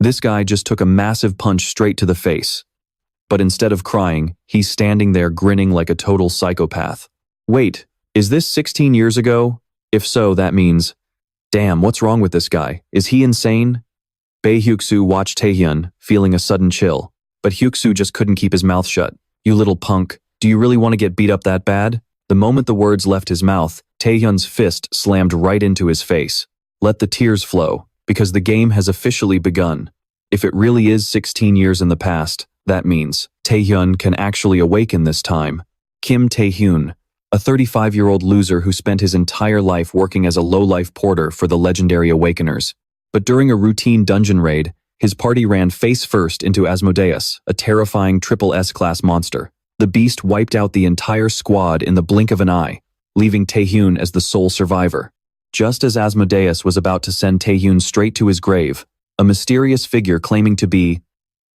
This guy just took a massive punch straight to the face. But instead of crying, he's standing there grinning like a total psychopath. Wait, is this 16 years ago? If so, that means, damn, what's wrong with this guy? Is he insane? Bae Hyuk-soo watched Tae-hyun, feeling a sudden chill. But Hyuk-soo just couldn't keep his mouth shut. You little punk, do you really want to get beat up that bad? The moment the words left his mouth, Tae-hyun's fist slammed right into his face. Let the tears flow, because the game has officially begun. If it really is 16 years in the past, that means Tae-hyun can actually awaken this time. Kim Tae-hyun, a 35-year-old loser who spent his entire life working as a low-life porter for the legendary Awakeners. But during a routine dungeon raid, his party ran face-first into Asmodeus, a terrifying triple S-class monster. The beast wiped out the entire squad in the blink of an eye, leaving Tae-hyun as the sole survivor. Just as Asmodeus was about to send Tae-hyun straight to his grave, a mysterious figure claiming to be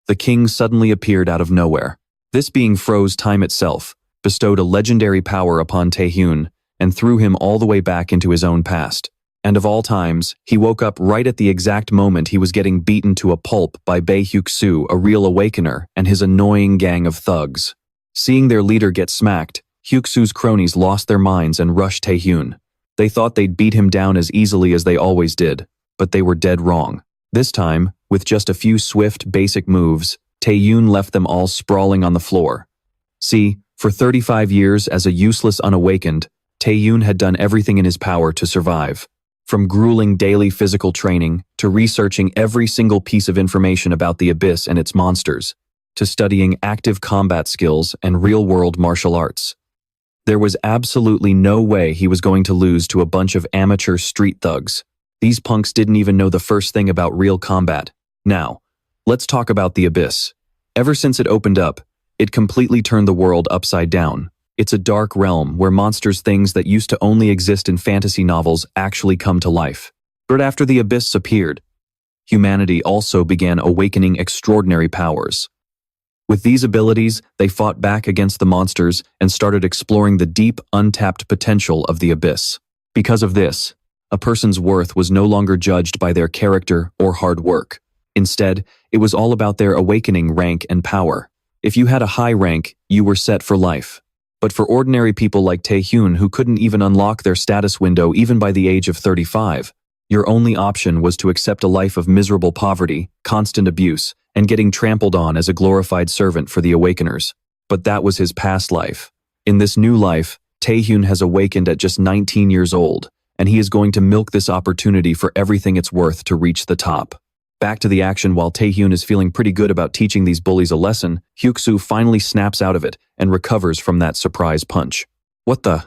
the king suddenly appeared out of nowhere. This being froze time itself, bestowed a legendary power upon Tae-hyun and threw him all the way back into his own past. And of all times, he woke up right at the exact moment he was getting beaten to a pulp by Bae Hyuk-soo, a real awakener, and his annoying gang of thugs. Seeing their leader get smacked, Hyuk-soo's cronies lost their minds and rushed Tae-hyun. They thought they'd beat him down as easily as they always did, but they were dead wrong. This time, with just a few swift, basic moves, Tae-hyun left them all sprawling on the floor. See, for 35 years as a useless unawakened, Tae-hyun had done everything in his power to survive. From grueling daily physical training, to researching every single piece of information about the Abyss and its monsters, to studying active combat skills and real-world martial arts. There was absolutely no way he was going to lose to a bunch of amateur street thugs. These punks didn't even know the first thing about real combat. Now, let's talk about the Abyss. Ever since it opened up, it completely turned the world upside down. It's a dark realm where monsters, things that used to only exist in fantasy novels, actually come to life. But after the Abyss appeared, humanity also began awakening extraordinary powers. With these abilities, they fought back against the monsters and started exploring the deep, untapped potential of the Abyss. Because of this, a person's worth was no longer judged by their character or hard work. Instead, it was all about their awakening rank and power. If you had a high rank, you were set for life. But for ordinary people like Tae-hyun, who couldn't even unlock their status window even by the age of 35, your only option was to accept a life of miserable poverty, constant abuse, and getting trampled on as a glorified servant for the Awakeners. But that was his past life. In this new life, Tae-hyun has awakened at just 19 years old, and he is going to milk this opportunity for everything it's worth to reach the top. Back to the action. While Tae-hyun is feeling pretty good about teaching these bullies a lesson, Hyuk-soo finally snaps out of it and recovers from that surprise punch. What the?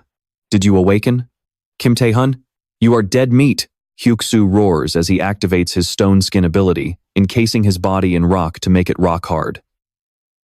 Did you awaken? Kim Tae-hyun? You are dead meat! Hyuk-soo roars as he activates his stone skin ability, encasing his body in rock to make it rock hard.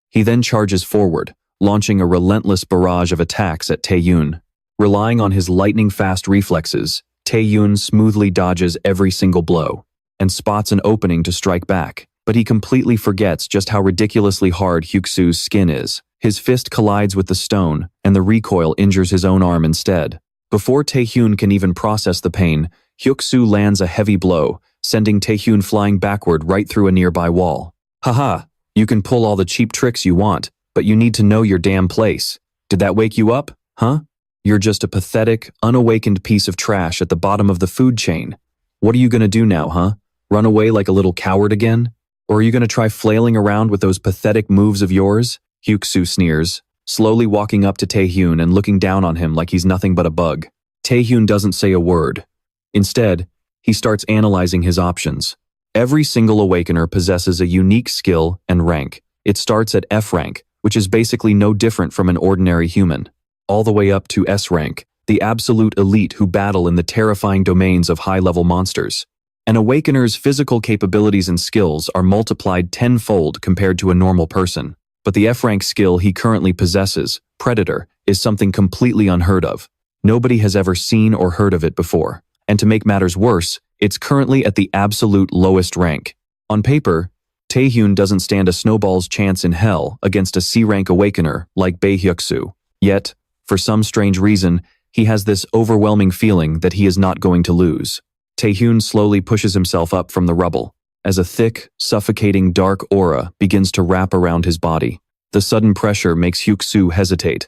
He then charges forward, launching a relentless barrage of attacks at Tae-hyun. Relying on his lightning-fast reflexes, Tae-hyun smoothly dodges every single blow and spots an opening to strike back, but he completely forgets just how ridiculously hard Hyuk-soo's skin is. His fist collides with the stone, and the recoil injures his own arm instead. Before Tae-hyun can even process the pain, Hyuk-soo lands a heavy blow, sending Tae-hyun flying backward right through a nearby wall. Haha, you can pull all the cheap tricks you want, but you need to know your damn place. Did that wake you up, huh? You're just a pathetic, unawakened piece of trash at the bottom of the food chain. What are you gonna do now, huh? Run away like a little coward again? Or are you gonna try flailing around with those pathetic moves of yours? Hyuk-soo sneers, slowly walking up to Tae-hyun and looking down on him like he's nothing but a bug. Tae-hyun doesn't say a word. Instead, he starts analyzing his options. Every single awakener possesses a unique skill and rank. It starts at F rank, which is basically no different from an ordinary human, all the way up to S rank, the absolute elite who battle in the terrifying domains of high-level monsters. An awakener's physical capabilities and skills are multiplied tenfold compared to a normal person. But the F-rank skill he currently possesses, Predator, is something completely unheard of. Nobody has ever seen or heard of it before. And to make matters worse, it's currently at the absolute lowest rank. On paper, Tae-hyun doesn't stand a snowball's chance in hell against a C-rank awakener like Bae Hyuk-soo. Yet, for some strange reason, he has this overwhelming feeling that he is not going to lose. Tae-hyun slowly pushes himself up from the rubble. as a thick, suffocating dark aura begins to wrap around his body. The sudden pressure makes Hyuk-soo hesitate.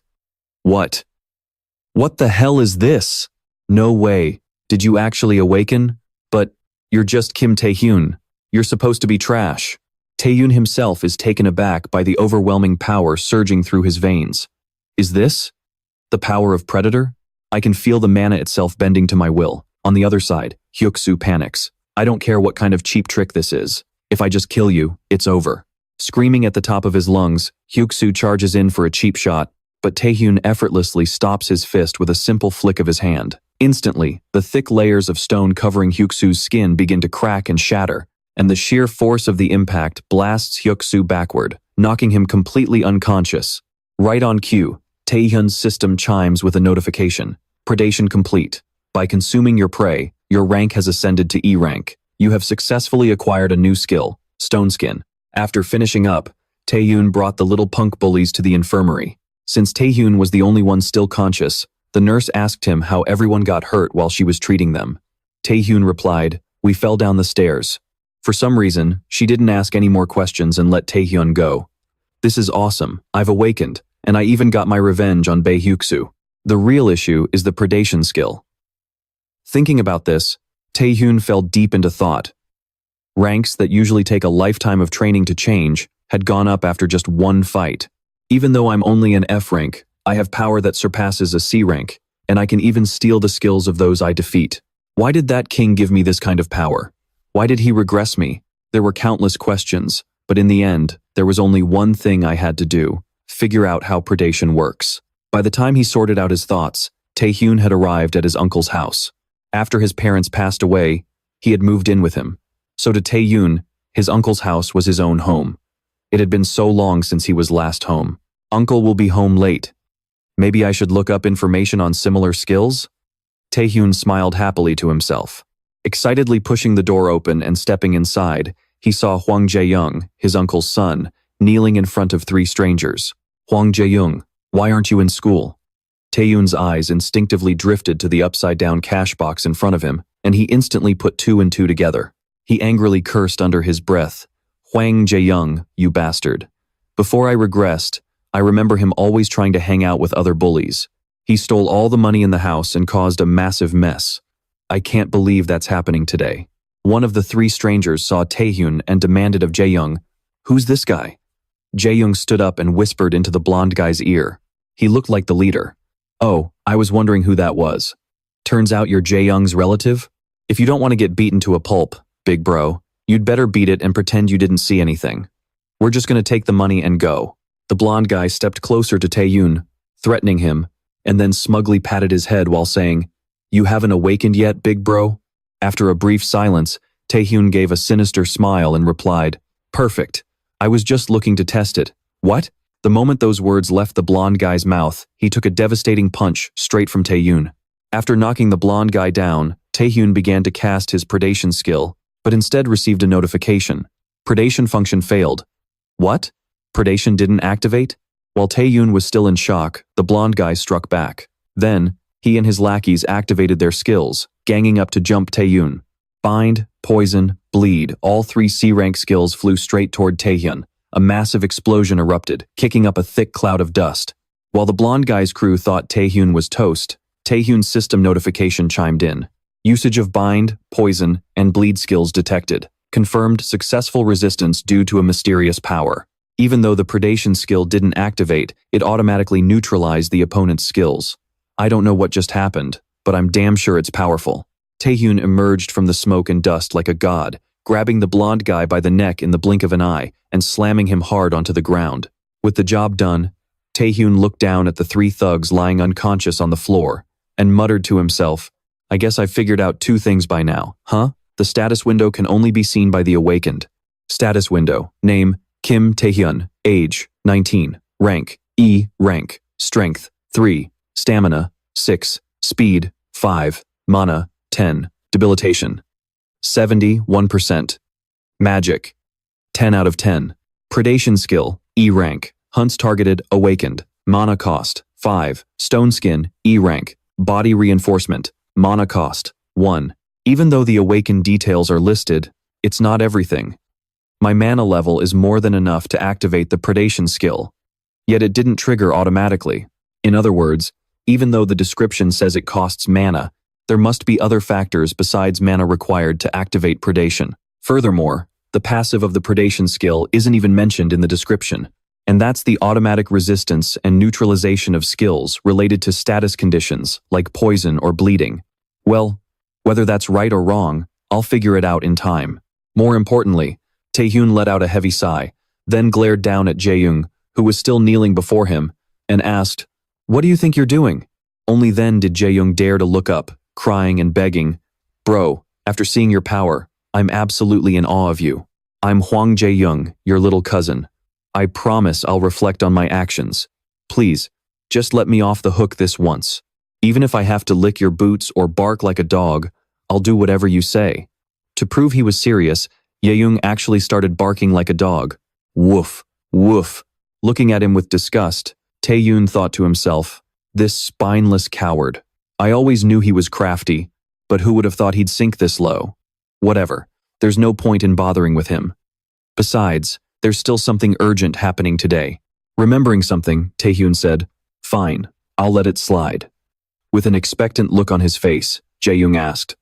What? What the hell is this? No way. Did you actually awaken? But you're just Kim Tae-hyun. You're supposed to be trash. Tae-hyun himself is taken aback by the overwhelming power surging through his veins. Is this the power of Predator? I can feel the mana itself bending to my will. On the other side, Hyuk-soo panics. I don't care what kind of cheap trick this is. If I just kill you, it's over. Screaming at the top of his lungs, Hyuk-soo charges in for a cheap shot, but Tae-hyun effortlessly stops his fist with a simple flick of his hand. Instantly, the thick layers of stone covering Hyuk-soo's skin begin to crack and shatter, and the sheer force of the impact blasts Hyuk-soo backward, knocking him completely unconscious. Right on cue, Tae-hyun's system chimes with a notification. Predation complete. By consuming your prey, your rank has ascended to E rank. You have successfully acquired a new skill, Stone Skin. After finishing up, Tae-hyun brought the little punk bullies to the infirmary. Since Tae-hyun was the only one still conscious, the nurse asked him how everyone got hurt while she was treating them. Tae-hyun replied, "We fell down the stairs." For some reason, she didn't ask any more questions and let Tae-hyun go. This is awesome. I've awakened, and I even got my revenge on Bae Hyuk-soo. The real issue is the predation skill. Thinking about this, Tae-hyun fell deep into thought. Ranks that usually take a lifetime of training to change had gone up after just one fight. Even though I'm only an F rank, I have power that surpasses a C rank, and I can even steal the skills of those I defeat. Why did that king give me this kind of power? Why did he regress me? There were countless questions, but in the end, there was only one thing I had to do: figure out how predation works. By the time he sorted out his thoughts, Tae-hyun had arrived at his uncle's house. After his parents passed away, he had moved in with him. So to Tae-hyun, his uncle's house was his own home. It had been so long since he was last home. Uncle will be home late. Maybe I should look up information on similar skills? Tae-hyun smiled happily to himself. Excitedly pushing the door open and stepping inside, he saw Hwang Jae-young, his uncle's son, kneeling in front of three strangers. Hwang Jae-young, why aren't you in school? Tae-hyun's eyes instinctively drifted to the upside-down cash box in front of him, and he instantly put two and two together. He angrily cursed under his breath. Hwang Jae-young, you bastard. Before I regressed, I remember him always trying to hang out with other bullies. He stole all the money in the house and caused a massive mess. I can't believe that's happening today. One of the three strangers saw Tae-hyun and demanded of Jae-young, "Who's this guy?" Jae-young stood up and whispered into the blonde guy's ear. He looked like the leader. "Oh, I was wondering who that was. Turns out you're Jae-young's relative? If you don't want to get beaten to a pulp, big bro, you'd better beat it and pretend you didn't see anything. We're just gonna take the money and go." The blonde guy stepped closer to Tae-hyun, threatening him, and then smugly patted his head while saying, "You haven't awakened yet, big bro?" After a brief silence, Tae-hyun gave a sinister smile and replied, "Perfect. I was just looking to test it." What? The moment those words left the blonde guy's mouth, he took a devastating punch straight from Tae-hyun. After knocking the blonde guy down, Tae-hyun began to cast his predation skill, but instead received a notification. Predation function failed. What? Predation didn't activate? While Tae-hyun was still in shock, the blonde guy struck back. Then, he and his lackeys activated their skills, ganging up to jump Tae-hyun. Bind, poison, bleed, all three C-rank skills flew straight toward Tae-hyun. A massive explosion erupted, kicking up a thick cloud of dust. While the blonde guy's crew thought Tae-hyun was toast, Tae-hyun's system notification chimed in. Usage of bind, poison, and bleed skills detected. Confirmed successful resistance due to a mysterious power. Even though the predation skill didn't activate, it automatically neutralized the opponent's skills. I don't know what just happened, but I'm damn sure it's powerful. Tae-hyun emerged from the smoke and dust like a god, grabbing the blonde guy by the neck in the blink of an eye and slamming him hard onto the ground. With the job done, Tae-hyun looked down at the three thugs lying unconscious on the floor and muttered to himself, "I guess I've figured out two things by now, huh? The status window can only be seen by the awakened. Status window. Name, Kim Tae-hyun. Age, 19. Rank, E rank. Strength, 3. Stamina, 6. Speed, 5. Mana, 10. Debilitation, 71%. Magic, 10 out of 10. Predation skill, E rank. Hunts targeted, awakened. Mana cost, 5. Stone skin, E rank. Body reinforcement, mana cost, 1. Even though the awakened details are listed, it's not everything. My mana level is more than enough to activate the predation skill. Yet it didn't trigger automatically. In other words, even though the description says it costs mana, there must be other factors besides mana required to activate predation. Furthermore, the passive of the predation skill isn't even mentioned in the description, and that's the automatic resistance and neutralization of skills related to status conditions like poison or bleeding. Well, whether that's right or wrong, I'll figure it out in time. More importantly, Tae-hyun let out a heavy sigh, then glared down at Jae-young, who was still kneeling before him, and asked, "What do you think you're doing?" Only then did Jae-young dare to look up, crying and begging, "Bro, after seeing your power, I'm absolutely in awe of you. I'm Hwang Jae-young, your little cousin. I promise I'll reflect on my actions. Please, just let me off the hook this once. Even if I have to lick your boots or bark like a dog, I'll do whatever you say." To prove he was serious, Jae-young actually started barking like a dog. Woof, woof. Looking at him with disgust, Tae-hyun thought to himself, "This spineless coward. I always knew he was crafty, but who would have thought he'd sink this low? Whatever, there's no point in bothering with him. Besides, there's still something urgent happening today." Remembering something, Tae-hyun said, "Fine, I'll let it slide." With an expectant look on his face, Jae-young asked,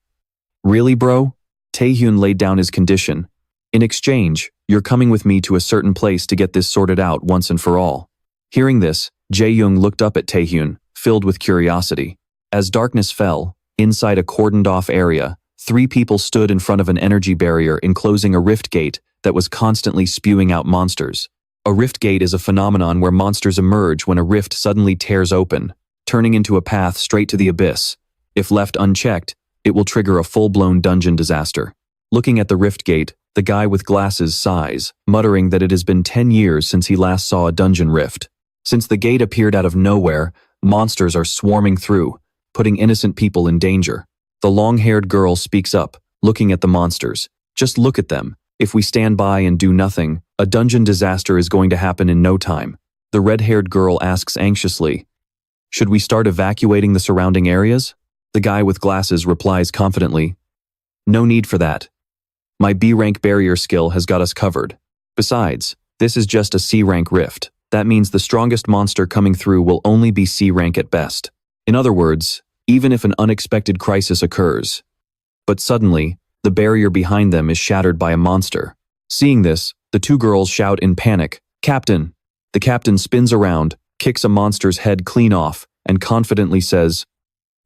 "Really, bro?" Tae-hyun laid down his condition. "In exchange, you're coming with me to a certain place to get this sorted out once and for all." Hearing this, Jae-young looked up at Tae-hyun, filled with curiosity. As darkness fell, inside a cordoned-off area, 3 people stood in front of an energy barrier enclosing a rift gate that was constantly spewing out monsters. A rift gate is a phenomenon where monsters emerge when a rift suddenly tears open, turning into a path straight to the abyss. If left unchecked, it will trigger a full-blown dungeon disaster. Looking at the rift gate, the guy with glasses sighs, muttering that it has been 10 years since he last saw a dungeon rift. Since the gate appeared out of nowhere, monsters are swarming through, putting innocent people in danger. The long-haired girl speaks up, looking at the monsters. "Just look at them. If we stand by and do nothing, a dungeon disaster is going to happen in no time." The red-haired girl asks anxiously, "Should we start evacuating the surrounding areas?" The guy with glasses replies confidently, "No need for that. My B-rank barrier skill has got us covered. Besides, this is just a C-rank rift. That means the strongest monster coming through will only be C-rank at best. In other words, even if an unexpected crisis occurs." But suddenly, the barrier behind them is shattered by a monster. Seeing this, the 2 girls shout in panic, "Captain!" The captain spins around, kicks a monster's head clean off, and confidently says,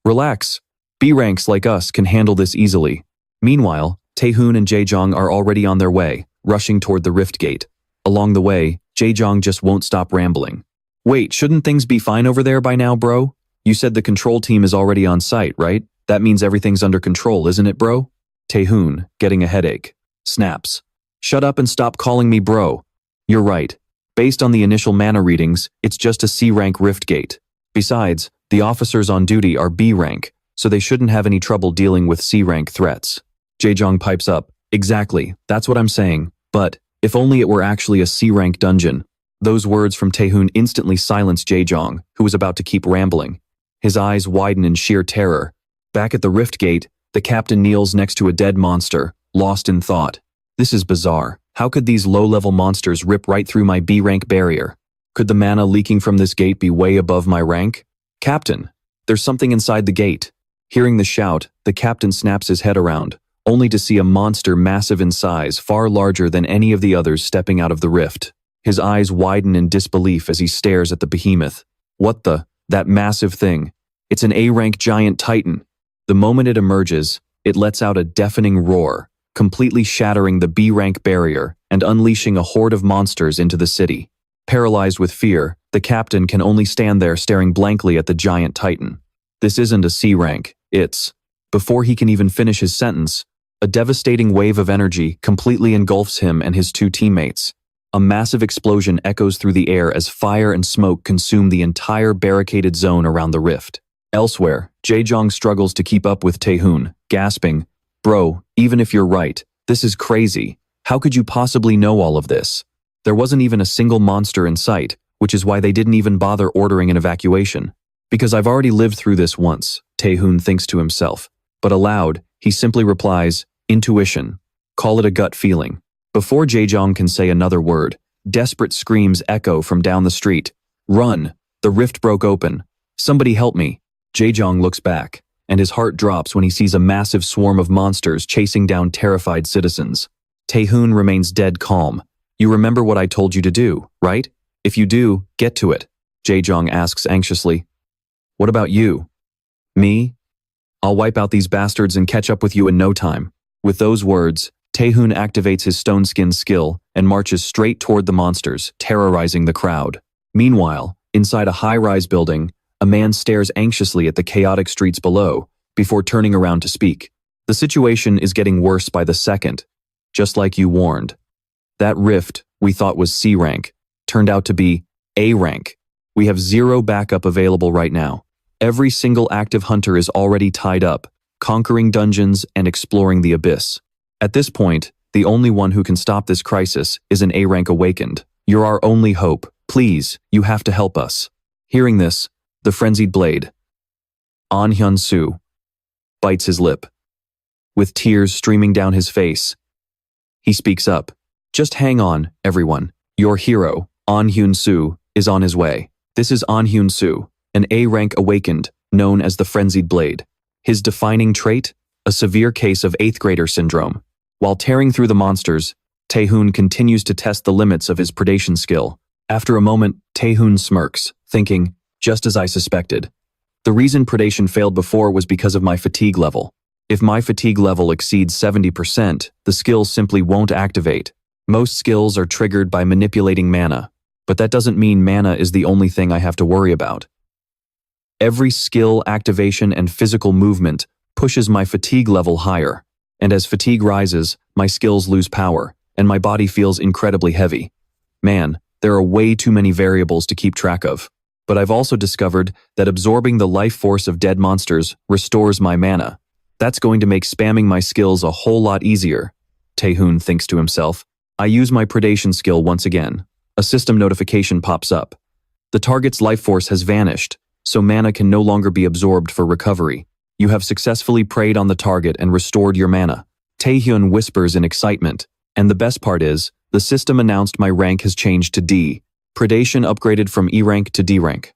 "Relax. B-ranks like us can handle this easily." Meanwhile, Tae-hyun and Jae-jong are already on their way, rushing toward the rift gate. Along the way, Jae-jong just won't stop rambling. "Wait, shouldn't things be fine over there by now, bro? You said the control team is already on site, right? That means everything's under control, isn't it, bro?" Tae-hyun, getting a headache, snaps, "Shut up and stop calling me bro. You're right. Based on the initial mana readings, it's just a C-rank rift gate. Besides, the officers on duty are B-rank, so they shouldn't have any trouble dealing with C-rank threats." Jae-jong pipes up, "Exactly, that's what I'm saying, but if only it were actually a C-rank dungeon." Those words from Tae-hyun instantly silenced Jae-jong, who was about to keep rambling. His eyes widen in sheer terror. Back at the rift gate, the captain kneels next to a dead monster, lost in thought. This is bizarre. How could these low-level monsters rip right through my B-rank barrier? Could the mana leaking from this gate be way above my rank? "Captain, there's something inside the gate." Hearing the shout, the captain snaps his head around, only to see a monster massive in size, far larger than any of the others stepping out of the rift. His eyes widen in disbelief as he stares at the behemoth. What the? That massive thing. It's an A-rank giant titan. The moment it emerges, it lets out a deafening roar, completely shattering the B-rank barrier and unleashing a horde of monsters into the city. Paralyzed with fear, the captain can only stand there staring blankly at the giant titan. This isn't a C-rank, it's... Before he can even finish his sentence, a devastating wave of energy completely engulfs him and his 2 teammates. A massive explosion echoes through the air as fire and smoke consume the entire barricaded zone around the rift. Elsewhere, Jae-jong struggles to keep up with Tae-hyun, gasping, "Bro, even if you're right, this is crazy. How could you possibly know all of this?" There wasn't even a single monster in sight, which is why they didn't even bother ordering an evacuation. "Because I've already lived through this once," Tae-hyun thinks to himself. But aloud, he simply replies, "Intuition." Call it a gut feeling. Before Jaejong can say another word, desperate screams echo from down the street. Run! The rift broke open. Somebody help me. Jaejong looks back, and his heart drops when he sees a massive swarm of monsters chasing down terrified citizens. Tae-hyun remains dead calm. You remember what I told you to do, right? If you do, get to it. Jaejong asks anxiously. What about you? Me? I'll wipe out these bastards and catch up with you in no time. With those words, Tae-hyun activates his stone skin skill and marches straight toward the monsters, terrorizing the crowd. Meanwhile, inside a high-rise building, a man stares anxiously at the chaotic streets below before turning around to speak. The situation is getting worse by the second, just like you warned. That rift we thought was C rank turned out to be A rank. We have 0 backup available right now. Every single active hunter is already tied up, conquering dungeons and exploring the abyss. At this point, the only one who can stop this crisis is an A rank awakened. You're our only hope. Please, you have to help us. Hearing this, the frenzied blade, An Hyun-soo, bites his lip. With tears streaming down his face, he speaks up. Just hang on, everyone. Your hero, An Hyun-soo, is on his way. This is An Hyun-soo, an A-rank awakened, known as the Frenzied Blade. His defining trait? A severe case of 8th grader syndrome. While tearing through the monsters, Tae-hyun continues to test the limits of his predation skill. After a moment, Tae-hyun smirks, thinking, just as I suspected. The reason predation failed before was because of my fatigue level. If my fatigue level exceeds 70%, the skill simply won't activate. Most skills are triggered by manipulating mana, but that doesn't mean mana is the only thing I have to worry about. Every skill, activation, and physical movement pushes my fatigue level higher, and as fatigue rises, my skills lose power, and my body feels incredibly heavy. Man, there are way too many variables to keep track of. But I've also discovered that absorbing the life force of dead monsters restores my mana. That's going to make spamming my skills a whole lot easier. Tae-hyun thinks to himself. I use my predation skill once again. A system notification pops up. The target's life force has vanished, so mana can no longer be absorbed for recovery. You have successfully preyed on the target and restored your mana. Tae-hyun whispers in excitement. And the best part is, the system announced my rank has changed to D. Predation upgraded from E rank to D rank.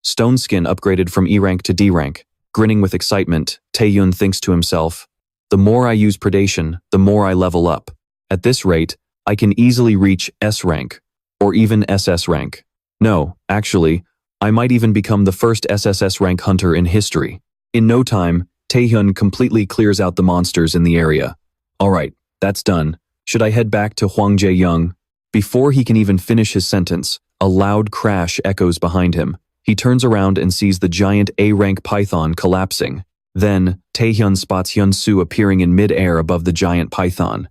Stone skin upgraded from E rank to D rank. Grinning with excitement, Tae-hyun thinks to himself, the more I use predation, the more I level up. At this rate, I can easily reach S rank, or even SS rank. No, actually, I might even become the first SSS-rank hunter in history. In no time, Tae-hyun completely clears out the monsters in the area. Alright, that's done. Should I head back to Hwangjae-young? Before he can even finish his sentence, a loud crash echoes behind him. He turns around and sees the giant A-rank python collapsing. Then, Tae-hyun spots Hyun-soo appearing in mid-air above the giant python.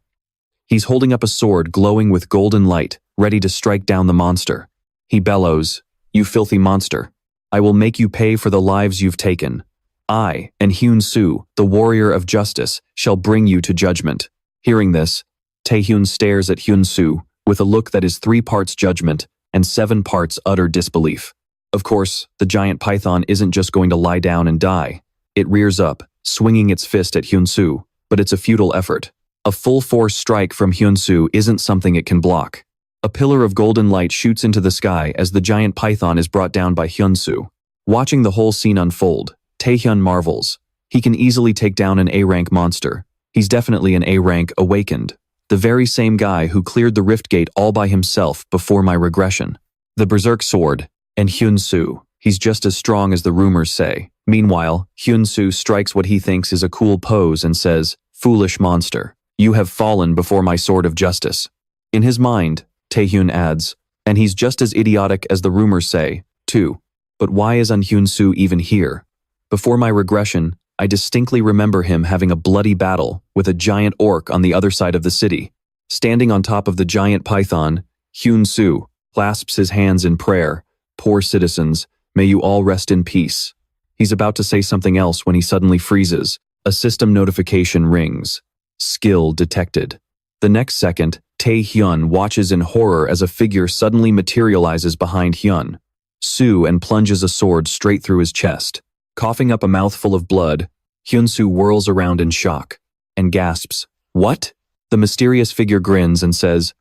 He's holding up a sword glowing with golden light, ready to strike down the monster. He bellows, "You filthy monster. I will make you pay for the lives you've taken. I, and Hyun-soo, the warrior of justice, shall bring you to judgment." Hearing this, Tae-hyun stares at Hyun-soo with a look that is 3 parts judgment and 7 parts utter disbelief. Of course, the giant python isn't just going to lie down and die. It rears up, swinging its fist at Hyun-soo, but it's a futile effort. A full-force strike from Hyun-soo isn't something it can block. A pillar of golden light shoots into the sky as the giant python is brought down by Hyun-soo. Watching the whole scene unfold, Tae-hyun marvels. He can easily take down an A-rank monster. He's definitely an A-rank awakened. The very same guy who cleared the rift gate all by himself before my regression. The berserk sword, and Hyun-soo. He's just as strong as the rumors say. Meanwhile, Hyun-soo strikes what he thinks is a cool pose and says, "Foolish monster, you have fallen before my sword of justice." In his mind, Tae-hyun adds, and he's just as idiotic as the rumors say, too. But why is An Hyun-soo even here? Before my regression, I distinctly remember him having a bloody battle with a giant orc on the other side of the city. Standing on top of the giant python, Hyun-soo clasps his hands in prayer. "Poor citizens, may you all rest in peace." He's about to say something else when he suddenly freezes. A system notification rings. Skill detected. The next second, Tae-hyun watches in horror as a figure suddenly materializes behind Hyun-soo and plunges a sword straight through his chest. Coughing up a mouthful of blood, Hyun-soo whirls around in shock and gasps, "What?" The mysterious figure grins and says,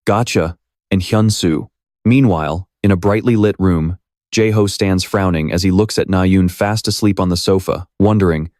"Gotcha," and Hyun-soo. Meanwhile, in a brightly lit room, Jae-ho stands frowning as he looks at Na-yoon fast asleep on the sofa, wondering,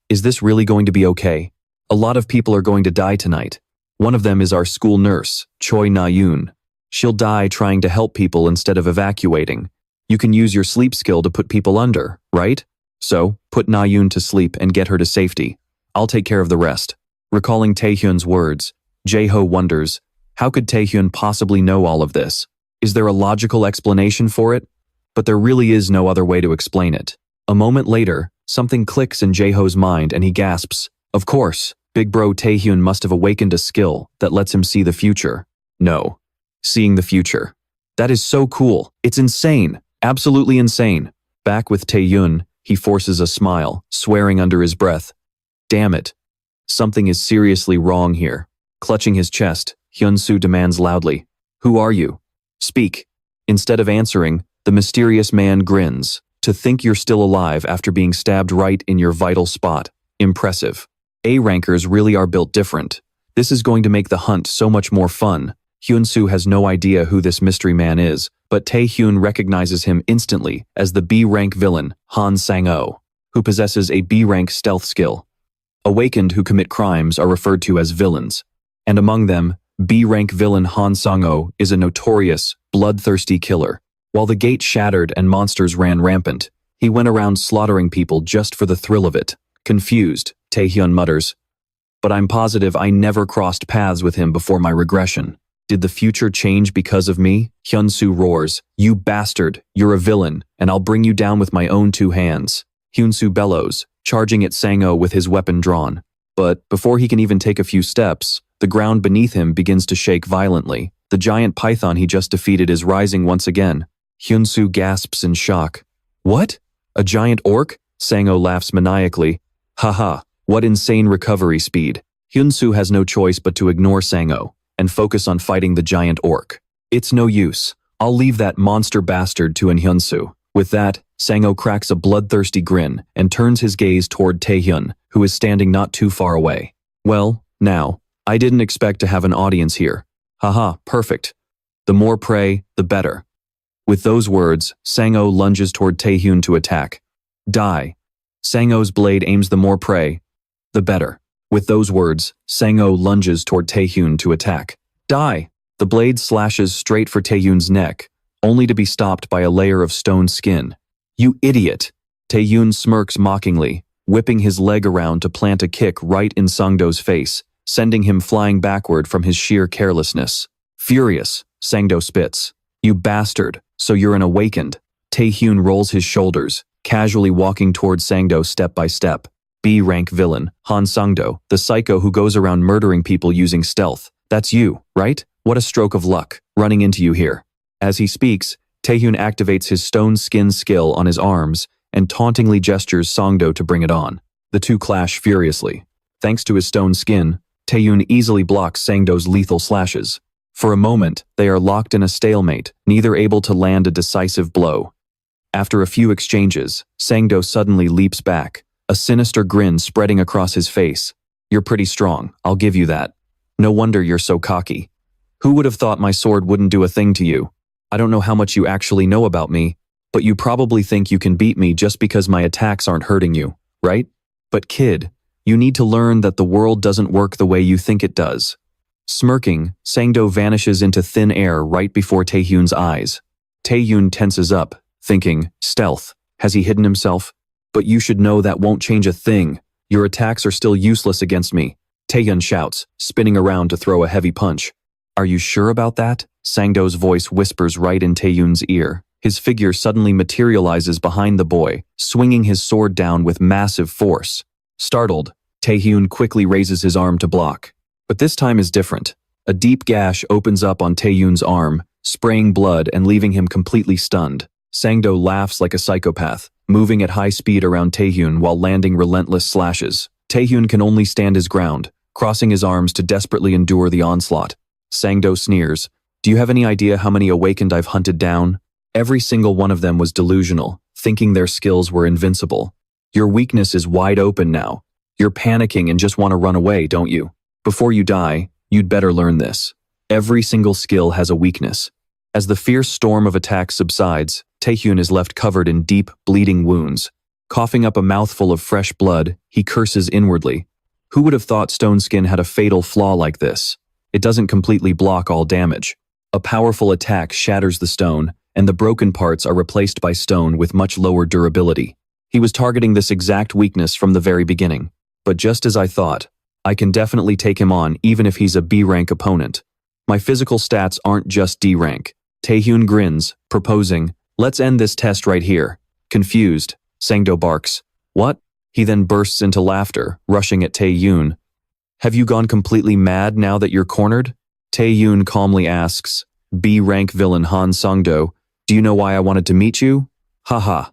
is this really going to be okay? A lot of people are going to die tonight. One of them is our school nurse, Choi Na-yoon. She'll die trying to help people instead of evacuating. You can use your sleep skill to put people under, right? So, put Na-yoon to sleep and get her to safety. I'll take care of the rest. Recalling Tae-hyun's words, Jae-ho wonders, how could Tae-hyun possibly know all of this? Is there a logical explanation for it? But there really is no other way to explain it. A moment later, something clicks in Jae-ho's mind and he gasps, of course, big bro Tae-hyun must have awakened a skill that lets him see the future. No. Seeing the future. That is so cool. It's insane. Absolutely insane. Back with Tae-hyun, he forces a smile, swearing under his breath. Damn it. Something is seriously wrong here. Clutching his chest, Hyun-soo demands loudly, who are you? Speak. Instead of answering, the mysterious man grins. To think you're still alive after being stabbed right in your vital spot. Impressive. A-rankers really are built different. This is going to make the hunt so much more fun. Hyun-soo has no idea who this mystery man is, but Tae-hyun recognizes him instantly as the B-rank villain, Han Sang-oh, who possesses a B-rank stealth skill. Awakened who commit crimes are referred to as villains, and among them, B-rank villain Han Sang-oh is a notorious, bloodthirsty killer. While the gate shattered and monsters ran rampant, he went around slaughtering people just for the thrill of it. Confused, Tae-hyun mutters, but I'm positive I never crossed paths with him before my regression. Did the future change because of me? Hyun-soo roars, you bastard, you're a villain, and I'll bring you down with my own two hands. Hyun-soo bellows, charging at Sang-oh with his weapon drawn. But before he can even take a few steps, the ground beneath him begins to shake violently. The giant python he just defeated is rising once again. Hyun-soo gasps in shock. What? A giant orc? Sang-oh laughs maniacally. Haha, what insane recovery speed. Hyun-soo has no choice but to ignore Sang-oh and focus on fighting the giant orc. It's no use. I'll leave that monster bastard to Hyun-soo. With that, Sang-oh cracks a bloodthirsty grin and turns his gaze toward Tae-hyun, who is standing not too far away. Well, now, I didn't expect to have an audience here. Haha, perfect. The more prey, the better. With those words, Sang-oh lunges toward Tae-hyun to attack. Die. Sang-oh's blade aims the more prey, the better. With those words, Sang-oh lunges toward Tae-hyun to attack. Die! The blade slashes straight for Tae-hyun's neck, only to be stopped by a layer of stone skin. You idiot! Tae-hyun smirks mockingly, whipping his leg around to plant a kick right in Sang-do's face, sending him flying backward from his sheer carelessness. Furious, Sang-do spits. You bastard, so you're an awakened. Tae-hyun rolls his shoulders, casually walking towards Sang-do step by step. B-rank villain, Han Sang-do, the psycho who goes around murdering people using stealth. That's you, right? What a stroke of luck, running into you here. As he speaks, Tae-hyun activates his stone skin skill on his arms and tauntingly gestures Sang-do to bring it on. The two clash furiously. Thanks to his stone skin, Tae-hyun easily blocks Sang-do's lethal slashes. For a moment, they are locked in a stalemate, neither able to land a decisive blow. After a few exchanges, Sang-do suddenly leaps back, a sinister grin spreading across his face. You're pretty strong, I'll give you that. No wonder you're so cocky. Who would have thought my sword wouldn't do a thing to you? I don't know how much you actually know about me, but you probably think you can beat me just because my attacks aren't hurting you, right? But kid, you need to learn that the world doesn't work the way you think it does. Smirking, Sang-do vanishes into thin air right before Tae-hyun's eyes. Tae-hyun tenses up, thinking, stealth, has he hidden himself? But you should know that won't change a thing. Your attacks are still useless against me. Tae-hyun shouts, spinning around to throw a heavy punch. Are you sure about that? Sang-do's voice whispers right in Tae-hyun's ear. His figure suddenly materializes behind the boy, swinging his sword down with massive force. Startled, Tae-hyun quickly raises his arm to block. But this time is different. A deep gash opens up on Tae-hyun's arm, spraying blood and leaving him completely stunned. Sang-do laughs like a psychopath, moving at high speed around Tae-hyun while landing relentless slashes. Tae-hyun can only stand his ground, crossing his arms to desperately endure the onslaught. Sang-do sneers. Do you have any idea how many awakened I've hunted down? Every single one of them was delusional, thinking their skills were invincible. Your weakness is wide open now. You're panicking and just want to run away, don't you? Before you die, you'd better learn this. Every single skill has a weakness. As the fierce storm of attacks subsides, Tae-hyun is left covered in deep, bleeding wounds. Coughing up a mouthful of fresh blood, he curses inwardly. Who would have thought stone skin had a fatal flaw like this? It doesn't completely block all damage. A powerful attack shatters the stone, and the broken parts are replaced by stone with much lower durability. He was targeting this exact weakness from the very beginning. But just as I thought, I can definitely take him on even if he's a B-rank opponent. My physical stats aren't just D-rank. Tae-hyun grins, proposing, "Let's end this test right here." Confused, Sang-do barks, "What?" He then bursts into laughter, rushing at Tae-hyun. "Have you gone completely mad now that you're cornered?" Tae-hyun calmly asks, "B-rank villain Han Sang-do, do you know why I wanted to meet you?" "Haha.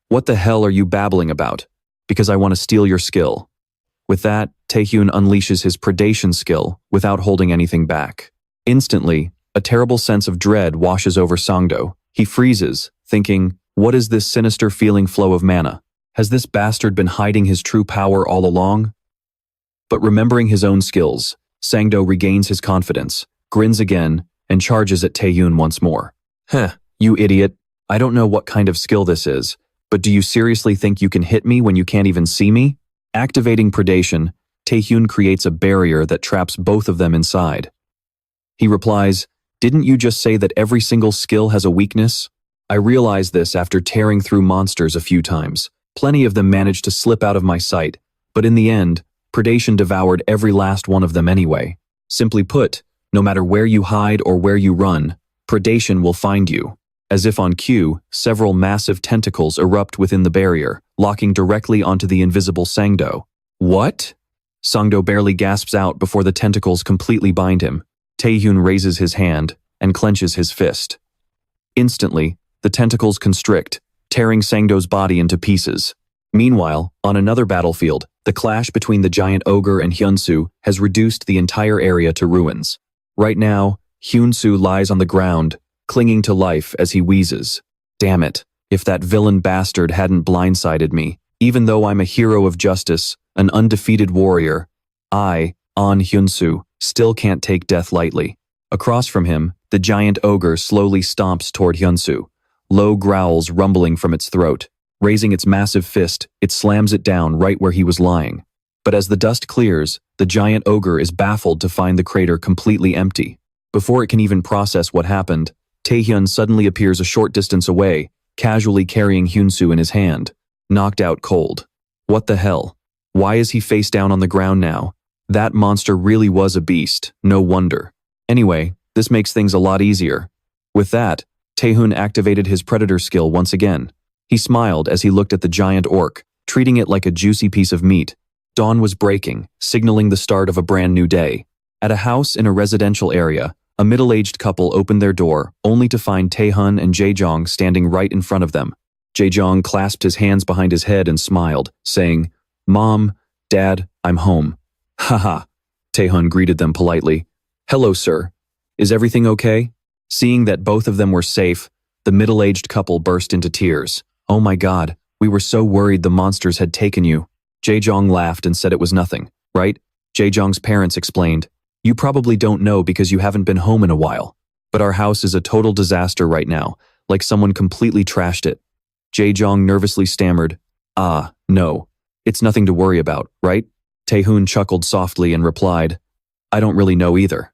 What the hell are you babbling about?" "Because I want to steal your skill." With that, Tae-hyun unleashes his predation skill without holding anything back. Instantly, a terrible sense of dread washes over Sang-do. He freezes, thinking, what is this sinister feeling flow of mana? Has this bastard been hiding his true power all along? But remembering his own skills, Sang-do regains his confidence, grins again, and charges at Tae-hyun once more. "Heh, you idiot. I don't know what kind of skill this is, but do you seriously think you can hit me when you can't even see me?" Activating predation, Tae-hyun creates a barrier that traps both of them inside. He replies, "Didn't you just say that every single skill has a weakness?" I realized this after tearing through monsters a few times. Plenty of them managed to slip out of my sight, but in the end, predation devoured every last one of them anyway. Simply put, no matter where you hide or where you run, predation will find you. As if on cue, several massive tentacles erupt within the barrier, locking directly onto the invisible Sang-do. "What?" Sang-do barely gasps out before the tentacles completely bind him. Tae-hyun raises his hand and clenches his fist. Instantly, the tentacles constrict, tearing Sang-do's body into pieces. Meanwhile, on another battlefield, the clash between the giant ogre and Hyun-soo has reduced the entire area to ruins. Right now, Hyun-soo lies on the ground, clinging to life as he wheezes. Damn it, if that villain bastard hadn't blindsided me. Even though I'm a hero of justice, an undefeated warrior, I, An Hyun-soo, still can't take death lightly. Across from him, the giant ogre slowly stomps toward Hyun-soo, low growls rumbling from its throat. Raising its massive fist, it slams it down right where he was lying. But as the dust clears, the giant ogre is baffled to find the crater completely empty. Before it can even process what happened, Tae-hyun suddenly appears a short distance away, casually carrying Hyun-soo in his hand, knocked out cold. What the hell? Why is he face down on the ground now? That monster really was a beast, no wonder. Anyway, this makes things a lot easier. With that, Tae-hyun activated his predator skill once again. He smiled as he looked at the giant orc, treating it like a juicy piece of meat. Dawn was breaking, signaling the start of a brand new day. At a house in a residential area, a middle-aged couple opened their door, only to find Tae-hyun and Jae-jong standing right in front of them. Jae-jong clasped his hands behind his head and smiled, saying, "Mom, Dad, I'm home." "Haha," Tae-hyun greeted them politely. "Hello, sir. Is everything okay?" Seeing that both of them were safe, the middle-aged couple burst into tears. "Oh my god, we were so worried the monsters had taken you." Jae-jong laughed and said it was nothing, right? Jae-jong's parents explained, "You probably don't know because you haven't been home in a while. But our house is a total disaster right now, like someone completely trashed it." Jae-jong nervously stammered, "Ah, no. It's nothing to worry about, right?" Tae-hyun chuckled softly and replied, "I don't really know either."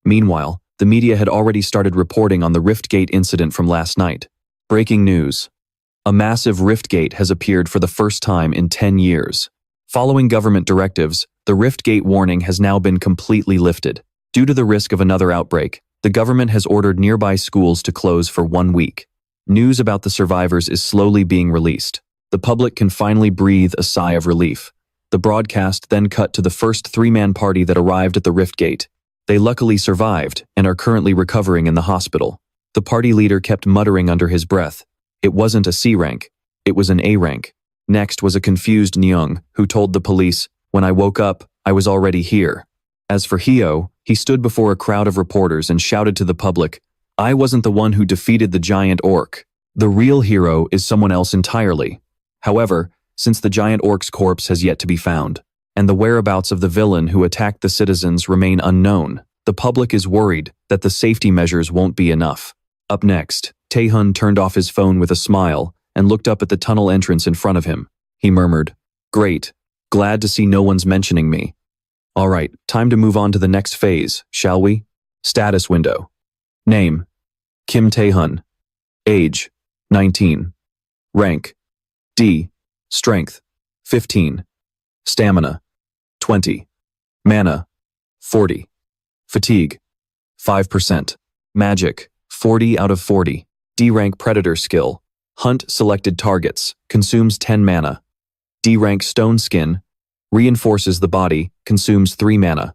Meanwhile, the media had already started reporting on the Riftgate incident from last night. Breaking news. A massive Riftgate has appeared for the first time in 10 years. Following government directives, the Riftgate warning has now been completely lifted. Due to the risk of another outbreak, the government has ordered nearby schools to close for 1 week. News about the survivors is slowly being released. The public can finally breathe a sigh of relief. The broadcast then cut to the first 3-man party that arrived at the Riftgate. They luckily survived and are currently recovering in the hospital. The party leader kept muttering under his breath. It wasn't a C rank, it was an A rank. Next was a confused Nyung, who told the police, "When I woke up, I was already here." As for Hyo, he stood before a crowd of reporters and shouted to the public, "I wasn't the one who defeated the giant orc. The real hero is someone else entirely." However, since the giant orc's corpse has yet to be found, and the whereabouts of the villain who attacked the citizens remain unknown. The public is worried that the safety measures won't be enough. Up next, Tae-hyun turned off his phone with a smile and looked up at the tunnel entrance in front of him. He murmured, "Great. Glad to see no one's mentioning me. All right, time to move on to the next phase, shall we?" Status window. Name: Kim Tae-hyun. Age: 19. Rank: D. Strength: 15. Stamina: 20. Mana: 40. Fatigue: 5%. Magic: 40 out of 40. D-rank predator skill. Hunt selected targets. Consumes 10 mana. D-rank stone skin. Reinforces the body. Consumes 3 mana.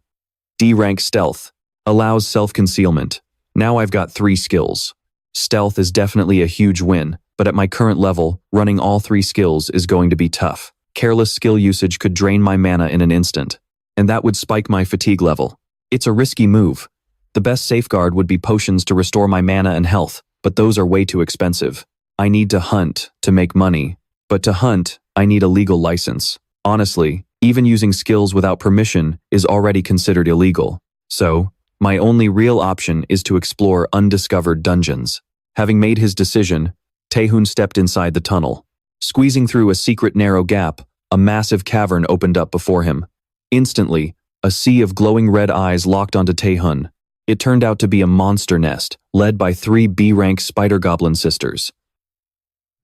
D-rank stealth. Allows self-concealment. Now I've got 3 skills. Stealth is definitely a huge win, but at my current level, running all 3 skills is going to be tough. Careless skill usage could drain my mana in an instant, and that would spike my fatigue level. It's a risky move. The best safeguard would be potions to restore my mana and health, but those are way too expensive. I need to hunt to make money, but to hunt, I need a legal license. Honestly, even using skills without permission is already considered illegal. So, my only real option is to explore undiscovered dungeons. Having made his decision, Tae-hyun stepped inside the tunnel. Squeezing through a secret narrow gap, a massive cavern opened up before him. Instantly, a sea of glowing red eyes locked onto Tae-hyun. It turned out to be a monster nest, led by 3 B-rank spider goblin sisters.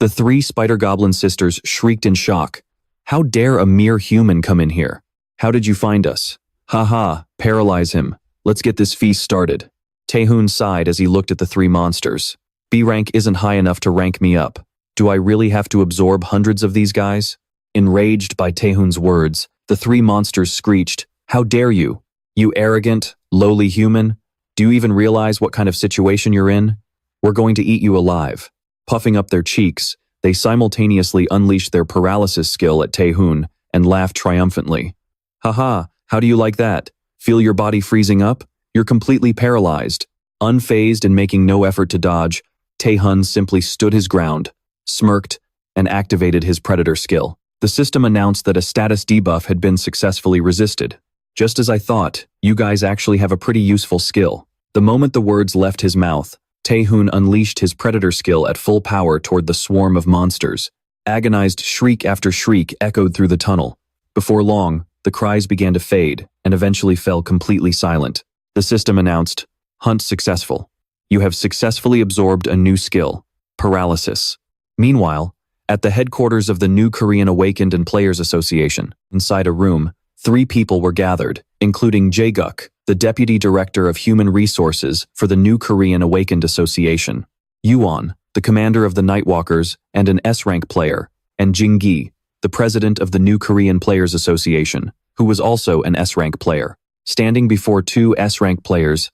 The 3 spider goblin sisters shrieked in shock. "How dare a mere human come in here? How did you find us? Haha, paralyze him. Let's get this feast started." Tae-hyun sighed as he looked at the 3 monsters. B-rank isn't high enough to rank me up. Do I really have to absorb hundreds of these guys? Enraged by Tae-hyun's words, the 3 monsters screeched, "How dare you? You arrogant, lowly human? Do you even realize what kind of situation you're in? We're going to eat you alive." Puffing up their cheeks, they simultaneously unleashed their paralysis skill at Tae-hyun and laughed triumphantly. "Haha, how do you like that? Feel your body freezing up? You're completely paralyzed." Unfazed and making no effort to dodge, Tae-hyun simply stood his ground, smirked, and activated his predator skill. The system announced that a status debuff had been successfully resisted. "Just as I thought, you guys actually have a pretty useful skill." The moment the words left his mouth, Tae-hyun unleashed his predator skill at full power toward the swarm of monsters. Agonized shriek after shriek echoed through the tunnel. Before long, the cries began to fade and eventually fell completely silent. The system announced, "Hunt successful. You have successfully absorbed a new skill, Paralysis." Meanwhile, at the headquarters of the New Korean Awakened and Players Association, inside a room, 3 people were gathered, including Jae-guk, the Deputy Director of Human Resources for the New Korean Awakened Association, Yuan, the commander of the Nightwalkers and an S-rank player, and Jin-gi, the president of the New Korean Players Association, who was also an S-rank player. Standing before 2 S-rank players,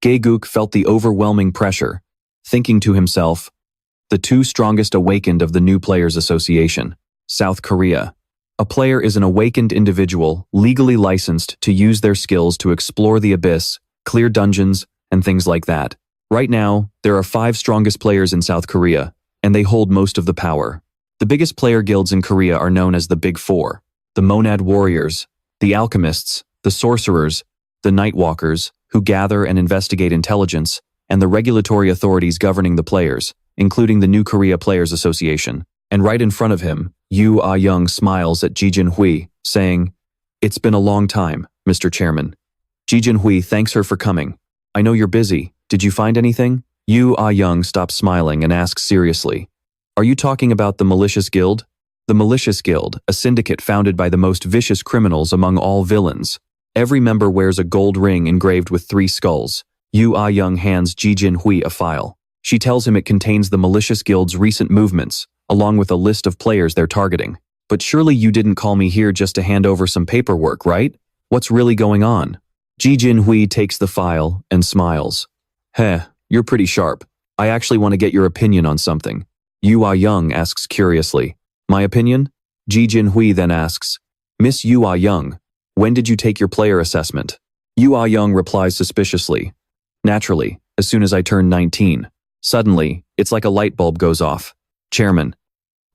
Jae-guk felt the overwhelming pressure, thinking to himself, the 2 strongest awakened of the New Players Association, South Korea. A player is an awakened individual legally licensed to use their skills to explore the abyss, clear dungeons, and things like that. Right now, there are 5 strongest players in South Korea, and they hold most of the power. The biggest player guilds in Korea are known as the Big Four: the Monad Warriors, the Alchemists, the Sorcerers, the Nightwalkers, who gather and investigate intelligence, and the regulatory authorities governing the players, including the New Korea Players Association. And right in front of him, Yoo Ah-young smiles at Ji Jin-hui, saying, "It's been a long time, Mr. Chairman." Ji Jin-hui thanks her for coming. "I know you're busy. Did you find anything?" Yoo Ah-young stops smiling and asks seriously, "Are you talking about the Malicious Guild?" The Malicious Guild, a syndicate founded by the most vicious criminals among all villains. Every member wears a gold ring engraved with 3 skulls. Yoo Ah-young hands Ji Jin-hui a file. She tells him it contains the Malicious Guild's recent movements, along with a list of players they're targeting. "But surely you didn't call me here just to hand over some paperwork, right? What's really going on?" Ji Jin-hui takes the file and smiles. "Heh, you're pretty sharp. I actually want to get your opinion on something." Yoo Ah-young asks curiously, "My opinion?" Ji Jin-hui then asks, "Miss Yoo Ah-young, when did you take your player assessment?" Yoo Ah-young replies suspiciously, "Naturally, as soon as I turned 19. Suddenly, it's like a light bulb goes off. Chairman.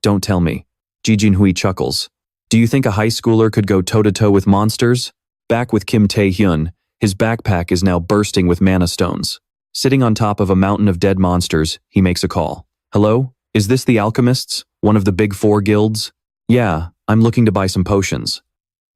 Don't tell me. Ji Jin-hui chuckles. Do you think a high schooler could go toe-to-toe with monsters? Back with Kim Tae-hyun, his backpack is now bursting with mana stones. Sitting on top of a mountain of dead monsters, he makes a call. Hello? Is this the alchemists? One of the big 4 guilds? Yeah, I'm looking to buy some potions.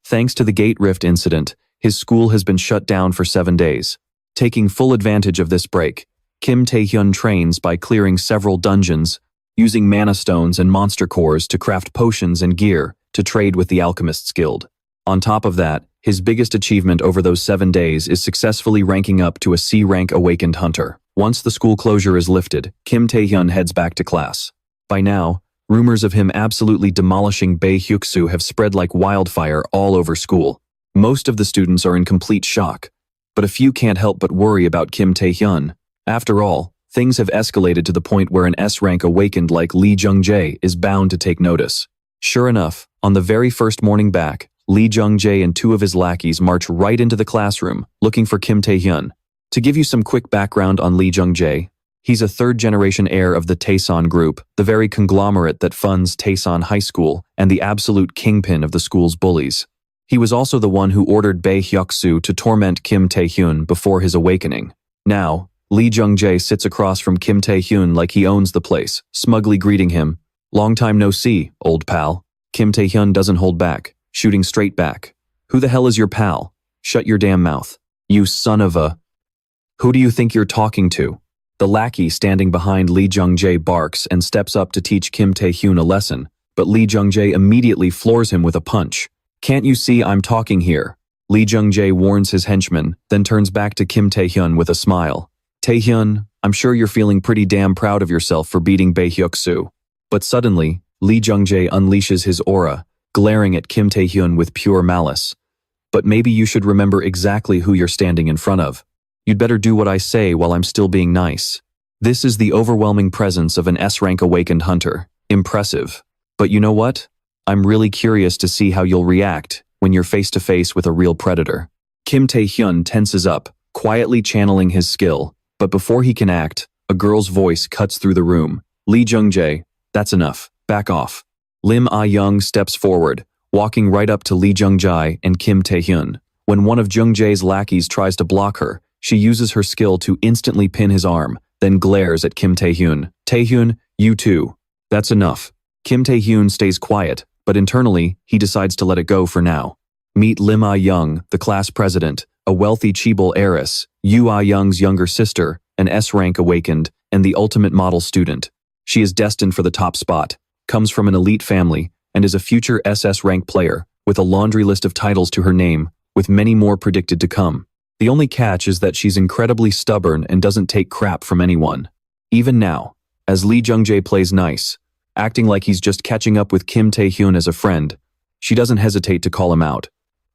Thanks to the gate rift incident, his school has been shut down for 7 days. Taking full advantage of this break, Kim Tae-hyun trains by clearing several dungeons, using mana stones and monster cores to craft potions and gear to trade with the Alchemists Guild. On top of that, his biggest achievement over those 7 days is successfully ranking up to a C-rank awakened hunter. Once the school closure is lifted, Kim Tae-hyun heads back to class. By now, rumors of him absolutely demolishing Bae Hyuk-soo have spread like wildfire all over school. Most of the students are in complete shock, but a few can't help but worry about Kim Tae-hyun. After all, things have escalated to the point where an S-rank awakened like Lee Jung-jae is bound to take notice. Sure enough, on the very first morning back, Lee Jung-jae and 2 of his lackeys march right into the classroom, looking for Kim Tae-hyun. To give you some quick background on Lee Jung-jae, he's a 3rd-generation heir of the Taeson Group, the very conglomerate that funds Taeson High School and the absolute kingpin of the school's bullies. He was also the one who ordered Bae Hyuk-soo to torment Kim Tae-hyun before his awakening. Now, Lee Jung-jae sits across from Kim Tae-hyun like he owns the place, smugly greeting him. Long time no see, old pal. Kim Tae-hyun doesn't hold back, shooting straight back. Who the hell is your pal? Shut your damn mouth. You son of a... Who do you think you're talking to? The lackey standing behind Lee Jung-jae barks and steps up to teach Kim Tae-hyun a lesson, but Lee Jung-jae immediately floors him with a punch. Can't you see I'm talking here? Lee Jung-jae warns his henchman, then turns back to Kim Tae-hyun with a smile. Tae-hyun, I'm sure you're feeling pretty damn proud of yourself for beating Bae Hyuk-soo. But suddenly, Lee Jung-jae unleashes his aura, glaring at Kim Tae-hyun with pure malice. But maybe you should remember exactly who you're standing in front of. You'd better do what I say while I'm still being nice. This is the overwhelming presence of an S-rank awakened hunter. Impressive. But you know what? I'm really curious to see how you'll react when you're face to face with a real predator. Kim Tae-hyun tenses up, quietly channeling his skill, but before he can act, a girl's voice cuts through the room. Lee Jung-jae, that's enough. Back off. Lim Ah-young steps forward, walking right up to Lee Jung-jae and Kim Tae-hyun. When one of Jung-jae's lackeys tries to block her, she uses her skill to instantly pin his arm, then glares at Kim Tae-hyun. Tae-hyun, you too. That's enough. Kim Tae-hyun stays quiet, but internally, he decides to let it go for now. Meet Lim Ah-young, the class president, a wealthy Chaebol heiress, Yu Ah-young's younger sister, an S-rank awakened, and the ultimate model student. She is destined for the top spot, comes from an elite family, and is a future SS-rank player, with a laundry list of titles to her name, with many more predicted to come. The only catch is that she's incredibly stubborn and doesn't take crap from anyone. Even now, as Lee Jung-jae plays nice, acting like he's just catching up with Kim Tae-hyun as a friend, she doesn't hesitate to call him out.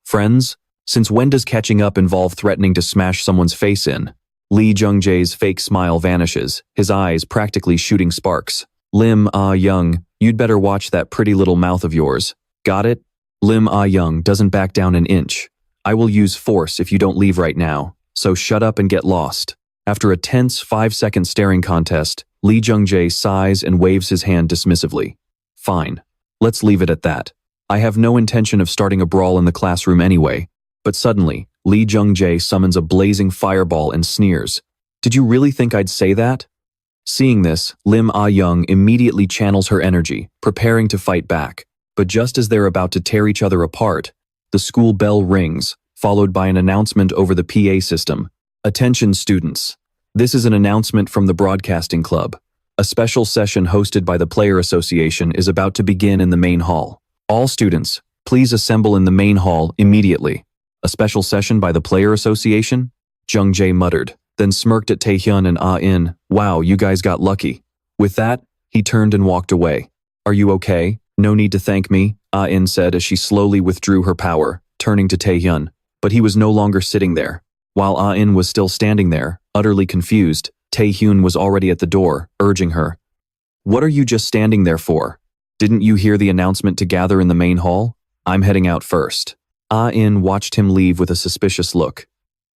Friends? Since when does catching up involve threatening to smash someone's face in? Lee Jung-jae's fake smile vanishes, his eyes practically shooting sparks. Lim Ah-young, you'd better watch that pretty little mouth of yours. Got it? Lim Ah-young doesn't back down an inch. I will use force if you don't leave right now, so shut up and get lost. After a tense 5-second staring contest, Lee Jung-jae sighs and waves his hand dismissively. Fine. Let's leave it at that. I have no intention of starting a brawl in the classroom anyway. But suddenly, Lee Jung-jae summons a blazing fireball and sneers. Did you really think I'd say that? Seeing this, Lim Ah-young immediately channels her energy, preparing to fight back. But just as they're about to tear each other apart, the school bell rings, followed by an announcement over the PA system. Attention students. This is an announcement from the Broadcasting Club. A special session hosted by the Player Association is about to begin in the main hall. All students, please assemble in the main hall immediately. A special session by the Player Association? Jung-jae muttered, then smirked at Tae-hyun and Ah-in. Wow, you guys got lucky. With that, he turned and walked away. Are you okay? No need to thank me, Ah-in said as she slowly withdrew her power, turning to Tae-hyun. But he was no longer sitting there. While Ah-in was still standing there, utterly confused, Tae-hyun was already at the door, urging her. What are you just standing there for? Didn't you hear the announcement to gather in the main hall? I'm heading out first. Ah-in watched him leave with a suspicious look.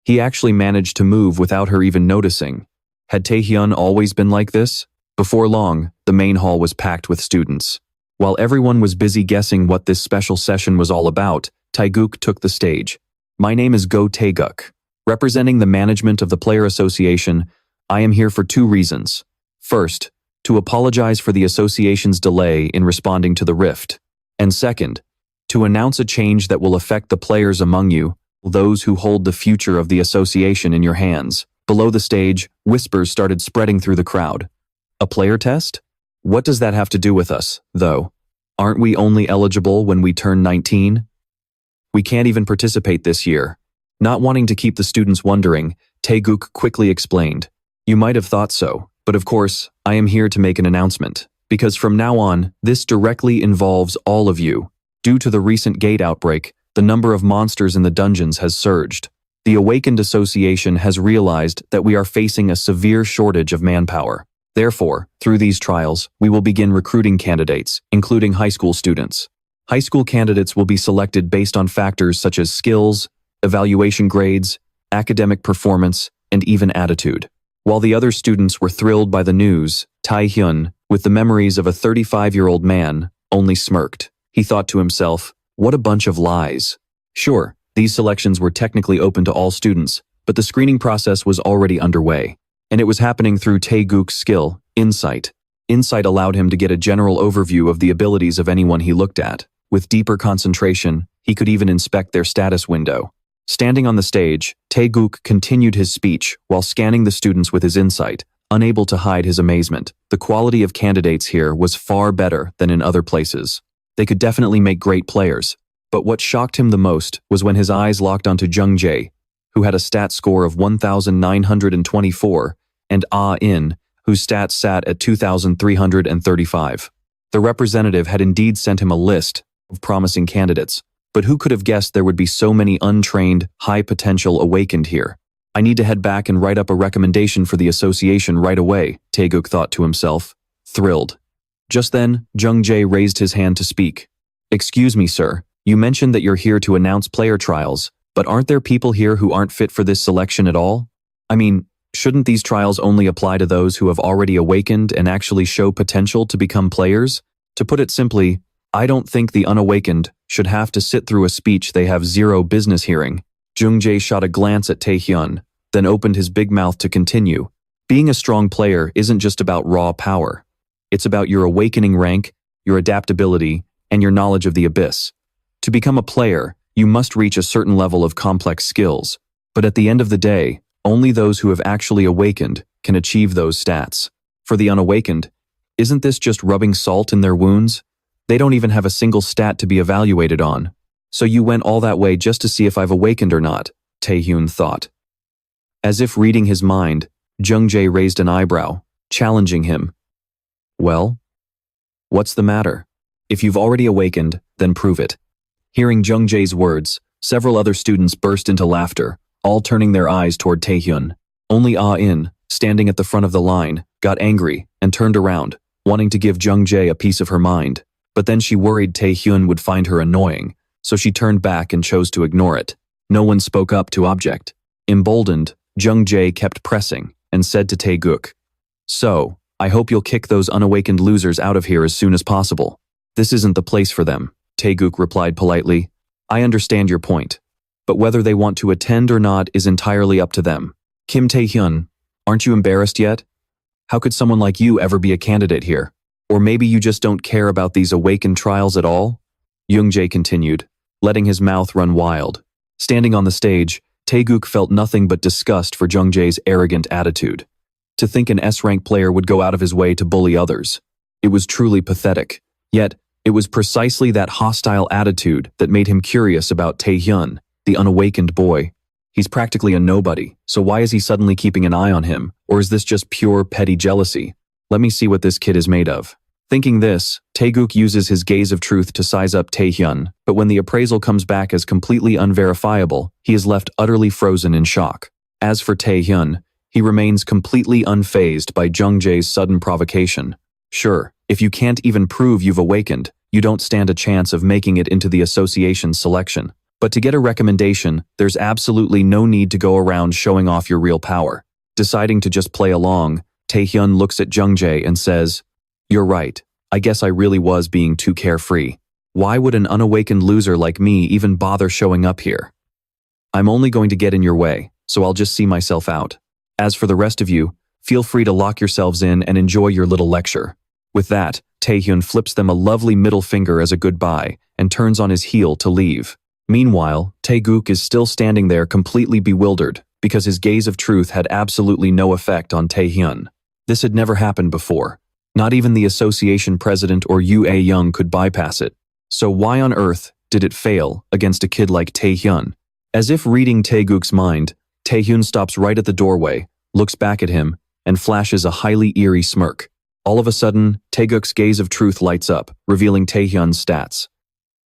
He actually managed to move without her even noticing. Had Tae-hyun always been like this? Before long, the main hall was packed with students. While everyone was busy guessing what this special session was all about, Taeguk took the stage. My name is Go Taeguk. Representing the management of the Player Association, I am here for two reasons. First, to apologize for the association's delay in responding to the rift. And second, to announce a change that will affect the players among you, those who hold the future of the association in your hands. Below the stage, whispers started spreading through the crowd. A player test? What does that have to do with us, though? Aren't we only eligible when we turn 19? We can't even participate this year. Not wanting to keep the students wondering, Taeguk quickly explained. You might have thought so, but of course, I am here to make an announcement, because from now on, this directly involves all of you. Due to the recent gate outbreak, the number of monsters in the dungeons has surged. The Awakened Association has realized that we are facing a severe shortage of manpower. Therefore, through these trials, we will begin recruiting candidates, including high school students. High school candidates will be selected based on factors such as skills, evaluation grades, academic performance, and even attitude. While the other students were thrilled by the news, Tae-hyun, with the memories of a 35-year-old man, only smirked. He thought to himself, what a bunch of lies. Sure, these selections were technically open to all students, but the screening process was already underway. And it was happening through Taeguk's skill, Insight. Insight allowed him to get a general overview of the abilities of anyone he looked at. With deeper concentration, he could even inspect their status window. Standing on the stage, Taeguk continued his speech while scanning the students with his insight, unable to hide his amazement. The quality of candidates here was far better than in other places. They could definitely make great players. But what shocked him the most was when his eyes locked onto Jung Jae, who had a stat score of 1,924, and In, whose stats sat at 2,335. The representative had indeed sent him a list of promising candidates, but who could have guessed there would be so many untrained, high-potential awakened here? I need to head back and write up a recommendation for the association right away, Taeguk thought to himself, thrilled. Just then, Jung Jae raised his hand to speak. Excuse me, sir. You mentioned that you're here to announce player trials, but aren't there people here who aren't fit for this selection at all? I mean, shouldn't these trials only apply to those who have already awakened and actually show potential to become players? To put it simply, I don't think the unawakened should have to sit through a speech they have zero business hearing. Jung Jae shot a glance at Tae-hyun, then opened his big mouth to continue. Being a strong player isn't just about raw power. It's about your awakening rank, your adaptability, and your knowledge of the abyss. To become a player, you must reach a certain level of complex skills. But at the end of the day, only those who have actually awakened can achieve those stats. For the unawakened, isn't this just rubbing salt in their wounds? They don't even have a single stat to be evaluated on. So you went all that way just to see if I've awakened or not, Tae-hyun thought. As if reading his mind, Jung Jae raised an eyebrow, challenging him. Well? What's the matter? If you've already awakened, then prove it. Hearing Jung Jae's words, several other students burst into laughter, all turning their eyes toward Tae-hyun. Only In, standing at the front of the line, got angry and turned around, wanting to give Jung Jae a piece of her mind. But then she worried Tae-hyun would find her annoying, so she turned back and chose to ignore it. No one spoke up to object. Emboldened, Jung Jae kept pressing and said to Taeguk, So, I hope you'll kick those unawakened losers out of here as soon as possible. This isn't the place for them, Taeguk replied politely. I understand your point, but whether they want to attend or not is entirely up to them. Kim Tae-hyun, aren't you embarrassed yet? How could someone like you ever be a candidate here? Or maybe you just don't care about these awakened trials at all? Jung Jae continued, letting his mouth run wild. Standing on the stage, Taeguk felt nothing but disgust for Jung Jae's arrogant attitude. To think an S-rank player would go out of his way to bully others. It was truly pathetic. Yet, it was precisely that hostile attitude that made him curious about Tae-hyun, the unawakened boy. He's practically a nobody, so why is he suddenly keeping an eye on him? Or is this just pure petty jealousy? Let me see what this kid is made of. Thinking this, Taeguk uses his gaze of truth to size up Tae-hyun, but when the appraisal comes back as completely unverifiable, he is left utterly frozen in shock. As for Tae-hyun, he remains completely unfazed by Jung Jae's sudden provocation. Sure, if you can't even prove you've awakened, you don't stand a chance of making it into the association's selection. But to get a recommendation, there's absolutely no need to go around showing off your real power. Deciding to just play along, Tae-hyun looks at Jung Jae and says, You're right, I guess I really was being too carefree. Why would an unawakened loser like me even bother showing up here? I'm only going to get in your way, so I'll just see myself out. As for the rest of you, feel free to lock yourselves in and enjoy your little lecture. With that, Tae-hyun flips them a lovely middle finger as a goodbye and turns on his heel to leave. Meanwhile, Tae-guk is still standing there completely bewildered because his gaze of truth had absolutely no effect on Tae-hyun. This had never happened before. Not even the association president or Yoo A-young could bypass it. So why on earth did it fail against a kid like Tae-hyun? As if reading Tae-guk's mind, Tae-hyun stops right at the doorway, looks back at him, and flashes a highly eerie smirk. All of a sudden, Tae-guk's gaze of truth lights up, revealing Tae-hyun's stats.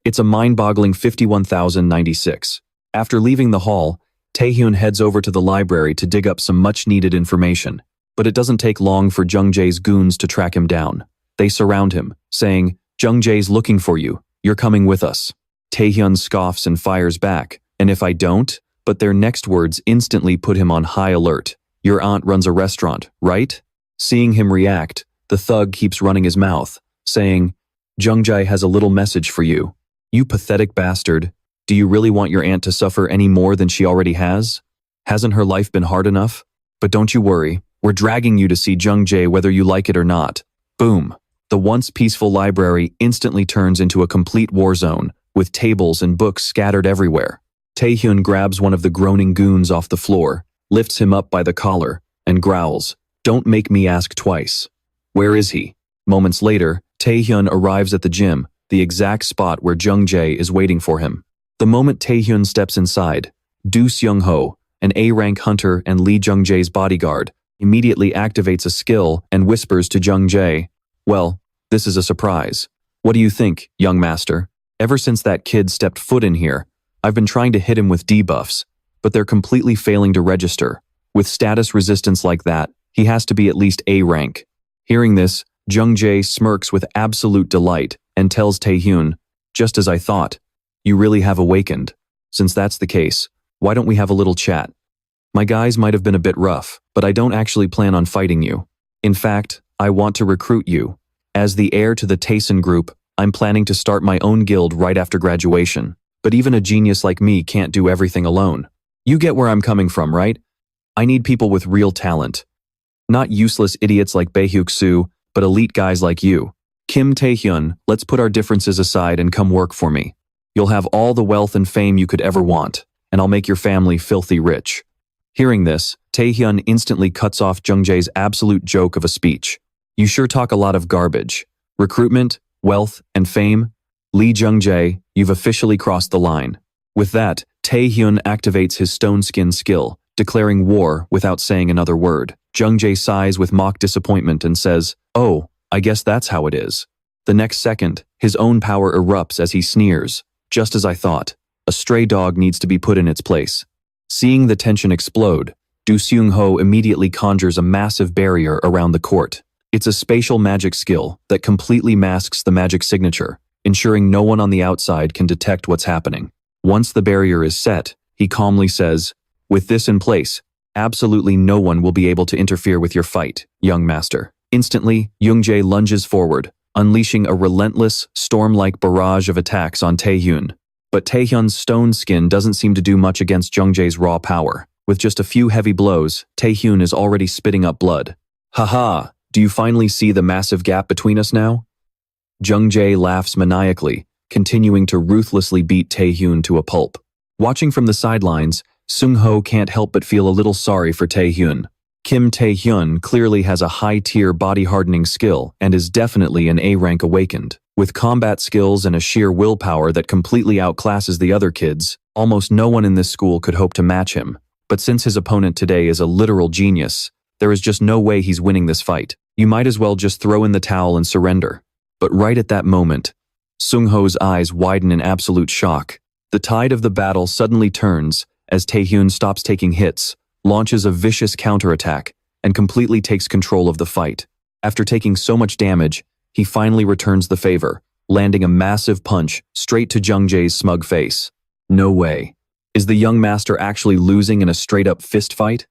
It's a mind-boggling 51,096. After leaving the hall, Tae-hyun heads over to the library to dig up some much-needed information. But it doesn't take long for Jung-jae's goons to track him down. They surround him, saying, "Jung-jae's looking for you. You're coming with us." Tae-hyun scoffs and fires back, "And if I don't?" But their next words instantly put him on high alert. "Your aunt runs a restaurant, right?" Seeing him react, the thug keeps running his mouth, saying, "Jung-jae has a little message for you. You pathetic bastard. Do you really want your aunt to suffer any more than she already has? Hasn't her life been hard enough? But don't you worry. We're dragging you to see Jung-jae whether you like it or not." Boom. The once peaceful library instantly turns into a complete war zone, with tables and books scattered everywhere. Tae-hyun grabs one of the groaning goons off the floor, lifts him up by the collar, and growls, "Don't make me ask twice." Where is he? Moments later, Tae-hyun arrives at the gym, the exact spot where Jung-jae is waiting for him. The moment Tae-hyun steps inside, Do Seung-ho, an A-rank hunter and Lee Jung-jae's bodyguard, immediately activates a skill and whispers to Jung-jae, "Well, this is a surprise. What do you think, young master? Ever since that kid stepped foot in here, I've been trying to hit him with debuffs, but they're completely failing to register. With status resistance like that, he has to be at least A-rank." Hearing this, Jung-jae smirks with absolute delight and tells Tae-hyun, "Just as I thought. You really have awakened. Since that's the case, why don't we have a little chat? My guys might have been a bit rough, but I don't actually plan on fighting you. In fact, I want to recruit you. As the heir to the Taeson group, I'm planning to start my own guild right after graduation. But even a genius like me can't do everything alone. You get where I'm coming from, right? I need people with real talent. Not useless idiots like Baehyuk-soo, but elite guys like you. Kim Tae-hyun, let's put our differences aside and come work for me. You'll have all the wealth and fame you could ever want, and I'll make your family filthy rich." Hearing this, Tae-hyun instantly cuts off Jung-jae's absolute joke of a speech. "You sure talk a lot of garbage. Recruitment, wealth, and fame? Lee Jung-jae, you've officially crossed the line." With that, Tae-hyun activates his stone skin skill, declaring war without saying another word. Jung-jae sighs with mock disappointment and says, "Oh, I guess that's how it is." The next second, his own power erupts as he sneers, "Just as I thought. A stray dog needs to be put in its place." Seeing the tension explode, Do Seung-ho immediately conjures a massive barrier around the court. It's a spatial magic skill that completely masks the magic signature, ensuring no one on the outside can detect what's happening. Once the barrier is set, he calmly says, "With this in place, absolutely no one will be able to interfere with your fight, young master." Instantly, Jung-jae lunges forward, unleashing a relentless, storm-like barrage of attacks on Tae-hyun. But Tae-hyun's stone skin doesn't seem to do much against Jung-jae's raw power. With just a few heavy blows, Tae-hyun is already spitting up blood. "Haha, do you finally see the massive gap between us now?" Jung-jae laughs maniacally, continuing to ruthlessly beat Tae-hyun to a pulp. Watching from the sidelines, Seung-ho can't help but feel a little sorry for Tae-hyun. Kim Tae-hyun clearly has a high-tier body-hardening skill and is definitely an A-rank awakened. With combat skills and a sheer willpower that completely outclasses the other kids, almost no one in this school could hope to match him. But since his opponent today is a literal genius, there is just no way he's winning this fight. You might as well just throw in the towel and surrender. But right at that moment, Seung-ho's eyes widen in absolute shock. The tide of the battle suddenly turns as Tae-hyun stops taking hits, launches a vicious counterattack, and completely takes control of the fight. After taking so much damage, he finally returns the favor, landing a massive punch straight to Jung-jae's smug face. No way. Is the young master actually losing in a straight-up fist fight?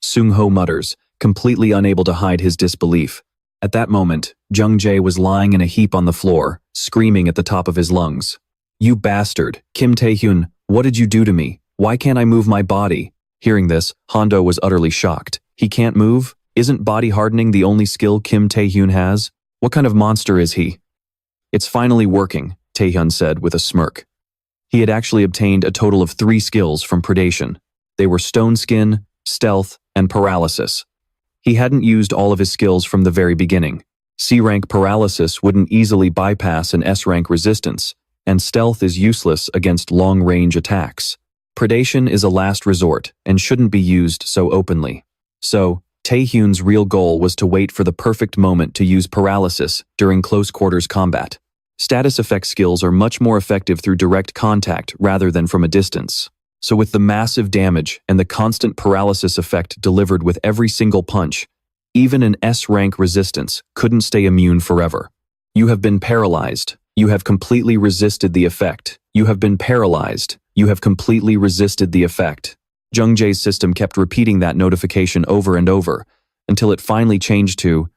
Seung-ho mutters, completely unable to hide his disbelief. At that moment, Jung Jae was lying in a heap on the floor, screaming at the top of his lungs. "You bastard, Kim Tae-hyun, what did you do to me? Why can't I move my body?" Hearing this, Hondo was utterly shocked. He can't move? Isn't body hardening the only skill Kim Tae-hyun has? What kind of monster is he? "It's finally working," Tae-hyun said with a smirk. He had actually obtained a total of 3 skills from Predation. They were Stone Skin, Stealth, and Paralysis. He hadn't used all of his skills from the very beginning. C-rank Paralysis wouldn't easily bypass an S-rank resistance, and Stealth is useless against long-range attacks. Predation is a last resort and shouldn't be used so openly. So, Tae-hyun's real goal was to wait for the perfect moment to use Paralysis during close-quarters combat. Status effect skills are much more effective through direct contact rather than from a distance. So with the massive damage and the constant paralysis effect delivered with every single punch, even an S-rank resistance couldn't stay immune forever. "You have been paralyzed. You have completely resisted the effect. You have been paralyzed. You have completely resisted the effect." Jung Jae's system kept repeating that notification over and over, until it finally changed to,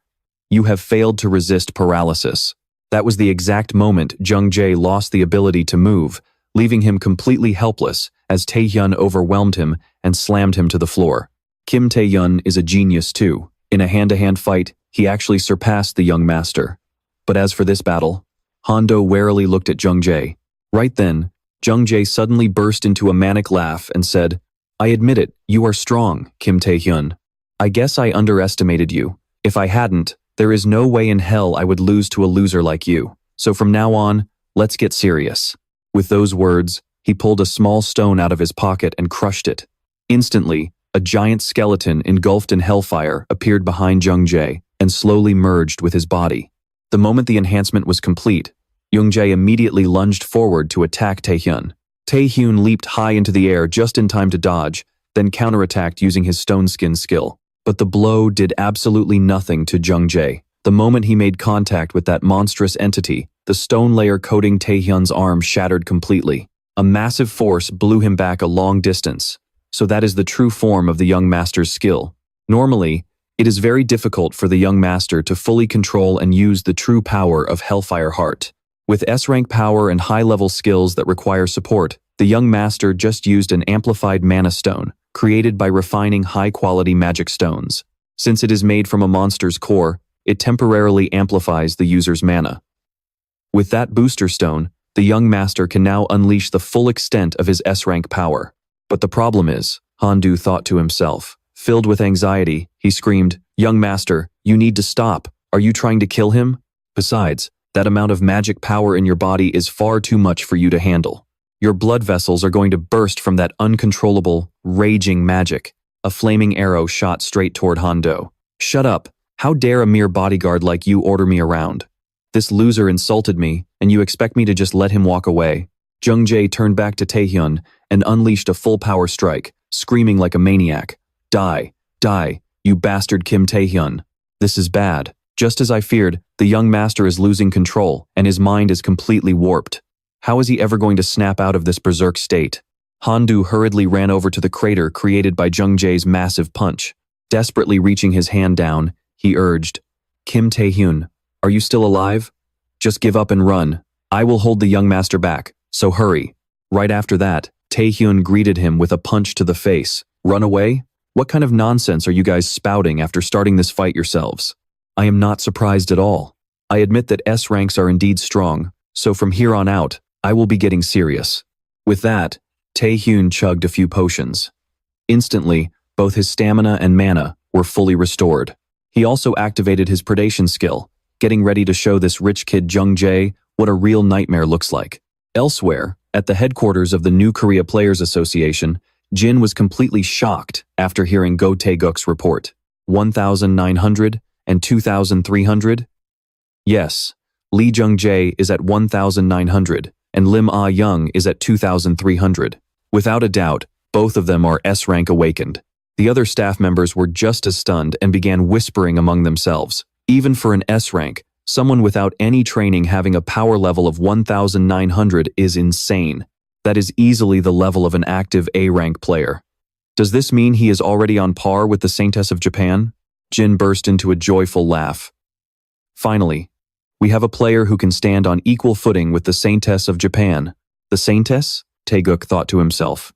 "You have failed to resist paralysis." That was the exact moment Jung Jae lost the ability to move, leaving him completely helpless as Tae-hyun overwhelmed him and slammed him to the floor. Kim Tae-hyun is a genius too. In a hand-to-hand fight, he actually surpassed the young master. But as for this battle, Hondo warily looked at Jung Jae. Right then, Jung Jae suddenly burst into a manic laugh and said, "I admit it, you are strong, Kim Tae-hyun. I guess I underestimated you. If I hadn't, there is no way in hell I would lose to a loser like you. So from now on, let's get serious." With those words, he pulled a small stone out of his pocket and crushed it. Instantly, a giant skeleton engulfed in hellfire appeared behind Jung Jae and slowly merged with his body. The moment the enhancement was complete, Jung Jae immediately lunged forward to attack Tae-hyun. Tae-hyun leaped high into the air just in time to dodge, then counterattacked using his stone skin skill. But the blow did absolutely nothing to Jung Jae. The moment he made contact with that monstrous entity, the stone layer coating Tae-hyun's arm shattered completely. A massive force blew him back a long distance. So that is the true form of the young master's skill. Normally, it is very difficult for the young master to fully control and use the true power of Hellfire Heart. With S-rank power and high-level skills that require support, the young master just used an amplified mana stone, created by refining high-quality magic stones. Since it is made from a monster's core, it temporarily amplifies the user's mana. With that booster stone, the young master can now unleash the full extent of his S-rank power. But the problem is, Handu thought to himself. Filled with anxiety, he screamed, "Young master, you need to stop. Are you trying to kill him? Besides, that amount of magic power in your body is far too much for you to handle. Your blood vessels are going to burst from that uncontrollable, raging magic." A flaming arrow shot straight toward Hondo. "Shut up. How dare a mere bodyguard like you order me around? This loser insulted me, and you expect me to just let him walk away?" Jung Jae turned back to Tae-hyun and unleashed a full-power strike, screaming like a maniac. "Die, die, you bastard Kim Tae-hyun. This is bad. Just as I feared, the young master is losing control, and his mind is completely warped. How is he ever going to snap out of this berserk state?" Handu hurriedly ran over to the crater created by Jung Jae's massive punch. Desperately reaching his hand down, he urged, "Kim Tae-hyun, are you still alive? Just give up and run. I will hold the young master back, so hurry." Right after that, Tae-hyun greeted him with a punch to the face. "Run away? What kind of nonsense are you guys spouting after starting this fight yourselves? I am not surprised at all. I admit that S ranks are indeed strong, so from here on out, I will be getting serious." With that, Tae-hyun chugged a few potions. Instantly, both his stamina and mana were fully restored. He also activated his predation skill, getting ready to show this rich kid Jung Jae what a real nightmare looks like. Elsewhere, at the headquarters of the New Korea Players Association, Jin was completely shocked after hearing Go Tae-guk's report. 1,900 and 2,300? Yes, Lee Jung Jae is at 1,900 and Lim Ah Young is at 2,300. Without a doubt, both of them are S-rank awakened. The other staff members were just as stunned and began whispering among themselves. Even for an S-rank, someone without any training having a power level of 1,900 is insane. That is easily the level of an active A-rank player. Does this mean he is already on par with the Saintess of Japan? Jin burst into a joyful laugh. Finally, we have a player who can stand on equal footing with the Saintess of Japan. The Saintess? Taeguk thought to himself.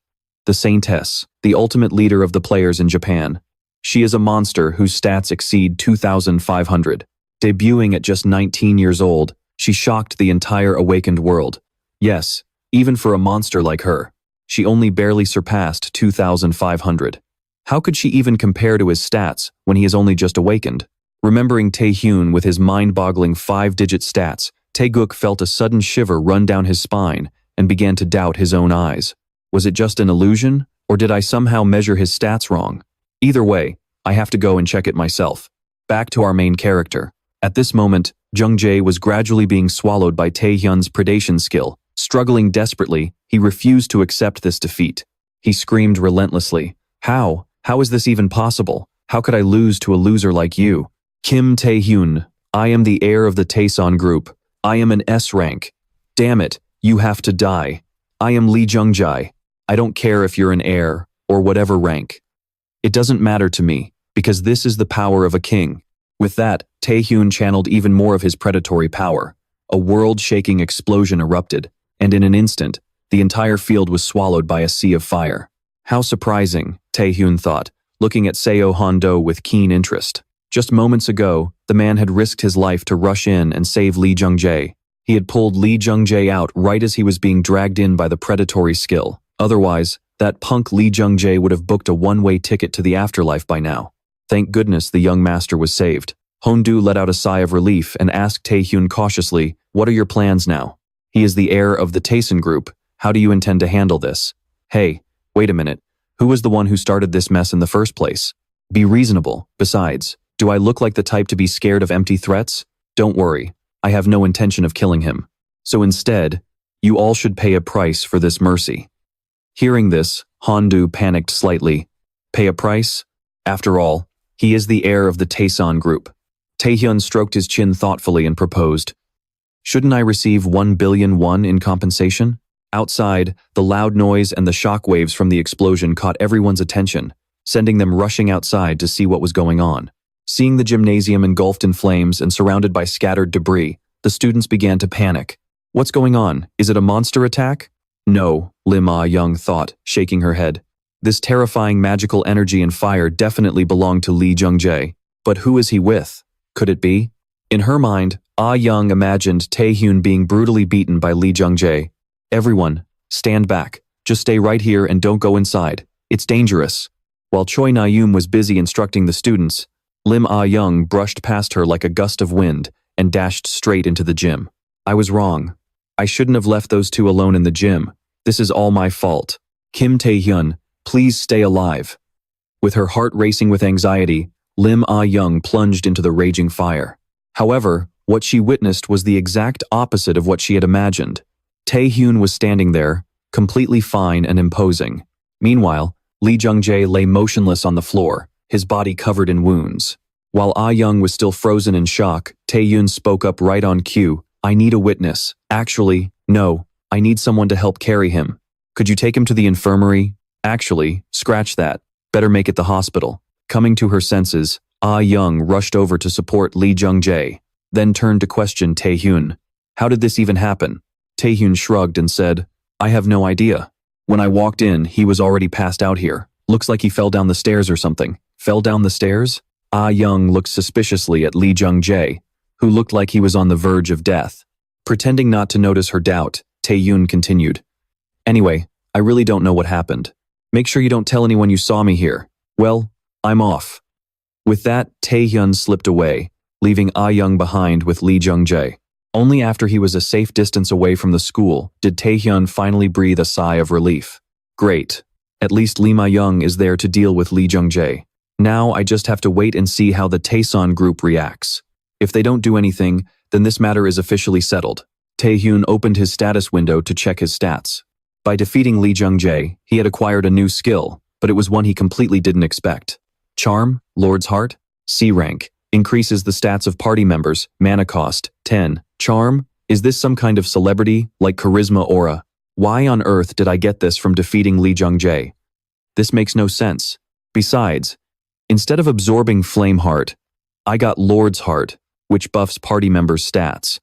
The Saintess, the ultimate leader of the players in Japan. She is a monster whose stats exceed 2,500. Debuting at just 19 years old, she shocked the entire awakened world. Yes, even for a monster like her, she only barely surpassed 2,500. How could she even compare to his stats when he is only just awakened? Remembering Tae-hyun with his mind-boggling 5-digit stats, Taeguk felt a sudden shiver run down his spine and began to doubt his own eyes. Was it just an illusion, or did I somehow measure his stats wrong? Either way, I have to go and check it myself. Back to our main character. At this moment, Jung-jae was gradually being swallowed by Tae-hyun's predation skill. Struggling desperately, he refused to accept this defeat. He screamed relentlessly, "How? How is this even possible? How could I lose to a loser like you? Kim Tae-hyun, I am the heir of the Taeson group. I am an S-rank. Damn it, you have to die. I am Lee Jung-jae. I don't care if you're an heir, or whatever rank. It doesn't matter to me, because this is the power of a king." With that, Tae-hyun channeled even more of his predatory power. A world-shaking explosion erupted, and in an instant, the entire field was swallowed by a sea of fire. How surprising, Tae-hyun thought, looking at Seo Han-do with keen interest. Just moments ago, the man had risked his life to rush in and save Lee Jung-jae. He had pulled Lee Jung-jae out right as he was being dragged in by the predatory skill. Otherwise, that punk Lee Jung-jae would have booked a one-way ticket to the afterlife by now. Thank goodness the young master was saved. Hon-do let out a sigh of relief and asked Tae-hyun cautiously, "What are your plans now? He is the heir of the Taeson group. How do you intend to handle this?" "Hey, wait a minute. Who was the one who started this mess in the first place? Be reasonable. Besides, do I look like the type to be scared of empty threats? Don't worry. I have no intention of killing him. So instead, you all should pay a price for this mercy." Hearing this, Hon-do panicked slightly. Pay a price? After all, he is the heir of the Taeson group. Tae-hyun stroked his chin thoughtfully and proposed, "Shouldn't I receive 1 billion won in compensation?" Outside, the loud noise and the shock waves from the explosion caught everyone's attention, sending them rushing outside to see what was going on. Seeing the gymnasium engulfed in flames and surrounded by scattered debris, the students began to panic. "What's going on? Is it a monster attack?" "No," Lim Ah-young thought, shaking her head. This terrifying magical energy and fire definitely belonged to Lee Jung-jae. But who is he with? Could it be? In her mind, Ah-young imagined Tae-hyun being brutally beaten by Lee Jung-jae. "Everyone, stand back. Just stay right here and don't go inside. It's dangerous." While Choi Na-yoon was busy instructing the students, Lim Ah-young brushed past her like a gust of wind and dashed straight into the gym. "I was wrong. I shouldn't have left those two alone in the gym. This is all my fault. Kim Tae-hyun, please stay alive." With her heart racing with anxiety, Lim Ah-young plunged into the raging fire. However, what she witnessed was the exact opposite of what she had imagined. Tae-hyun was standing there, completely fine and imposing. Meanwhile, Lee Jung-jae lay motionless on the floor, his body covered in wounds. While Ah-young was still frozen in shock, Tae-hyun spoke up right on cue, "I need a witness. Actually, no, I need someone to help carry him. Could you take him to the infirmary? Actually, scratch that. Better make it the hospital." Coming to her senses, Ah-young rushed over to support Lee Jung-jae, then turned to question Tae-hyun. "How did this even happen?" Tae-hyun shrugged and said, "I have no idea. When I walked in, he was already passed out here. Looks like he fell down the stairs or something." "Fell down the stairs?" Ah-young looked suspiciously at Lee Jung-jae, who looked like he was on the verge of death. Pretending not to notice her doubt, Tae-hyun continued, "Anyway, I really don't know what happened. Make sure you don't tell anyone you saw me here. Well, I'm off." With that, Tae-hyun slipped away, leaving Ah-young behind with Lee Jung-jae. Only after he was a safe distance away from the school did Tae-hyun finally breathe a sigh of relief. Great. At least Lee Ma-young is there to deal with Lee Jung-jae. Now I just have to wait and see how the Taeson group reacts. If they don't do anything, then this matter is officially settled. Tae-hyun opened his status window to check his stats. By defeating Lee Jung-jae, he had acquired a new skill, but it was one he completely didn't expect. Charm, Lord's Heart, C rank, increases the stats of party members, mana cost, 10. Charm, is this some kind of celebrity, like charisma aura? Why on earth did I get this from defeating Lee Jung-jae? This makes no sense. Besides, instead of absorbing Flame Heart, I got Lord's Heart. which buffs party members' stats.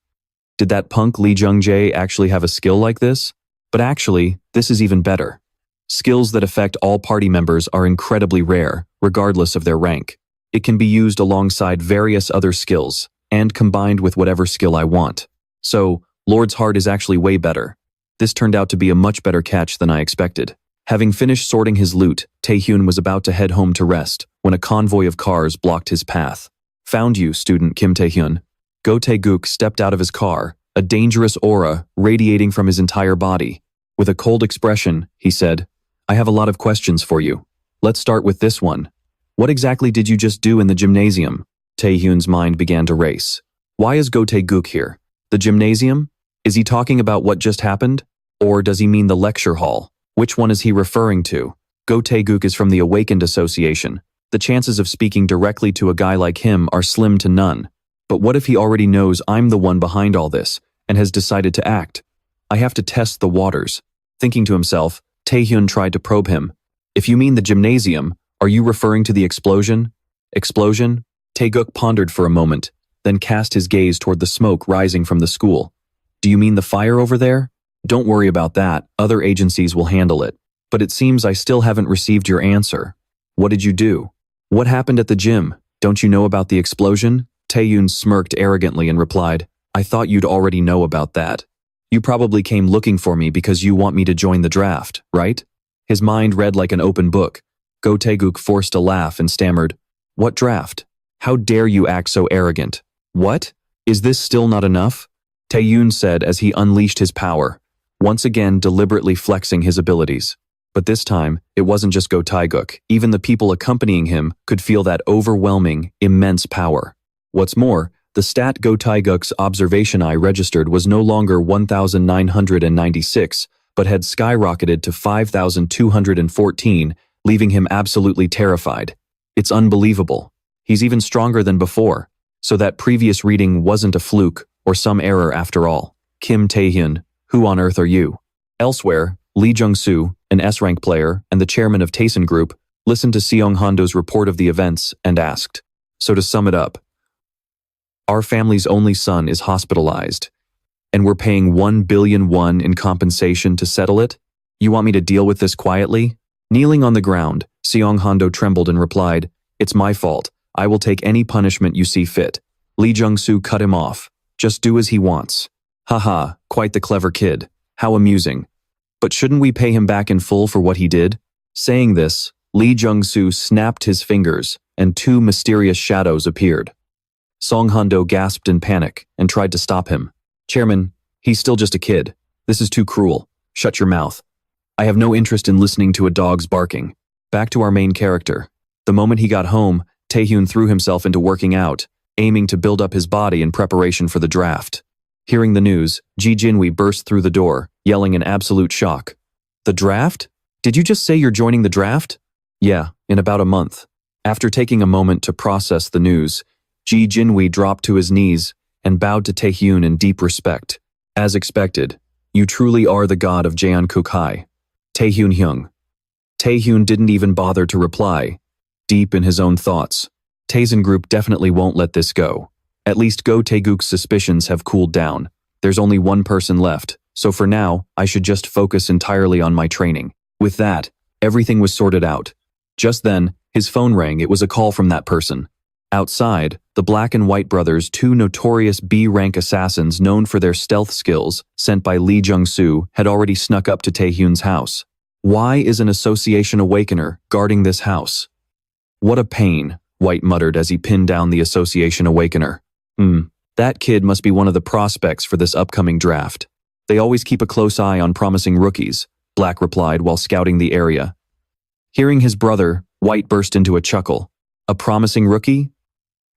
Did that punk Lee Jung-jae actually have a skill like this? But actually, this is even better. Skills that affect all party members are incredibly rare, regardless of their rank. It can be used alongside various other skills, and combined with whatever skill I want. So, Lord's Heart is actually way better. This turned out to be a much better catch than I expected. Having finished sorting his loot, Tae-hyun was about to head home to rest, when a convoy of cars blocked his path. "Found you, student Kim Tae-hyun." Go Tae-guk stepped out of his car, a dangerous aura radiating from his entire body. With a cold expression, he said, "I have a lot of questions for you. Let's start with this one. What exactly did you just do in the gymnasium?" Tae-hyun's mind began to race. Why is Go Tae-guk here? The gymnasium? Is he talking about what just happened? Or does he mean the lecture hall? Which one is he referring to? Go Tae-guk is from the Awakened Association. The chances of speaking directly to a guy like him are slim to none. But what if he already knows I'm the one behind all this, and has decided to act? I have to test the waters. Thinking to himself, Tae-hyun tried to probe him. "If you mean the gymnasium, are you referring to the explosion?" Explosion? Tae-guk pondered for a moment, then cast his gaze toward the smoke rising from the school. "Do you mean the fire over there? Don't worry about that, other agencies will handle it. But it seems I still haven't received your answer. What did you do? What happened at the gym? Don't you know about the explosion?" Tae-hyun smirked arrogantly and replied, "I thought you'd already know about that. You probably came looking for me because you want me to join the draft, right?" His mind read like an open book. Go Tae-guk forced a laugh and stammered, "What draft? How dare you act so arrogant? What? Is this still not enough?" Tae-hyun said as he unleashed his power, once again deliberately flexing his abilities. But this time, it wasn't just Go Tae-guk. Even the people accompanying him could feel that overwhelming, immense power. What's more, the stat Go Tae-guk's observation eye registered was no longer 1,996, but had skyrocketed to 5,214, leaving him absolutely terrified. It's unbelievable. He's even stronger than before. So that previous reading wasn't a fluke or some error after all. Kim Tae-hyun, who on earth are you? Elsewhere, Lee Jung-soo, an S-rank player and the chairman of Taesun Group, listened to Seong-hando's report of the events and asked, "So to sum it up, our family's only son is hospitalized, and we're paying 1 billion won in compensation to settle it? You want me to deal with this quietly?" Kneeling on the ground, Seong-hando trembled and replied, "It's my fault. I will take any punishment you see fit." Lee Jung-soo cut him off. "Just do as he wants." "Haha, quite the clever kid. How amusing. But shouldn't we pay him back in full for what he did?" Saying this, Lee Jung-soo snapped his fingers, and two mysterious shadows appeared. Seong-hando gasped in panic and tried to stop him. "Chairman, he's still just a kid. This is too cruel. Shut your mouth. I have no interest in listening to a dog's barking." Back to our main character. The moment he got home, Tae-hyun threw himself into working out, aiming to build up his body in preparation for the draft. Hearing the news, Ji Jinwi burst through the door, yelling in absolute shock. "The draft? Did you just say you're joining the draft?" "Yeah, in about a month." After taking a moment to process the news, Ji Jinwi dropped to his knees and bowed to Tae-hyun in deep respect. "As expected, you truly are the god of Jeonkook High. Tae-hyun Hyung." Tae-hyun didn't even bother to reply, deep in his own thoughts. Taesun Group definitely won't let this go. At least Go Tae-guk's suspicions have cooled down. There's only one person left, so for now, I should just focus entirely on my training. With that, everything was sorted out. Just then, his phone rang. It was a call from that person. Outside, the Black and White brothers, two notorious B-rank assassins known for their stealth skills, sent by Lee Jung-soo, had already snuck up to Tae-hyun's house. Why is an Association Awakener guarding this house? "What a pain," White muttered as he pinned down the Association Awakener. That kid must be one of the prospects for this upcoming draft. They always keep a close eye on promising rookies," Black replied while scouting the area. Hearing his brother, White burst into a chuckle. "A promising rookie?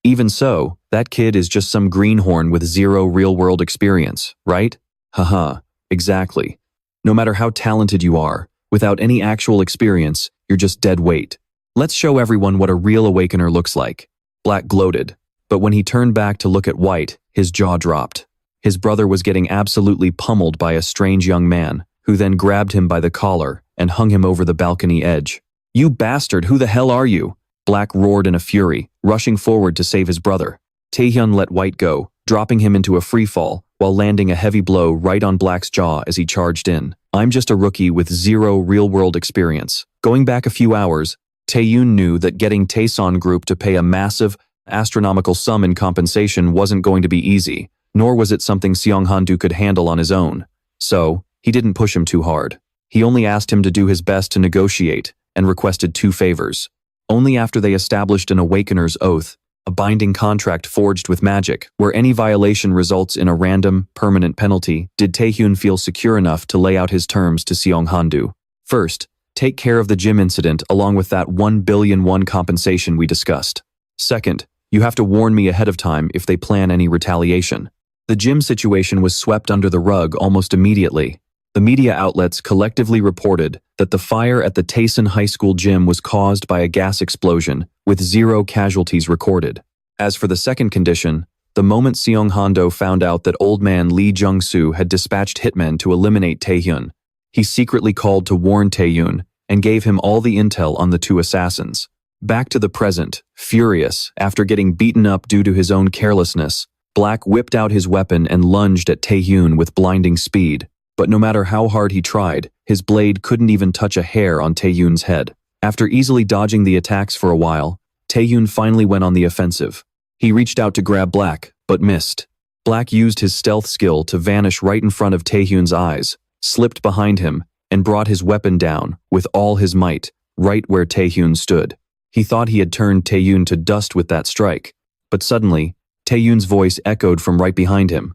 Even so, that kid is just some greenhorn with zero real-world experience, right? Haha, exactly. No matter how talented you are, without any actual experience, you're just dead weight. Let's show everyone what a real Awakener looks like." Black gloated, but when he turned back to look at White, his jaw dropped. His brother was getting absolutely pummeled by a strange young man, who then grabbed him by the collar and hung him over the balcony edge. "You bastard, who the hell are you?" Black roared in a fury, rushing forward to save his brother. Tae-hyun let White go, dropping him into a free fall, while landing a heavy blow right on Black's jaw as he charged in. I'm just a rookie with zero real-world experience. Going back a few hours, Tae-hyun knew that getting Taeson Group to pay a massive, astronomical sum in compensation wasn't going to be easy, nor was it something Seong-han-do could handle on his own. So, he didn't push him too hard. He only asked him to do his best to negotiate, and requested 2 favors. Only after they established an Awakener's Oath, a binding contract forged with magic, where any violation results in a random, permanent penalty, did Tae-hyun feel secure enough to lay out his terms to Seong-han-do. First, take care of the gym incident along with that 1 billion won compensation we discussed. Second, you have to warn me ahead of time if they plan any retaliation. The gym situation was swept under the rug almost immediately. The media outlets collectively reported that the fire at the Taeson High School gym was caused by a gas explosion, with 0 casualties recorded. As for the second condition, the moment Seong-han-do found out that old man Lee Jung-soo had dispatched hitmen to eliminate Tae-hyun, he secretly called to warn Tae-hyun and gave him all the intel on the 2 assassins. Back to the present, furious, after getting beaten up due to his own carelessness, Black whipped out his weapon and lunged at Tae-hyun with blinding speed. But no matter how hard he tried, his blade couldn't even touch a hair on Tae-hyun's head. After easily dodging the attacks for a while, Tae-hyun finally went on the offensive. He reached out to grab Black, but missed. Black used his stealth skill to vanish right in front of Tae-hyun's eyes, slipped behind him, and brought his weapon down, with all his might, right where Tae-hyun stood. He thought he had turned Tae-hyun to dust with that strike, but suddenly, Tae-hyun's voice echoed from right behind him.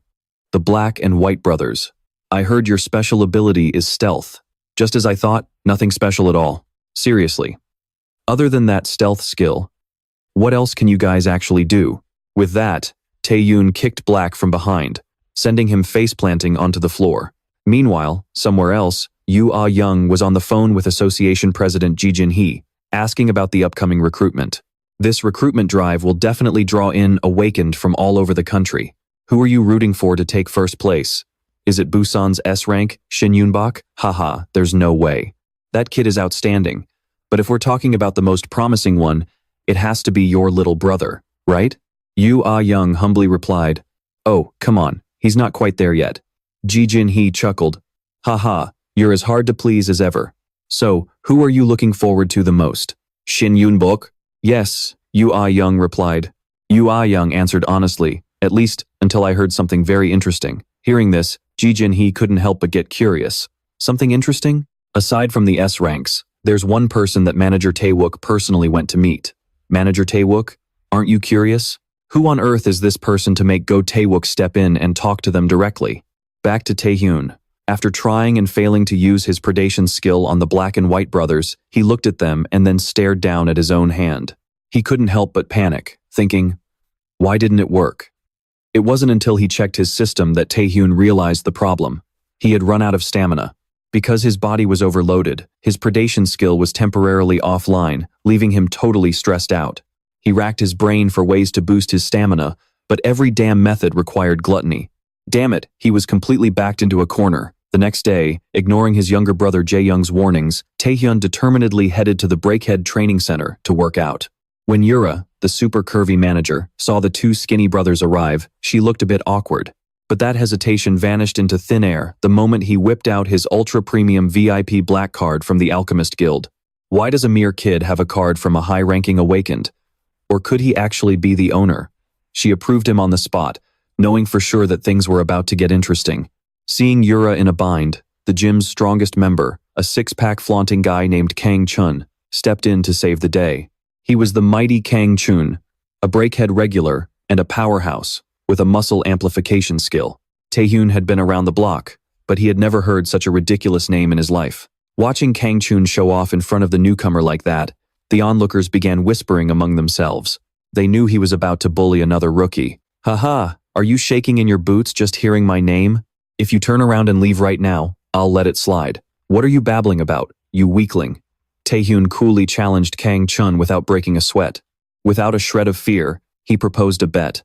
The Black and White brothers. I heard your special ability is stealth. Just as I thought, nothing special at all. Seriously. Other than that stealth skill, what else can you guys actually do? With that, Tae-hyun kicked Black from behind, sending him face-planting onto the floor. Meanwhile, somewhere else, Yoo Ah-young was on the phone with Association President Ji Jin-hee, asking about the upcoming recruitment. This recruitment drive will definitely draw in awakened from all over the country. Who are you rooting for to take first place? Is it Busan's S-rank, Shin Yoon-bak? Haha, there's no way. That kid is outstanding. But if we're talking about the most promising one, it has to be your little brother, right? Yoo Ah-young humbly replied, Oh, come on, he's not quite there yet. Ji Jin-hee chuckled. Haha, you're as hard to please as ever. So, who are you looking forward to the most? Shin Yoon-bak? Yes, Yoo Ah-young replied. Yoo Ah-young answered honestly, at least until I heard something very interesting. Hearing this, Ji Jin-hee couldn't help but get curious. Something interesting? Aside from the S ranks, there's one person that Manager Tae-wook personally went to meet. Manager Tae-wook? Aren't you curious? Who on earth is this person to make Go Tae-wook step in and talk to them directly? Back to Tae-hyun. After trying and failing to use his predation skill on the Black and White brothers, he looked at them and then stared down at his own hand. He couldn't help but panic, thinking, why didn't it work? It wasn't until he checked his system that Tae-hyun realized the problem. He had run out of stamina. Because his body was overloaded, his predation skill was temporarily offline, leaving him totally stressed out. He racked his brain for ways to boost his stamina, but every damn method required gluttony. Damn it, he was completely backed into a corner. The next day, ignoring his younger brother Jae-young's warnings, Tae-hyun determinedly headed to the Breakhead Training Center to work out. When Yura, the super curvy manager, saw the 2 skinny brothers arrive, she looked a bit awkward. But that hesitation vanished into thin air the moment he whipped out his ultra-premium VIP black card from the Alchemist Guild. Why does a mere kid have a card from a high-ranking awakened? Or could he actually be the owner? She approved him on the spot, knowing for sure that things were about to get interesting. Seeing Yura in a bind, the gym's strongest member, a 6-pack flaunting guy named Kang Chun, stepped in to save the day. He was the mighty Kang Chun, a breakhead regular and a powerhouse with a muscle amplification skill. Tae-hyun had been around the block, but he had never heard such a ridiculous name in his life. Watching Kang Chun show off in front of the newcomer like that, the onlookers began whispering among themselves. They knew he was about to bully another rookie. Haha, are you shaking in your boots just hearing my name? If you turn around and leave right now, I'll let it slide. What are you babbling about, you weakling? Tae-hyun coolly challenged Kang Chun without breaking a sweat. Without a shred of fear, he proposed a bet.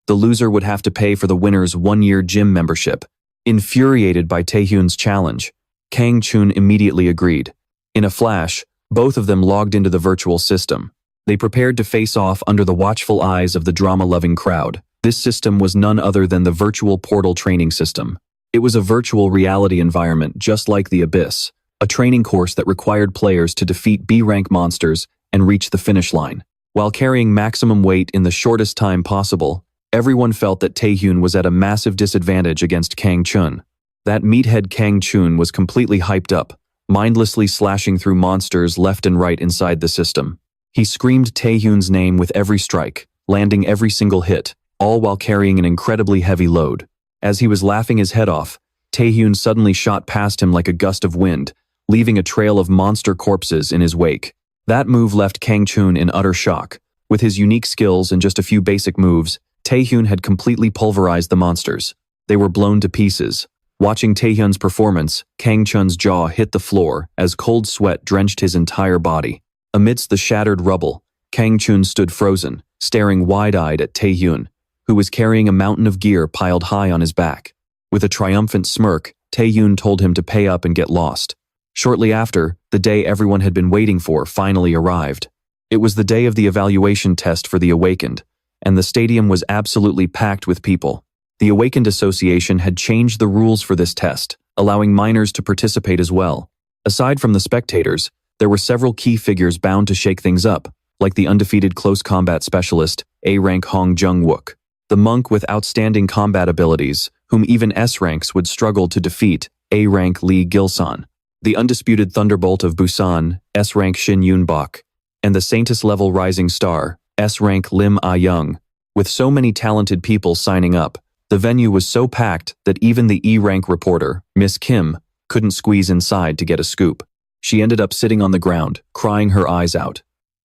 The loser would have to pay for the winner's 1-year gym membership. Infuriated by Tae-hyun's challenge, Kang Chun immediately agreed. In a flash, both of them logged into the virtual system. They prepared to face off under the watchful eyes of the drama-loving crowd. This system was none other than the virtual portal training system. It was a virtual reality environment just like the Abyss, a training course that required players to defeat B-rank monsters and reach the finish line. While carrying maximum weight in the shortest time possible, everyone felt that Tae-hyun was at a massive disadvantage against Kang Chun. That meathead Kang Chun was completely hyped up, mindlessly slashing through monsters left and right inside the system. He screamed Tae-hyun's name with every strike, landing every single hit, all while carrying an incredibly heavy load. As he was laughing his head off, Tae-hyun suddenly shot past him like a gust of wind, leaving a trail of monster corpses in his wake. That move left Kang Chun in utter shock. With his unique skills and just a few basic moves, Tae-hyun had completely pulverized the monsters. They were blown to pieces. Watching Tae-hyun's performance, Kang Chun's jaw hit the floor as cold sweat drenched his entire body. Amidst the shattered rubble, Kang Chun stood frozen, staring wide-eyed at Tae-hyun, who was carrying a mountain of gear piled high on his back. With a triumphant smirk, Tae-hyun told him to pay up and get lost. Shortly after, the day everyone had been waiting for finally arrived. It was the day of the evaluation test for the Awakened, and the stadium was absolutely packed with people. The Awakened Association had changed the rules for this test, allowing minors to participate as well. Aside from the spectators, there were several key figures bound to shake things up, like the undefeated close combat specialist, A-rank Hong Jung-wook, the monk with outstanding combat abilities, whom even S-ranks would struggle to defeat, A-rank Lee Gilson, the undisputed thunderbolt of Busan, S-rank Shin Yoon-bok, and the Saintess-level rising star, S-rank Lim Ah-young. With so many talented people signing up, the venue was so packed that even the E-rank reporter, Miss Kim, couldn't squeeze inside to get a scoop. She ended up sitting on the ground, crying her eyes out.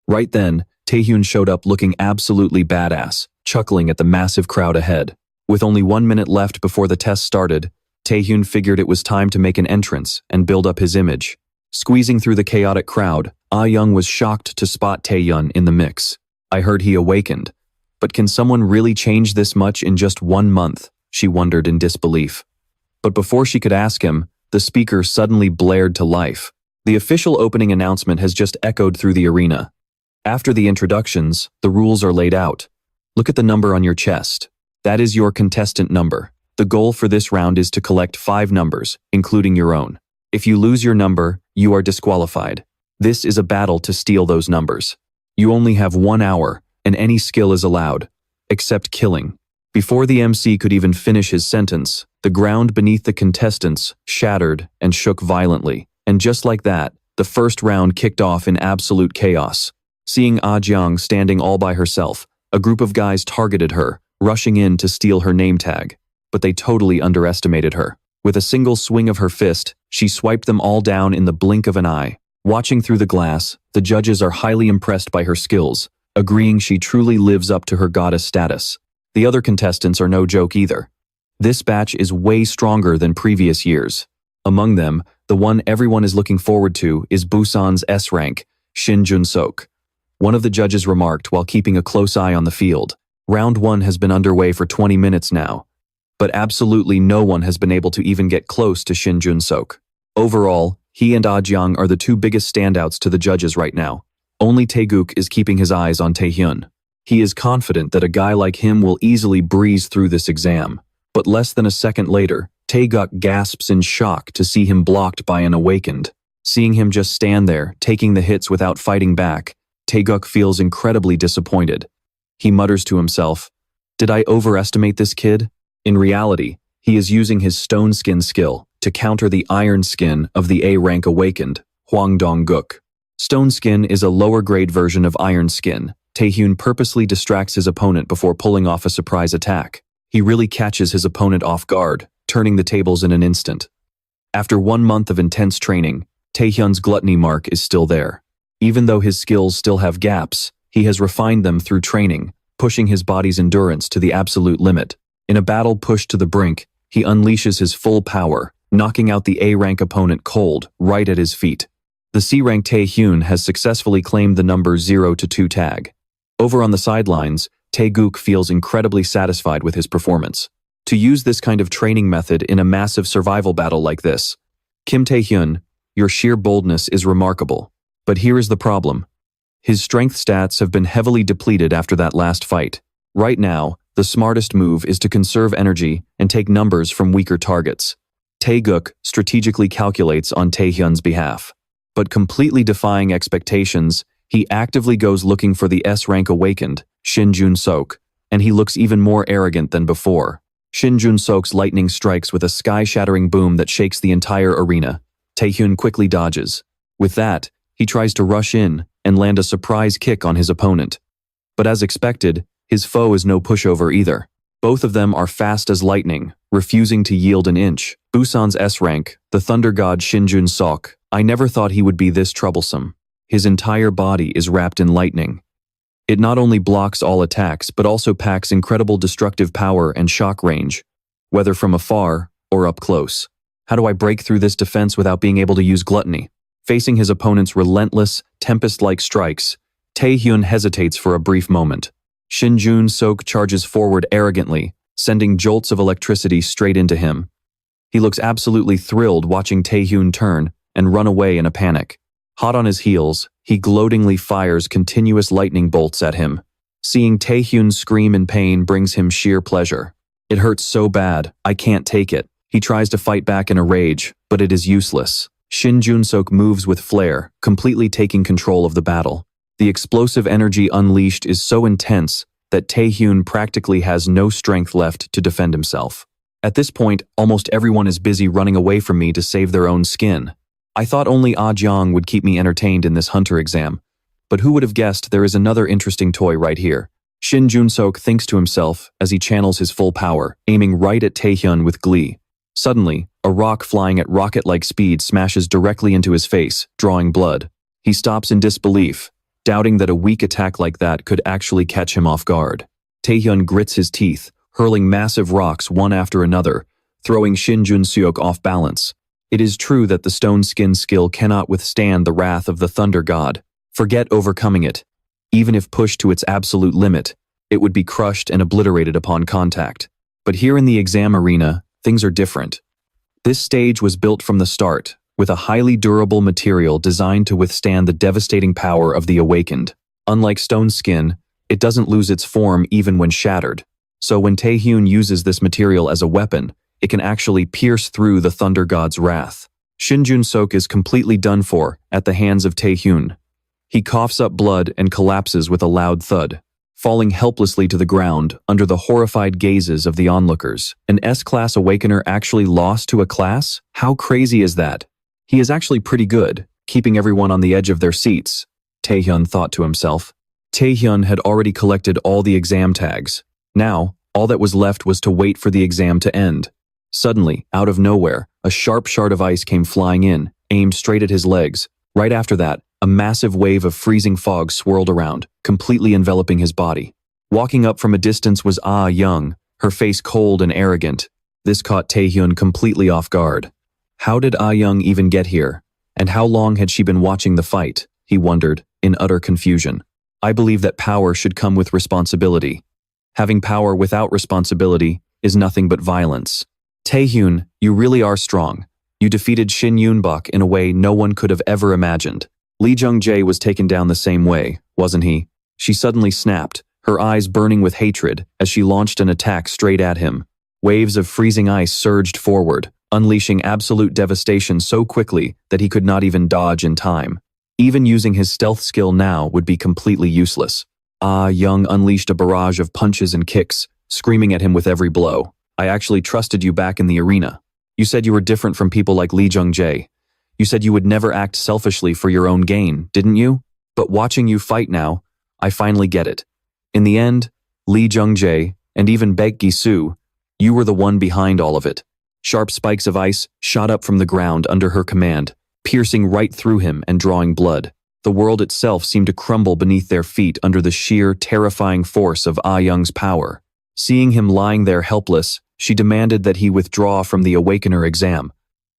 Right then, Tae-hyun showed up looking absolutely badass, chuckling at the massive crowd ahead. With only 1 minute left before the test started, Tae-hyun figured it was time to make an entrance and build up his image. Squeezing through the chaotic crowd, Ah-young was shocked to spot Tae-hyun in the mix. I heard he awakened. But can someone really change this much in just 1 month? She wondered in disbelief. But before she could ask him, the speaker suddenly blared to life. The official opening announcement has just echoed through the arena. After the introductions, the rules are laid out. Look at the number on your chest. That is your contestant number. The goal for this round is to collect 5 numbers, including your own. If you lose your number, you are disqualified. This is a battle to steal those numbers. You only have 1 hour, and any skill is allowed, except killing. Before the MC could even finish his sentence, the ground beneath the contestants shattered and shook violently. And just like that, the first round kicked off in absolute chaos. Seeing Ah-young standing all by herself, a group of guys targeted her, rushing in to steal her name tag. But they totally underestimated her. With a single swing of her fist, she swiped them all down in the blink of an eye. Watching through the glass, the judges are highly impressed by her skills, agreeing she truly lives up to her goddess status. The other contestants are no joke either. This batch is way stronger than previous years. Among them, the one everyone is looking forward to is Busan's S-rank, Shin Jun-sok. One of the judges remarked while keeping a close eye on the field. Round 1 has been underway for 20 minutes now, but absolutely no one has been able to even get close to Shin Jun-sok. Overall, he and Ah-young are the 2 biggest standouts to the judges right now. Only Tae-guk is keeping his eyes on Tae-hyun. He is confident that a guy like him will easily breeze through this exam. But less than a second later, Tae-guk gasps in shock to see him blocked by an awakened. Seeing him just stand there, taking the hits without fighting back, Tae-guk feels incredibly disappointed. He mutters to himself, "Did I overestimate this kid?" In reality, he is using his stone skin skill to counter the iron skin of the A-rank awakened, Hwang Dong-guk. Stone skin is a lower-grade version of iron skin. Tae-hyun purposely distracts his opponent before pulling off a surprise attack. He really catches his opponent off guard, turning the tables in an instant. After 1 month of intense training, Tae-hyun's gluttony mark is still there. Even though his skills still have gaps, he has refined them through training, pushing his body's endurance to the absolute limit. In a battle pushed to the brink, he unleashes his full power, knocking out the A-rank opponent cold, right at his feet. The C-rank Tae-hyun has successfully claimed the number 0 to 2 tag. Over on the sidelines, Tae-guk feels incredibly satisfied with his performance. To use this kind of training method in a massive survival battle like this, Kim Tae-hyun, your sheer boldness is remarkable. But here is the problem. His strength stats have been heavily depleted after that last fight. Right now, the smartest move is to conserve energy and take numbers from weaker targets. Tae-guk strategically calculates on Tae-hyun's behalf. But completely defying expectations, he actively goes looking for the S-rank awakened, Shin Jun-sok, and he looks even more arrogant than before. Shin Jun-sok's lightning strikes with a sky-shattering boom that shakes the entire arena. Tae-hyun quickly dodges. With that, he tries to rush in and land a surprise kick on his opponent. But as expected, his foe is no pushover either. Both of them are fast as lightning, refusing to yield an inch. Busan's S-rank, the thunder god Shin Jun-sok, I never thought he would be this troublesome. His entire body is wrapped in lightning. It not only blocks all attacks but also packs incredible destructive power and shock range, whether from afar or up close. How do I break through this defense without being able to use gluttony? Facing his opponent's relentless, tempest-like strikes, Tae-hyun hesitates for a brief moment. Shin Jun-sok charges forward arrogantly, sending jolts of electricity straight into him. He looks absolutely thrilled watching Tae-hyun turn and run away in a panic. Hot on his heels, he gloatingly fires continuous lightning bolts at him. Seeing Tae-hyun scream in pain brings him sheer pleasure. It hurts so bad, I can't take it. He tries to fight back in a rage, but it is useless. Shin Jun-sok moves with flair, completely taking control of the battle. The explosive energy unleashed is so intense that Tae-hyun practically has no strength left to defend himself. At this point, almost everyone is busy running away from me to save their own skin. I thought only Ah Jeong would keep me entertained in this hunter exam. But who would have guessed there is another interesting toy right here? Shin Jun-sok thinks to himself as he channels his full power, aiming right at Tae-hyun with glee. Suddenly, a rock flying at rocket-like speed smashes directly into his face, drawing blood. He stops in disbelief, doubting that a weak attack like that could actually catch him off guard. Tae-hyun grits his teeth, hurling massive rocks one after another, throwing Shin Jun-sok off balance. It is true that the stone skin skill cannot withstand the wrath of the thunder god. Forget overcoming it. Even if pushed to its absolute limit, it would be crushed and obliterated upon contact. But here in the exam arena, things are different. This stage was built from the start, with a highly durable material designed to withstand the devastating power of the awakened. Unlike stone skin, it doesn't lose its form even when shattered. So when Tae-hyun uses this material as a weapon, it can actually pierce through the thunder god's wrath. Shin Jun-sok is completely done for at the hands of Tae-hyun. He coughs up blood and collapses with a loud thud, falling helplessly to the ground under the horrified gazes of the onlookers. An S-class awakener actually lost to a class? How crazy is that? He is actually pretty good, keeping everyone on the edge of their seats, Tae-hyun thought to himself. Tae-hyun had already collected all the exam tags. Now, all that was left was to wait for the exam to end. Suddenly, out of nowhere, a sharp shard of ice came flying in, aimed straight at his legs. Right after that, a massive wave of freezing fog swirled around, completely enveloping his body. Walking up from a distance was Ah Young, her face cold and arrogant. This caught Tae-hyun completely off guard. How did Ah Young even get here? And how long had she been watching the fight? He wondered, in utter confusion. I believe that power should come with responsibility. Having power without responsibility is nothing but violence. Tae-hyun, you really are strong. You defeated Shin Yoon-bok in a way no one could have ever imagined. Lee Jung-jae was taken down the same way, wasn't he? She suddenly snapped, her eyes burning with hatred as she launched an attack straight at him. Waves of freezing ice surged forward, unleashing absolute devastation so quickly that he could not even dodge in time. Even using his stealth skill now would be completely useless. Ah Young unleashed a barrage of punches and kicks, screaming at him with every blow. I actually trusted you back in the arena. You said you were different from people like Lee Jung-jae. You said you would never act selfishly for your own gain, didn't you? But watching you fight now, I finally get it. In the end, Lee Jung-jae, and even Baek Gi-soo, you were the one behind all of it. Sharp spikes of ice shot up from the ground under her command, piercing right through him and drawing blood. The world itself seemed to crumble beneath their feet under the sheer, terrifying force of Ah Young's power. Seeing him lying there helpless, she demanded that he withdraw from the Awakener exam,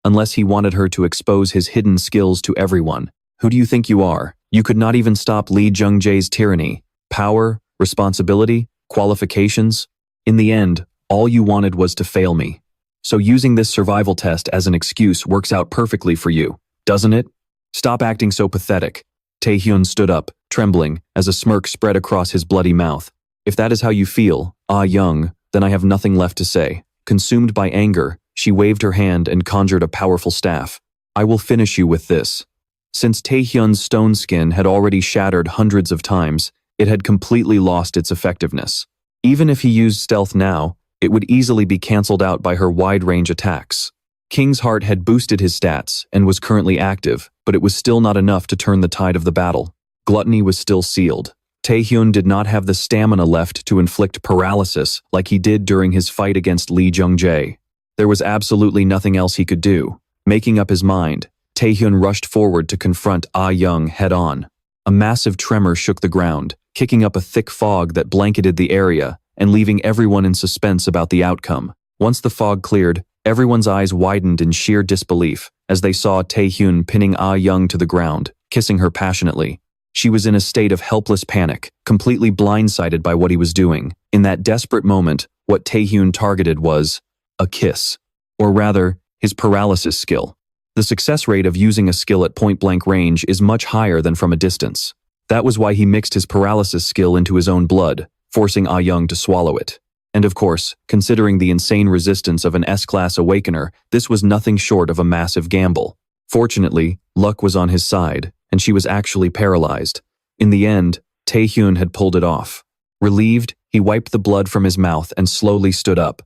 unless he wanted her to expose his hidden skills to everyone. Who do you think you are? You could not even stop Lee Jung-jae's tyranny. Power, responsibility, qualifications. In the end, all you wanted was to fail me. So using this survival test as an excuse works out perfectly for you, doesn't it? Stop acting so pathetic. Tae-hyun stood up, trembling, as a smirk spread across his bloody mouth. If that is how you feel, Young, then I have nothing left to say. Consumed by anger, she waved her hand and conjured a powerful staff. I will finish you with this. Since Tae-hyun's stone skin had already shattered hundreds of times, it had completely lost its effectiveness. Even if he used stealth now, it would easily be cancelled out by her wide-range attacks. King's Heart had boosted his stats and was currently active, but it was still not enough to turn the tide of the battle. Gluttony was still sealed. Tae-hyun did not have the stamina left to inflict paralysis like he did during his fight against Lee Jung-jae. There was absolutely nothing else he could do. Making up his mind, Tae-hyun rushed forward to confront Young head-on. A massive tremor shook the ground, kicking up a thick fog that blanketed the area and leaving everyone in suspense about the outcome. Once the fog cleared, everyone's eyes widened in sheer disbelief as they saw Tae-hyun pinning Young to the ground, kissing her passionately. She was in a state of helpless panic, completely blindsided by what he was doing. In that desperate moment, what Tae-hyun targeted was a kiss. Or rather, his paralysis skill. The success rate of using a skill at point-blank range is much higher than from a distance. That was why he mixed his paralysis skill into his own blood, forcing Young to swallow it. And of course, considering the insane resistance of an S-class awakener, this was nothing short of a massive gamble. Fortunately, luck was on his side, and she was actually paralyzed. In the end, Tae-hyun had pulled it off. Relieved, he wiped the blood from his mouth and slowly stood up.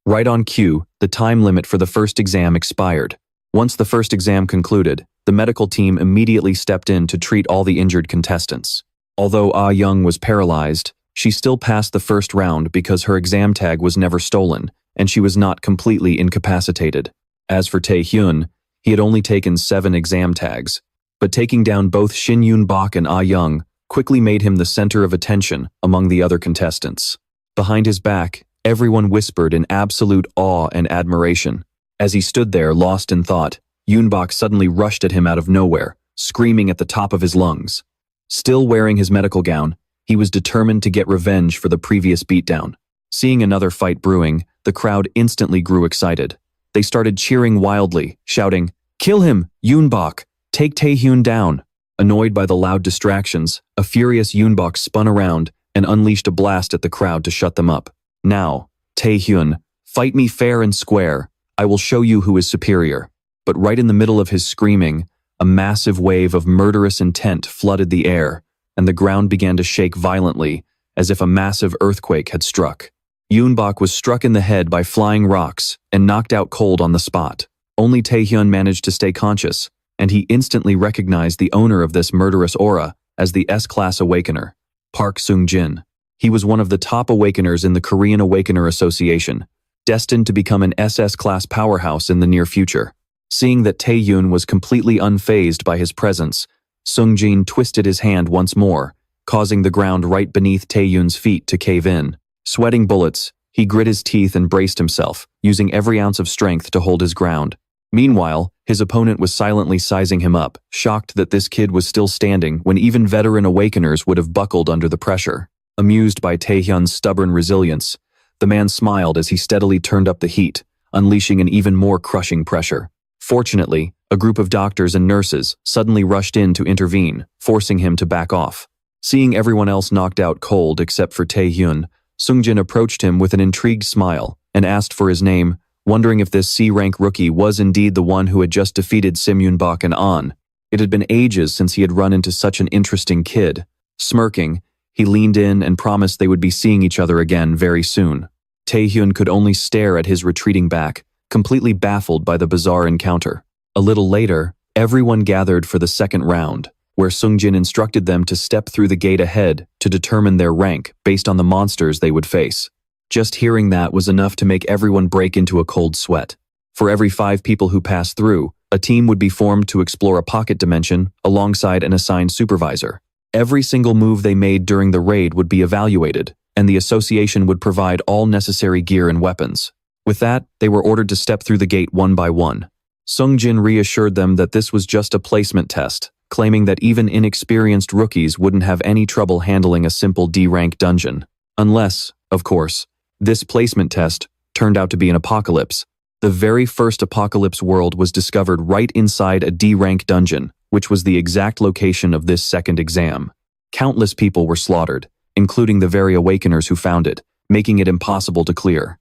Right on cue, the time limit for the first exam expired. Once the first exam concluded, the medical team immediately stepped in to treat all the injured contestants. Although Young was paralyzed, she still passed the first round because her exam tag was never stolen, and she was not completely incapacitated. As for Tae-hyun, he had only taken 7 exam tags. But taking down both Shin Yoon-bak and Young quickly made him the center of attention among the other contestants. Behind his back, everyone whispered in absolute awe and admiration. As he stood there, lost in thought, Yoon-bak suddenly rushed at him out of nowhere, screaming at the top of his lungs. Still wearing his medical gown, he was determined to get revenge for the previous beatdown. Seeing another fight brewing, the crowd instantly grew excited. They started cheering wildly, shouting, "Kill him, Yoon-bak! Take Tae-hyun down!" Annoyed by the loud distractions, a furious Yoon-bak spun around and unleashed a blast at the crowd to shut them up. "Now, Tae-hyun, fight me fair and square. I will show you who is superior." But right in the middle of his screaming, a massive wave of murderous intent flooded the air, and the ground began to shake violently, as if a massive earthquake had struck. Yoon-bak was struck in the head by flying rocks and knocked out cold on the spot. Only Tae-hyun managed to stay conscious, and he instantly recognized the owner of this murderous aura as the S-class awakener, Park Seung-jin. He was one of the top awakeners in the Korean Awakener Association, destined to become an SS-class powerhouse in the near future. Seeing that Tae-hyun was completely unfazed by his presence, Seung-jin twisted his hand once more, causing the ground right beneath Tae-hyun's feet to cave in. Sweating bullets, he grit his teeth and braced himself, using every ounce of strength to hold his ground. Meanwhile, his opponent was silently sizing him up, shocked that this kid was still standing when even veteran awakeners would have buckled under the pressure. Amused by Tae-hyun's stubborn resilience, the man smiled as he steadily turned up the heat, unleashing an even more crushing pressure. Fortunately, a group of doctors and nurses suddenly rushed in to intervene, forcing him to back off. Seeing everyone else knocked out cold except for Tae-hyun, Seung-jin approached him with an intrigued smile and asked for his name, wondering if this C-rank rookie was indeed the one who had just defeated Sim Yoon-bak and An. It had been ages since he had run into such an interesting kid. Smirking, he leaned in and promised they would be seeing each other again very soon. Tae-hyun could only stare at his retreating back, completely baffled by the bizarre encounter. A little later, everyone gathered for the second round, where Seung-jin instructed them to step through the gate ahead to determine their rank based on the monsters they would face. Just hearing that was enough to make everyone break into a cold sweat. For every 5 people who passed through, a team would be formed to explore a pocket dimension alongside an assigned supervisor. Every single move they made during the raid would be evaluated, and the association would provide all necessary gear and weapons. With that, they were ordered to step through the gate one by one. Seung-jin reassured them that this was just a placement test, claiming that even inexperienced rookies wouldn't have any trouble handling a simple D-rank dungeon. Unless, of course, this placement test turned out to be an apocalypse. The very first apocalypse world was discovered right inside a D-rank dungeon, which was the exact location of this second exam. Countless people were slaughtered, including the very awakeners who found it, making it impossible to clear.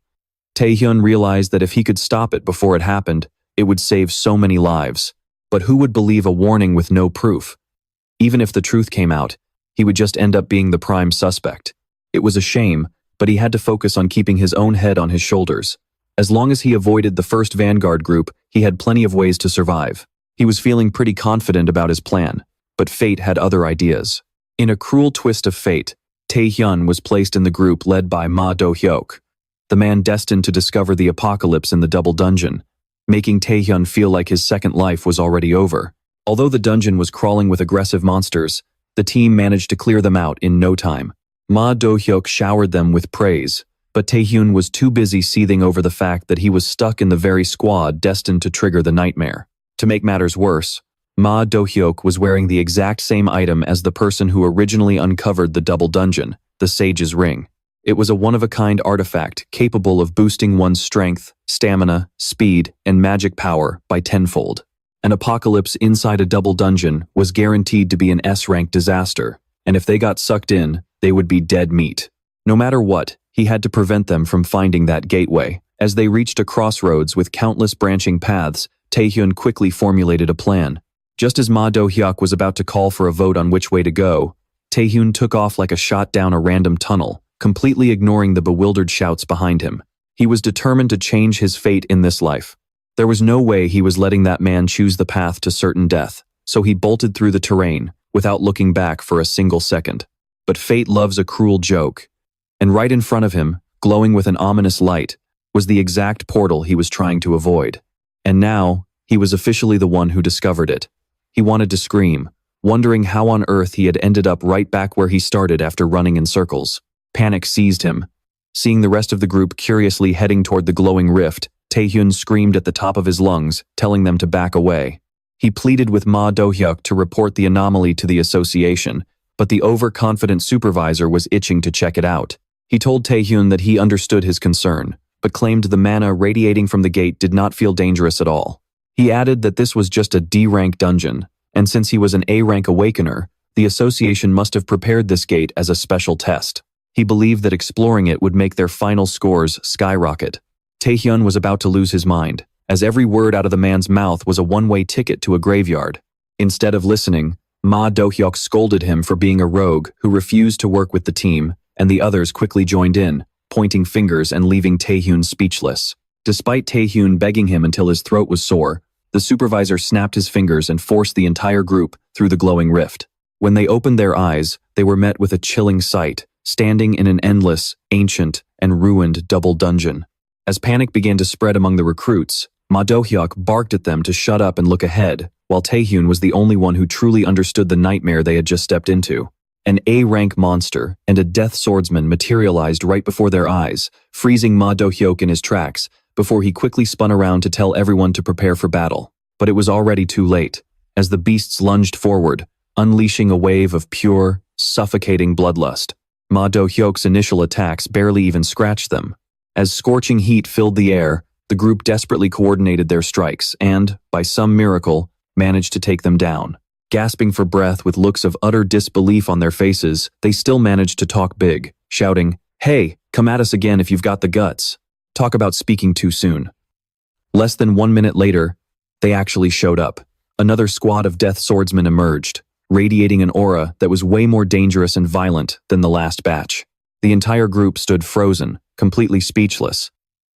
Tae-hyun realized that if he could stop it before it happened, it would save so many lives. But who would believe a warning with no proof? Even if the truth came out, he would just end up being the prime suspect. It was a shame, but he had to focus on keeping his own head on his shoulders. As long as he avoided the first vanguard group, he had plenty of ways to survive. He was feeling pretty confident about his plan, but fate had other ideas. In a cruel twist of fate, Tae-hyun was placed in the group led by Ma Do-hyuk, the man destined to discover the apocalypse in the double dungeon, making Tae-hyun feel like his second life was already over. Although the dungeon was crawling with aggressive monsters, the team managed to clear them out in no time. Ma Do-hyuk showered them with praise, but Tae-hyun was too busy seething over the fact that he was stuck in the very squad destined to trigger the nightmare. To make matters worse, Ma Do-hyuk was wearing the exact same item as the person who originally uncovered the double dungeon, the Sage's Ring. It was a one-of-a-kind artifact capable of boosting one's strength, stamina, speed, and magic power by tenfold. An apocalypse inside a double dungeon was guaranteed to be an S-rank disaster, and if they got sucked in, they would be dead meat. No matter what, he had to prevent them from finding that gateway. As they reached a crossroads with countless branching paths, Tae-hyun quickly formulated a plan. Just as Ma Do-hyuk was about to call for a vote on which way to go, Tae-hyun took off like a shot down a random tunnel, completely ignoring the bewildered shouts behind him. He was determined to change his fate in this life. There was no way he was letting that man choose the path to certain death, so he bolted through the terrain, without looking back for a single second. But fate loves a cruel joke. And right in front of him, glowing with an ominous light, was the exact portal he was trying to avoid. And now, he was officially the one who discovered it. He wanted to scream, wondering how on earth he had ended up right back where he started after running in circles. Panic seized him. Seeing the rest of the group curiously heading toward the glowing rift, Tae-hyun screamed at the top of his lungs, telling them to back away. He pleaded with Ma Do-hyuk to report the anomaly to the association, but the overconfident supervisor was itching to check it out. He told Tae-hyun that he understood his concern, but claimed the mana radiating from the gate did not feel dangerous at all. He added that this was just a D-rank dungeon, and since he was an A-rank awakener, the association must have prepared this gate as a special test. He believed that exploring it would make their final scores skyrocket. Tae-hyun was about to lose his mind, as every word out of the man's mouth was a one-way ticket to a graveyard. Instead of listening, Ma Do-hyuk scolded him for being a rogue who refused to work with the team, and the others quickly joined in, pointing fingers and leaving Tae-hyun speechless. Despite Tae-hyun begging him until his throat was sore, the supervisor snapped his fingers and forced the entire group through the glowing rift. When they opened their eyes, they were met with a chilling sight, standing in an endless, ancient, and ruined double dungeon. As panic began to spread among the recruits, Ma Do-hyuk barked at them to shut up and look ahead, while Tae-hyun was the only one who truly understood the nightmare they had just stepped into. An A-rank monster and a death swordsman materialized right before their eyes, freezing Ma Do-hyuk in his tracks, before he quickly spun around to tell everyone to prepare for battle. But it was already too late, as the beasts lunged forward, unleashing a wave of pure, suffocating bloodlust. Ma Do-hyuk's initial attacks barely even scratched them. As scorching heat filled the air, the group desperately coordinated their strikes and, by some miracle, managed to take them down. Gasping for breath with looks of utter disbelief on their faces, they still managed to talk big, shouting, "Hey, come at us again if you've got the guts." Talk about speaking too soon. Less than 1 minute later, they actually showed up. Another squad of death swordsmen emerged, radiating an aura that was way more dangerous and violent than the last batch. The entire group stood frozen, completely speechless.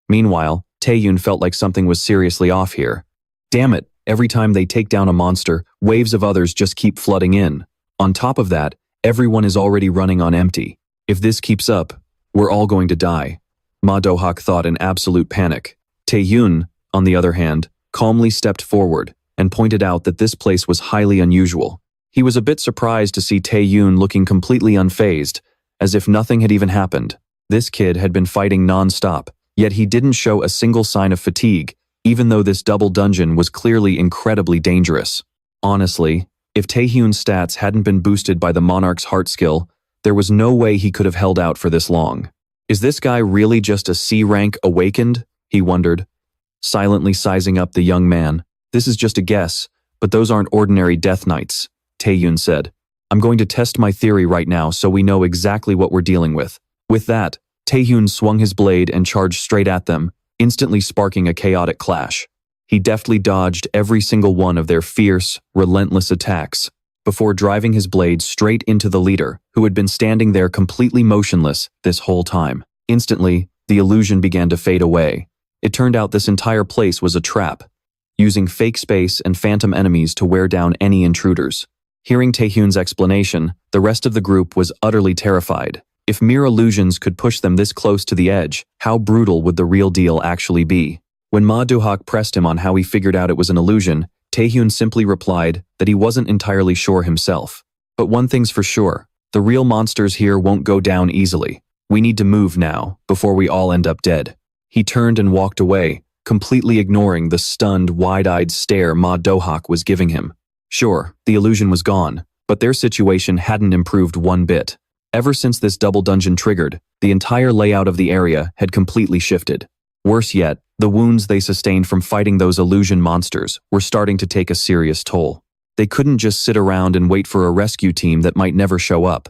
Meanwhile, Tae-hyun felt like something was seriously off here. Damn it, every time they take down a monster, waves of others just keep flooding in. On top of that, everyone is already running on empty. If this keeps up, we're all going to die. Ma Do-hyuk thought in absolute panic. Tae-hyun, on the other hand, calmly stepped forward and pointed out that this place was highly unusual. He was a bit surprised to see Tae-hyun looking completely unfazed, as if nothing had even happened. This kid had been fighting non-stop, yet he didn't show a single sign of fatigue, even though this double dungeon was clearly incredibly dangerous. Honestly, if Tae-hyun's stats hadn't been boosted by the Monarch's heart skill, there was no way he could have held out for this long. Is this guy really just a C-rank awakened? He wondered, silently sizing up the young man. This is just a guess, but those aren't ordinary death knights, Tae-hyun said. I'm going to test my theory right now so we know exactly what we're dealing with. With that, Tae-hyun swung his blade and charged straight at them, instantly sparking a chaotic clash. He deftly dodged every single one of their fierce, relentless attacks, before driving his blade straight into the leader, who had been standing there completely motionless this whole time. Instantly, the illusion began to fade away. It turned out this entire place was a trap, using fake space and phantom enemies to wear down any intruders. Hearing Tae-hyun's explanation, the rest of the group was utterly terrified. If mere illusions could push them this close to the edge, how brutal would the real deal actually be? When Ma Do-hak pressed him on how he figured out it was an illusion, Tae-hyun simply replied that he wasn't entirely sure himself. But one thing's for sure, the real monsters here won't go down easily. We need to move now, before we all end up dead. He turned and walked away, completely ignoring the stunned, wide-eyed stare Ma Do-hak was giving him. Sure, the illusion was gone, but their situation hadn't improved one bit. Ever since this double dungeon triggered, the entire layout of the area had completely shifted. Worse yet, the wounds they sustained from fighting those illusion monsters were starting to take a serious toll. They couldn't just sit around and wait for a rescue team that might never show up.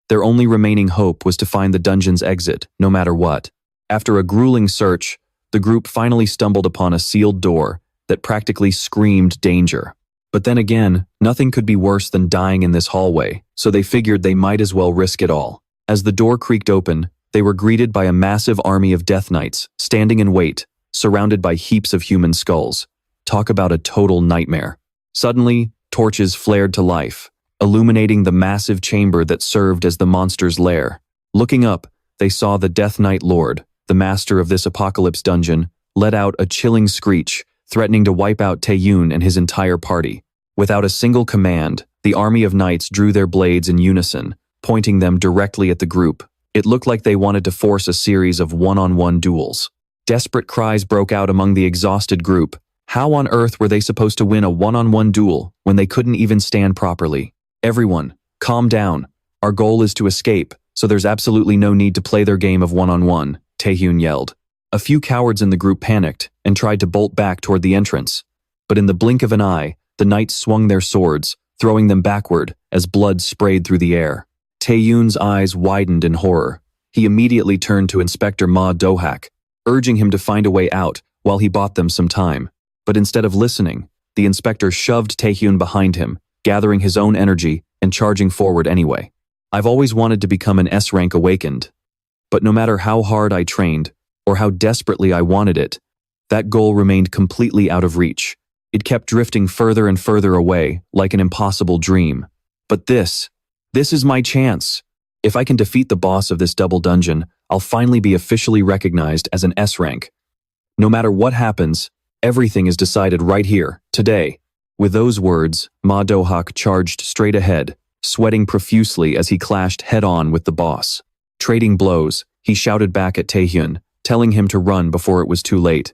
Their only remaining hope was to find the dungeon's exit, no matter what. After a grueling search, the group finally stumbled upon a sealed door that practically screamed danger. But then again, nothing could be worse than dying in this hallway, so they figured they might as well risk it all. As the door creaked open, they were greeted by a massive army of Death Knights, standing in wait, surrounded by heaps of human skulls. Talk about a total nightmare. Suddenly, torches flared to life, illuminating the massive chamber that served as the monster's lair. Looking up, they saw the Death Knight Lord, the master of this apocalypse dungeon, let out a chilling screech, threatening to wipe out Tae-hyun and his entire party. Without a single command, the army of knights drew their blades in unison, pointing them directly at the group. It looked like they wanted to force a series of one-on-one duels. Desperate cries broke out among the exhausted group. How on earth were they supposed to win a one-on-one duel when they couldn't even stand properly? Everyone, calm down. Our goal is to escape, so there's absolutely no need to play their game of one-on-one, Tae-hyun yelled. A few cowards in the group panicked and tried to bolt back toward the entrance. But in the blink of an eye, the knights swung their swords, throwing them backward as blood sprayed through the air. Tae-hyun's eyes widened in horror. He immediately turned to Inspector Ma Do-hak, urging him to find a way out while he bought them some time. But instead of listening, the inspector shoved Tae-hyun behind him, gathering his own energy and charging forward anyway. I've always wanted to become an S-rank awakened. But no matter how hard I trained, or how desperately I wanted it, that goal remained completely out of reach. It kept drifting further and further away, like an impossible dream. But this is my chance. If I can defeat the boss of this double dungeon, I'll finally be officially recognized as an S-rank. No matter what happens, everything is decided right here, today. With those words, Ma Do-hak charged straight ahead, sweating profusely as he clashed head-on with the boss. Trading blows, he shouted back at Tae-hyun, telling him to run before it was too late.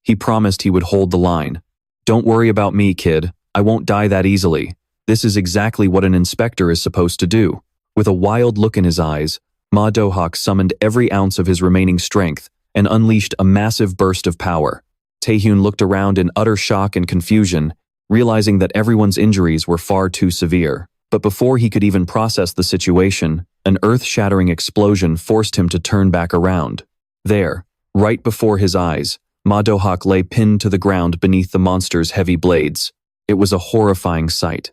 He promised he would hold the line. Don't worry about me, kid. I won't die that easily. This is exactly what an inspector is supposed to do. With a wild look in his eyes, Ma Do-hak summoned every ounce of his remaining strength and unleashed a massive burst of power. Tae-hyun looked around in utter shock and confusion, realizing that everyone's injuries were far too severe. But before he could even process the situation, an earth-shattering explosion forced him to turn back around. There, right before his eyes, Ma Do-hak lay pinned to the ground beneath the monster's heavy blades. It was a horrifying sight.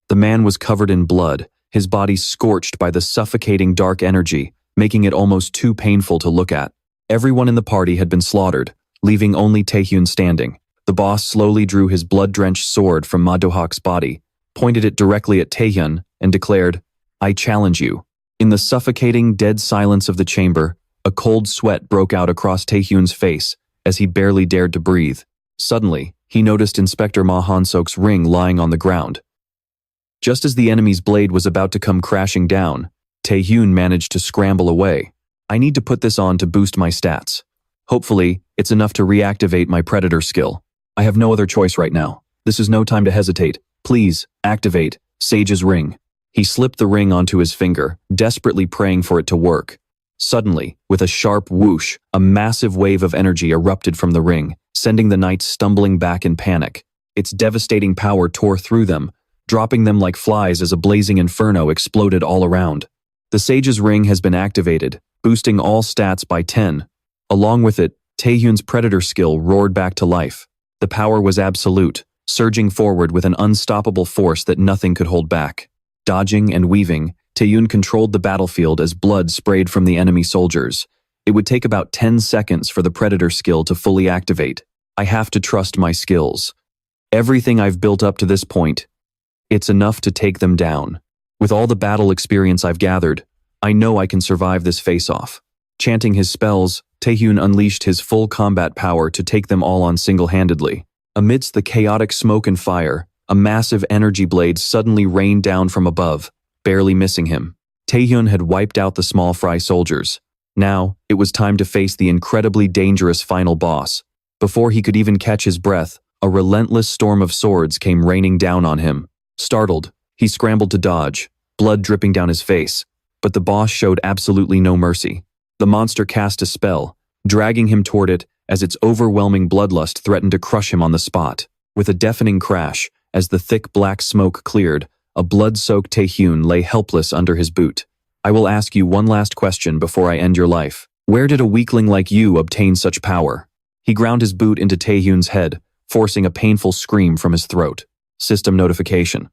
The man was covered in blood, his body scorched by the suffocating dark energy, making it almost too painful to look at. Everyone in the party had been slaughtered, leaving only Tae-hyun standing. The boss slowly drew his blood-drenched sword from Ma Do-hak's body, pointed it directly at Tae-hyun, and declared, "I challenge you." In the suffocating, dead silence of the chamber, a cold sweat broke out across Tae-hyun's face as he barely dared to breathe. Suddenly, he noticed Inspector Ma Han-sok's ring lying on the ground. Just as the enemy's blade was about to come crashing down, Tae-hyun managed to scramble away. I need to put this on to boost my stats. Hopefully, it's enough to reactivate my Predator skill. I have no other choice right now. This is no time to hesitate. Please, activate Sage's ring. He slipped the ring onto his finger, desperately praying for it to work. Suddenly, with a sharp whoosh, a massive wave of energy erupted from the ring, sending the knights stumbling back in panic. Its devastating power tore through them, dropping them like flies as a blazing inferno exploded all around. The Sage's Ring has been activated, boosting all stats by 10. Along with it, Tae-hyun's Predator skill roared back to life. The power was absolute, surging forward with an unstoppable force that nothing could hold back. Dodging and weaving, Tae-hyun controlled the battlefield as blood sprayed from the enemy soldiers. It would take about 10 seconds for the Predator skill to fully activate. I have to trust my skills. Everything I've built up to this point, it's enough to take them down. With all the battle experience I've gathered, I know I can survive this face-off. Chanting his spells, Tae-hyun unleashed his full combat power to take them all on single-handedly. Amidst the chaotic smoke and fire, a massive energy blade suddenly rained down from above, barely missing him. Tae-hyun had wiped out the small fry soldiers. Now, it was time to face the incredibly dangerous final boss. Before he could even catch his breath, a relentless storm of swords came raining down on him. Startled, he scrambled to dodge, blood dripping down his face, but the boss showed absolutely no mercy. The monster cast a spell, dragging him toward it as its overwhelming bloodlust threatened to crush him on the spot. With a deafening crash, as the thick black smoke cleared, a blood-soaked Tae-hyun lay helpless under his boot. I will ask you one last question before I end your life. Where did a weakling like you obtain such power? He ground his boot into Tae-hyun's head, forcing a painful scream from his throat. System notification.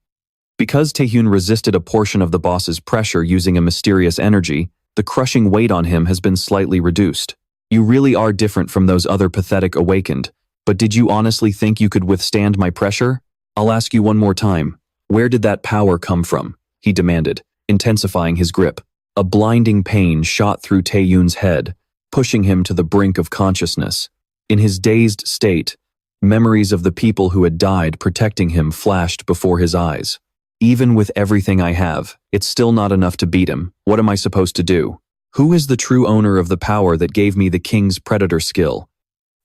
Because Tae-hyun resisted a portion of the boss's pressure using a mysterious energy, the crushing weight on him has been slightly reduced. You really are different from those other pathetic awakened, but did you honestly think you could withstand my pressure? I'll ask you one more time. Where did that power come from? He demanded, intensifying his grip. A blinding pain shot through Tae-hyun's head, pushing him to the brink of consciousness. In his dazed state, memories of the people who had died protecting him flashed before his eyes. Even with everything I have, it's still not enough to beat him. What am I supposed to do? Who is the true owner of the power that gave me the King's Predator skill?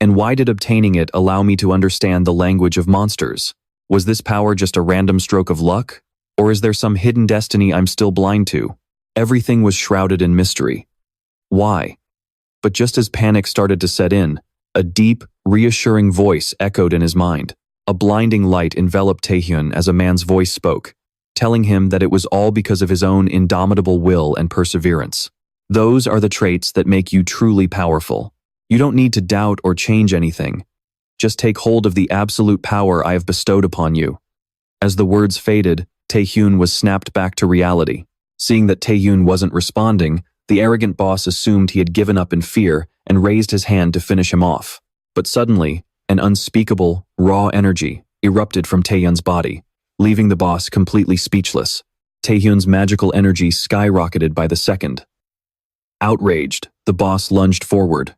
And why did obtaining it allow me to understand the language of monsters? Was this power just a random stroke of luck? Or is there some hidden destiny I'm still blind to? Everything was shrouded in mystery. Why? But just as panic started to set in, a deep, reassuring voice echoed in his mind. A blinding light enveloped Tae-hyun as a man's voice spoke, telling him that it was all because of his own indomitable will and perseverance. Those are the traits that make you truly powerful. You don't need to doubt or change anything. Just take hold of the absolute power I have bestowed upon you. As the words faded, Tae-hyun was snapped back to reality. Seeing that Tae-hyun wasn't responding, the arrogant boss assumed he had given up in fear and raised his hand to finish him off. But suddenly, an unspeakable, raw energy erupted from Tae-hyun's body, leaving the boss completely speechless. Tae-hyun's magical energy skyrocketed by the second. Outraged, the boss lunged forward.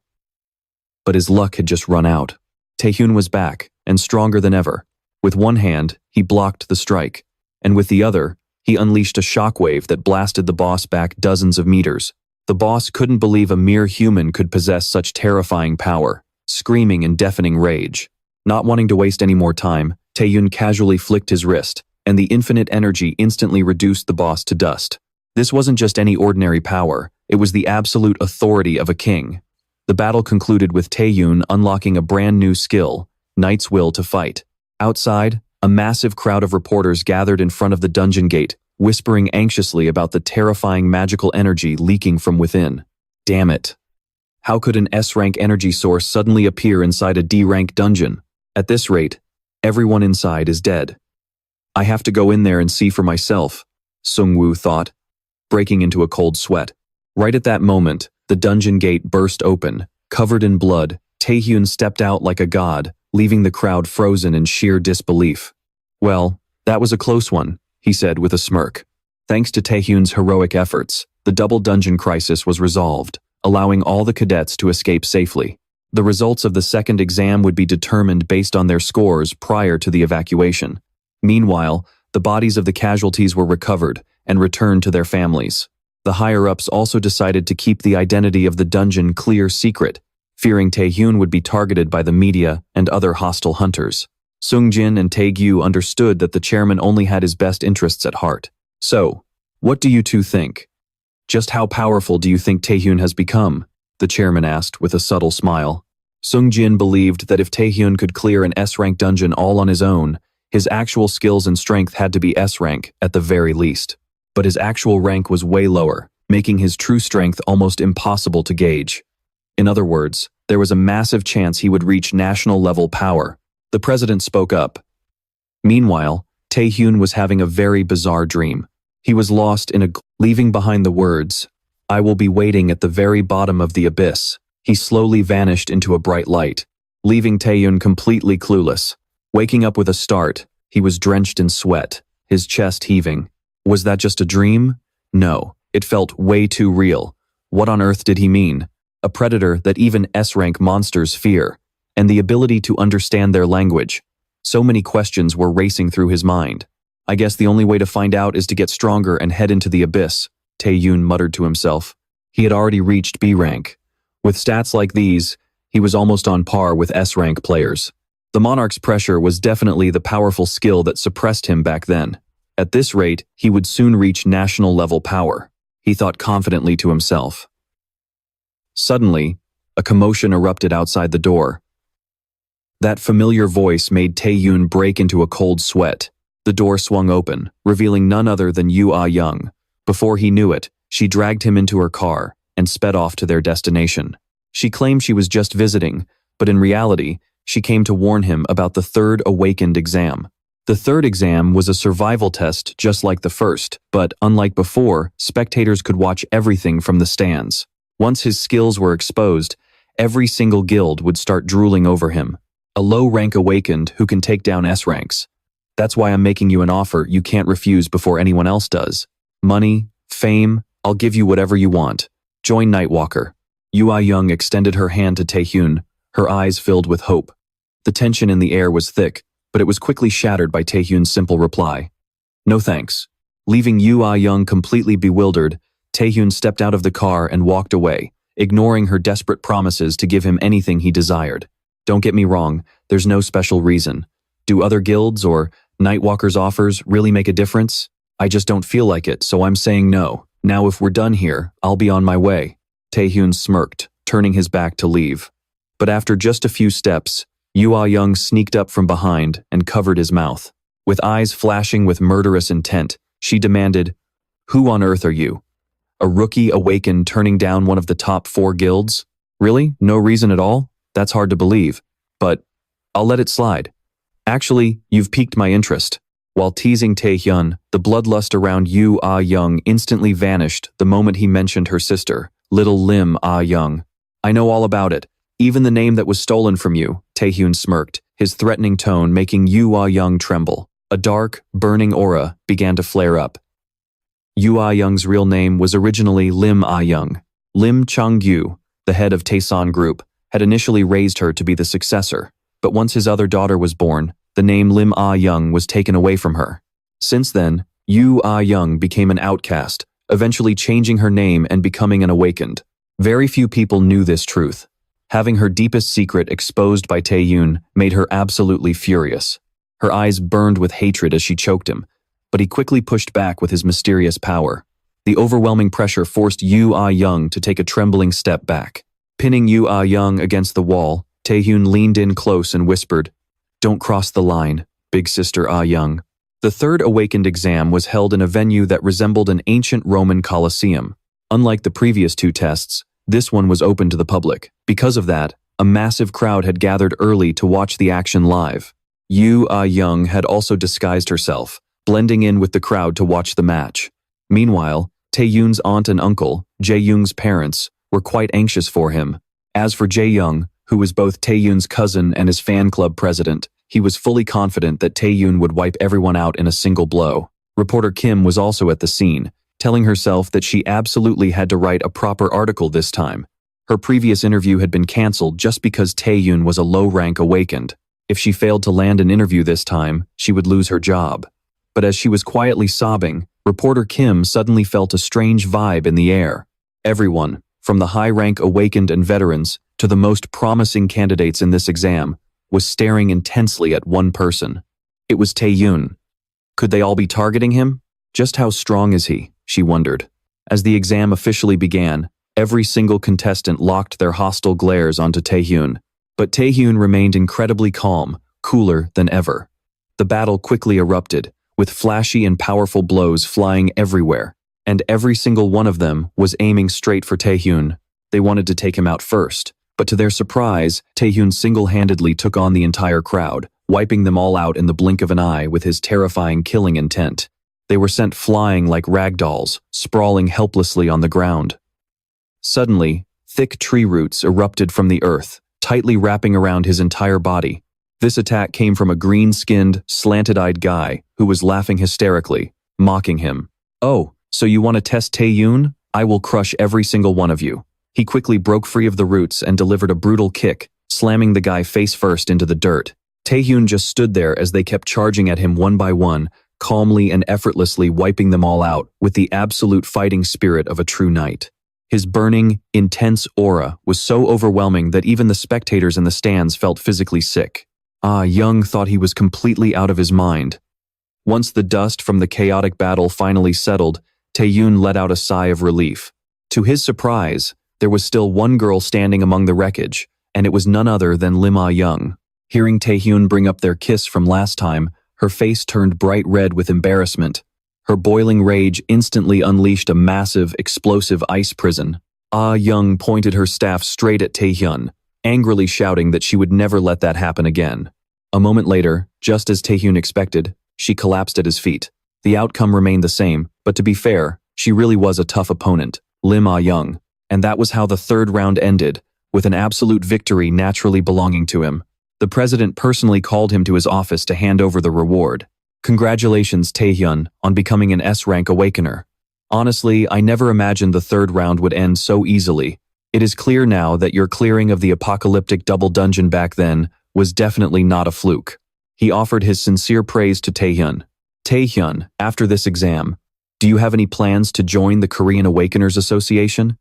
But his luck had just run out. Tae-hyun was back, and stronger than ever. With one hand, he blocked the strike, and with the other, he unleashed a shockwave that blasted the boss back dozens of meters. The boss couldn't believe a mere human could possess such terrifying power, screaming in deafening rage. Not wanting to waste any more time, Tae-hyun casually flicked his wrist, and the infinite energy instantly reduced the boss to dust. This wasn't just any ordinary power, it was the absolute authority of a king. The battle concluded with Tae-hyun unlocking a brand new skill, Knight's Will to Fight. Outside, a massive crowd of reporters gathered in front of the dungeon gate, whispering anxiously about the terrifying magical energy leaking from within. Damn it. How could an S-rank energy source suddenly appear inside a D-rank dungeon? At this rate, everyone inside is dead. I have to go in there and see for myself, Sung-woo thought, breaking into a cold sweat. Right at that moment, the dungeon gate burst open. Covered in blood, Tae-hyun stepped out like a god, leaving the crowd frozen in sheer disbelief. Well, that was a close one, he said with a smirk. Thanks to Tae-hyun's heroic efforts, the double dungeon crisis was resolved, allowing all the cadets to escape safely. The results of the second exam would be determined based on their scores prior to the evacuation. Meanwhile, the bodies of the casualties were recovered and returned to their families. The higher-ups also decided to keep the identity of the dungeon clear secret, fearing Tae-hyun would be targeted by the media and other hostile hunters. Sung-jin and Tae-gyu understood that the chairman only had his best interests at heart. So, what do you two think? Just how powerful do you think Tae-hyun has become? The chairman asked with a subtle smile. Sung-jin believed that if Tae-hyun could clear an S-rank dungeon all on his own, His actual skills and strength had to be S-rank at the very least. But his actual rank was way lower, making his true strength almost impossible to gauge. In other words, there was a massive chance he would reach national-level power. The president spoke up. Meanwhile, Tae-hyun was having a very bizarre dream. He was lost in leaving behind the words, "I will be waiting at the very bottom of the abyss." He slowly vanished into a bright light, leaving Tae-hyun completely clueless. Waking up with a start, he was drenched in sweat, his chest heaving. Was that just a dream? No, it felt way too real. What on earth did he mean? A predator that even S-rank monsters fear, and the ability to understand their language. So many questions were racing through his mind. I guess the only way to find out is to get stronger and head into the abyss, Tae-hyun muttered to himself. He had already reached B rank. With stats like these, he was almost on par with S-rank players. The monarch's pressure was definitely the powerful skill that suppressed him back then. At this rate, he would soon reach national-level power, he thought confidently to himself. Suddenly, a commotion erupted outside the door. That familiar voice made Tae-hyun break into a cold sweat. The door swung open, revealing none other than Yoo Ah-young. Before he knew it, she dragged him into her car and sped off to their destination. She claimed she was just visiting, but in reality, she came to warn him about the third awakened exam. The third exam was a survival test just like the first, but unlike before, spectators could watch everything from the stands. Once his skills were exposed, every single guild would start drooling over him. A low-rank awakened who can take down S-ranks. That's why I'm making you an offer you can't refuse before anyone else does. Money, fame, I'll give you whatever you want. Join Nightwalker. Yoo Ah-young extended her hand to Tae-hyun, her eyes filled with hope. The tension in the air was thick, but it was quickly shattered by Tae-hyun's simple reply. No thanks. Leaving Yoo Ah-young completely bewildered, Tae-hyun stepped out of the car and walked away, ignoring her desperate promises to give him anything he desired. Don't get me wrong, there's no special reason. Do other guilds or Nightwalker's offers really make a difference? I just don't feel like it, so I'm saying no. Now if we're done here, I'll be on my way. Tae-hyun smirked, turning his back to leave. But after just a few steps, Yoo Ah-young sneaked up from behind and covered his mouth. With eyes flashing with murderous intent, she demanded, "Who on earth are you? A rookie awakened turning down one of the top 4 guilds? Really? No reason at all? That's hard to believe. But I'll let it slide. Actually, you've piqued my interest." While teasing Tae-hyun, the bloodlust around Yoo Ah-young instantly vanished the moment he mentioned her sister, little Lim Ah-young. "I know all about it. Even the name that was stolen from you," Tae-hyun smirked, his threatening tone making Yoo Ah-young tremble. A dark, burning aura began to flare up. Yoo Ah-young's real name was originally Lim Ah-young. Lim Chang-gyu, the head of Taesan Group, had initially raised her to be the successor, but once his other daughter was born, the name Lim Ah-young was taken away from her. Since then, Yoo Ah-young became an outcast, eventually changing her name and becoming an awakened. Very few people knew this truth. Having her deepest secret exposed by Tae-hyun made her absolutely furious. Her eyes burned with hatred as she choked him, but he quickly pushed back with his mysterious power. The overwhelming pressure forced Yoo Ah-young to take a trembling step back. Pinning Yoo Ah-young against the wall, Tae-hyun leaned in close and whispered, "Don't cross the line, big sister Ah-young." The third awakened exam was held in a venue that resembled an ancient Roman Colosseum. Unlike the previous 2 tests, this one was open to the public. Because of that, a massive crowd had gathered early to watch the action live. Yoo Ah-young had also disguised herself, blending in with the crowd to watch the match. Meanwhile, Tae-hyun's aunt and uncle, Jae-young's parents, were quite anxious for him. As for Jae-young, who was both Tae-hyun's cousin and his fan club president, he was fully confident that Tae-hyun would wipe everyone out in a single blow. Reporter Kim was also at the scene, telling herself that she absolutely had to write a proper article this time. Her previous interview had been cancelled just because Tae-hyun was a low-rank awakened. If she failed to land an interview this time, she would lose her job. But as she was quietly sobbing, reporter Kim suddenly felt a strange vibe in the air. Everyone, from the high-rank awakened and veterans to the most promising candidates in this exam, was staring intensely at one person. It was Tae-hyun. Could they all be targeting him? Just how strong is he? She wondered. As the exam officially began, every single contestant locked their hostile glares onto Tae-hyun. But Tae-hyun remained incredibly calm, cooler than ever. The battle quickly erupted, with flashy and powerful blows flying everywhere, and every single one of them was aiming straight for Tae-hyun. They wanted to take him out first, but to their surprise, Tae-hyun single-handedly took on the entire crowd, wiping them all out in the blink of an eye with his terrifying killing intent. They were sent flying like ragdolls, sprawling helplessly on the ground. Suddenly, thick tree roots erupted from the earth, tightly wrapping around his entire body. This attack came from a green-skinned, slanted-eyed guy who was laughing hysterically, mocking him. "Oh, so you want to test Tae-hyun? I will crush every single one of you." He quickly broke free of the roots and delivered a brutal kick, slamming the guy face first into the dirt. Tae-hyun just stood there as they kept charging at him one by one, calmly and effortlessly wiping them all out with the absolute fighting spirit of a true knight. His burning, intense aura was so overwhelming that even the spectators in the stands felt physically sick. Young thought he was completely out of his mind. Once the dust from the chaotic battle finally settled, Tae-hyun let out a sigh of relief. To his surprise, there was still one girl standing among the wreckage, and it was none other than Lim Ah-young. Hearing Tae-hyun bring up their kiss from last time, her face turned bright red with embarrassment. Her boiling rage instantly unleashed a massive, explosive ice prison. Ah-young pointed her staff straight at Tae-hyun, angrily shouting that she would never let that happen again. A moment later, just as Tae-hyun expected, she collapsed at his feet. The outcome remained the same, but to be fair, she really was a tough opponent, Lim Ah-young. And that was how the third round ended, with an absolute victory naturally belonging to him. The president personally called him to his office to hand over the reward. "Congratulations, Tae-hyun, on becoming an S-rank awakener. Honestly, I never imagined the third round would end so easily. It is clear now that your clearing of the apocalyptic double dungeon back then was definitely not a fluke." He offered his sincere praise to Tae-hyun. "Tae-hyun, after this exam, do you have any plans to join the Korean Awakeners Association?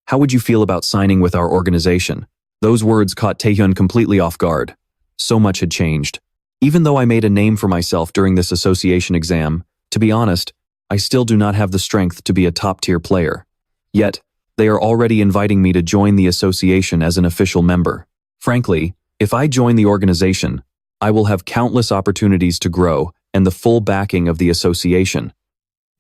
How would you feel about signing with our organization?" Those words caught Tae-hyun completely off guard. So much had changed. Even though I made a name for myself during this association exam, to be honest, I still do not have the strength to be a top-tier player. Yet, they are already inviting me to join the association as an official member. Frankly, if I join the organization, I will have countless opportunities to grow and the full backing of the association.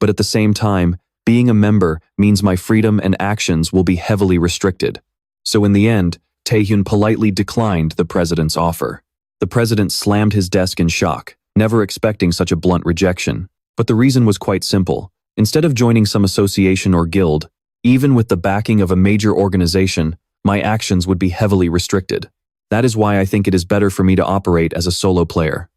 But at the same time, being a member means my freedom and actions will be heavily restricted. So in the end, Tae-hyun politely declined the president's offer. The president slammed his desk in shock, never expecting such a blunt rejection. But the reason was quite simple. Instead of joining some association or guild, even with the backing of a major organization, my actions would be heavily restricted. That is why I think it is better for me to operate as a solo player.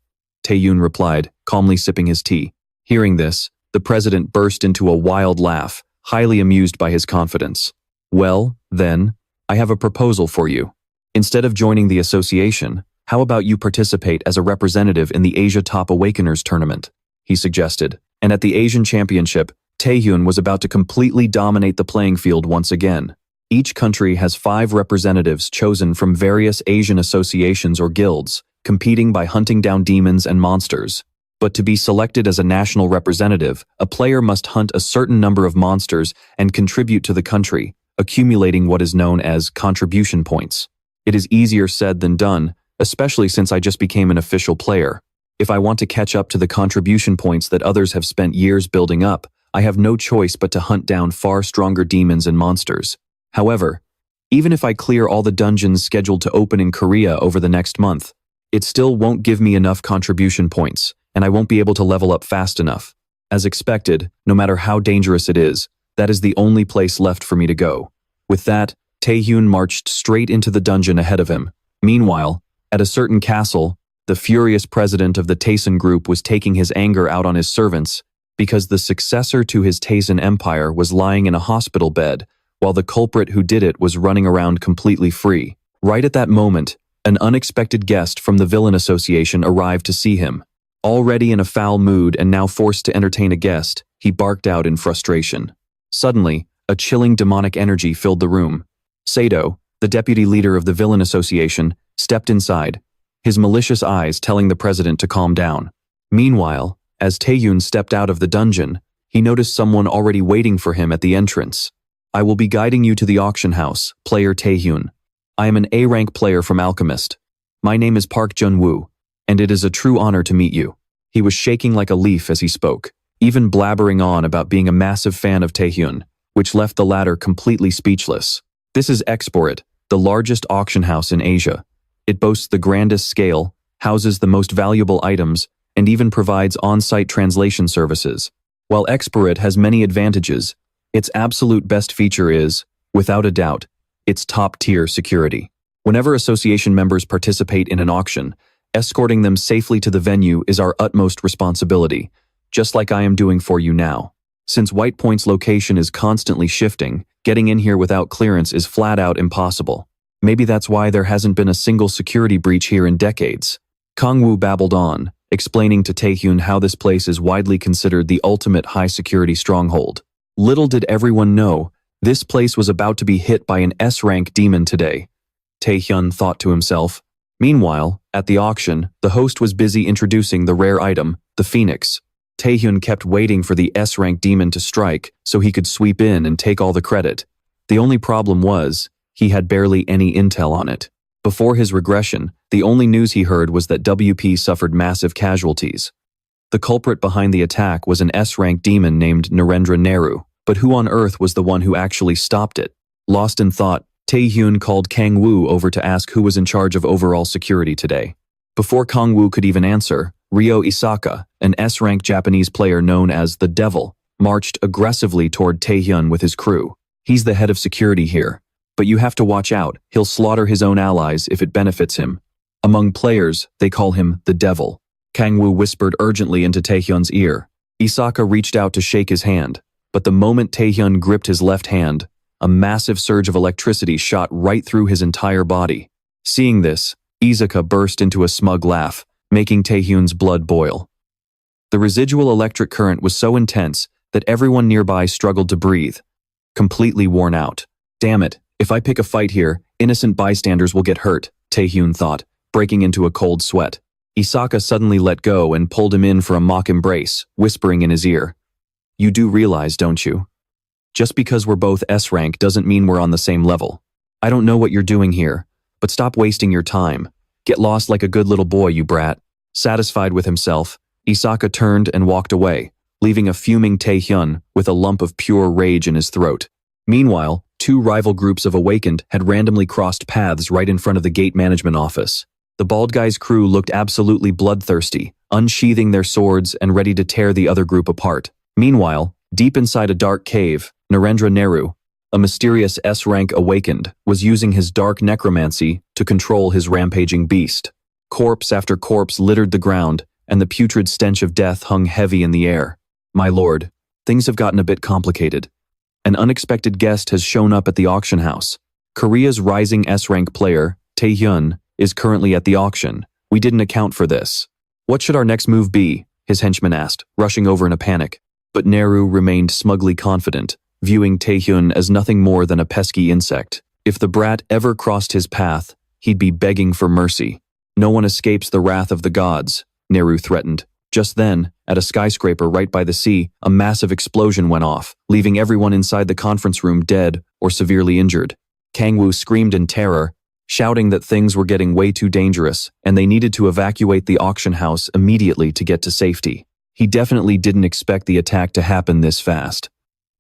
Tae-hyun replied, calmly sipping his tea. Hearing this, the president burst into a wild laugh, highly amused by his confidence. "Well, then, I have a proposal for you. Instead of joining the association, how about you participate as a representative in the Asia Top Awakeners tournament?" he suggested. And at the Asian Championship, Tae-hyun was about to completely dominate the playing field once again. Each country has 5 representatives chosen from various Asian associations or guilds, competing by hunting down demons and monsters. But to be selected as a national representative, a player must hunt a certain number of monsters and contribute to the country, accumulating what is known as contribution points. It is easier said than done, especially since I just became an official player. If I want to catch up to the contribution points that others have spent years building up, I have no choice but to hunt down far stronger demons and monsters. However, even if I clear all the dungeons scheduled to open in Korea over the next month, it still won't give me enough contribution points, and I won't be able to level up fast enough. As expected, no matter how dangerous it is, that is the only place left for me to go. With that, Tae-hyun marched straight into the dungeon ahead of him. Meanwhile, at a certain castle, the furious president of the Taeson group was taking his anger out on his servants because the successor to his Taeson empire was lying in a hospital bed, while the culprit who did it was running around completely free. Right at that moment, an unexpected guest from the Villain Association arrived to see him. Already in a foul mood and now forced to entertain a guest, he barked out in frustration. Suddenly, a chilling demonic energy filled the room. Sado, the deputy leader of the Villain Association, stepped inside, his malicious eyes telling the president to calm down. Meanwhile, as Tae-hyun stepped out of the dungeon, he noticed someone already waiting for him at the entrance. "I will be guiding you to the auction house, player Tae-hyun. I am an A-rank player from Alchemist. My name is Park Jun-woo. and it is a true honor to meet you." He was shaking like a leaf as he spoke, even blabbering on about being a massive fan of Tae-hyun, which left the latter completely speechless. This is Exporit, the largest auction house in Asia. It boasts the grandest scale, houses the most valuable items, and even provides on-site translation services. While Exporit has many advantages, its absolute best feature is, without a doubt, its top-tier security. Whenever association members participate in an auction, escorting them safely to the venue is our utmost responsibility, just like I am doing for you now. Since White Point's location is constantly shifting, getting in here without clearance is flat out impossible. Maybe that's why there hasn't been a single security breach here in decades. Kang-woo babbled on, explaining to Tae-hyun how this place is widely considered the ultimate high-security stronghold. Little did everyone know, this place was about to be hit by an S-rank demon today. Tae-hyun thought to himself. Meanwhile, at the auction, the host was busy introducing the rare item, the Phoenix. Tae-hyun kept waiting for the S-rank demon to strike so he could sweep in and take all the credit. The only problem was, he had barely any intel on it. Before his regression, the only news he heard was that WP suffered massive casualties. The culprit behind the attack was an S-rank demon named Narendra Nehru, but who on earth was the one who actually stopped it? Lost in thought, Tae-hyun called Kang-woo over to ask who was in charge of overall security today. Before Kang-woo could even answer, Ryo Isaka, an S-rank Japanese player known as the Devil, marched aggressively toward Tae-hyun with his crew. He's the head of security here, but you have to watch out, he'll slaughter his own allies if it benefits him. Among players, they call him the Devil. Kang-woo whispered urgently into Tae-hyun's ear. Isaka reached out to shake his hand, but the moment Tae-hyun gripped his left hand, a massive surge of electricity shot right through his entire body. Seeing this, Isaka burst into a smug laugh, making Tae-hyun's blood boil. The residual electric current was so intense that everyone nearby struggled to breathe, completely worn out. Damn it, if I pick a fight here, innocent bystanders will get hurt, Tae-hyun thought, breaking into a cold sweat. Isaka suddenly let go and pulled him in for a mock embrace, whispering in his ear. You do realize, don't you? Just because we're both S-rank doesn't mean we're on the same level. I don't know what you're doing here, but stop wasting your time. Get lost like a good little boy, you brat. Satisfied with himself, Isaka turned and walked away, leaving a fuming Tae-hyun with a lump of pure rage in his throat. Meanwhile, two rival groups of Awakened had randomly crossed paths right in front of the gate management office. The bald guy's crew looked absolutely bloodthirsty, unsheathing their swords and ready to tear the other group apart. Meanwhile, deep inside a dark cave, Narendra Nehru, a mysterious S-rank Awakened, was using his dark necromancy to control his rampaging beast. Corpse after corpse littered the ground, and the putrid stench of death hung heavy in the air. My lord, things have gotten a bit complicated. An unexpected guest has shown up at the auction house. Korea's rising S-rank player, Tae-hyun, is currently at the auction. We didn't account for this. What should our next move be? His henchman asked, rushing over in a panic. But Nehru remained smugly confident, viewing Tae-hyun as nothing more than a pesky insect. If the brat ever crossed his path, he'd be begging for mercy. No one escapes the wrath of the gods, Nehru threatened. Just then, at a skyscraper right by the sea, a massive explosion went off, leaving everyone inside the conference room dead or severely injured. Kang-woo screamed in terror, shouting that things were getting way too dangerous and they needed to evacuate the auction house immediately to get to safety. He definitely didn't expect the attack to happen this fast.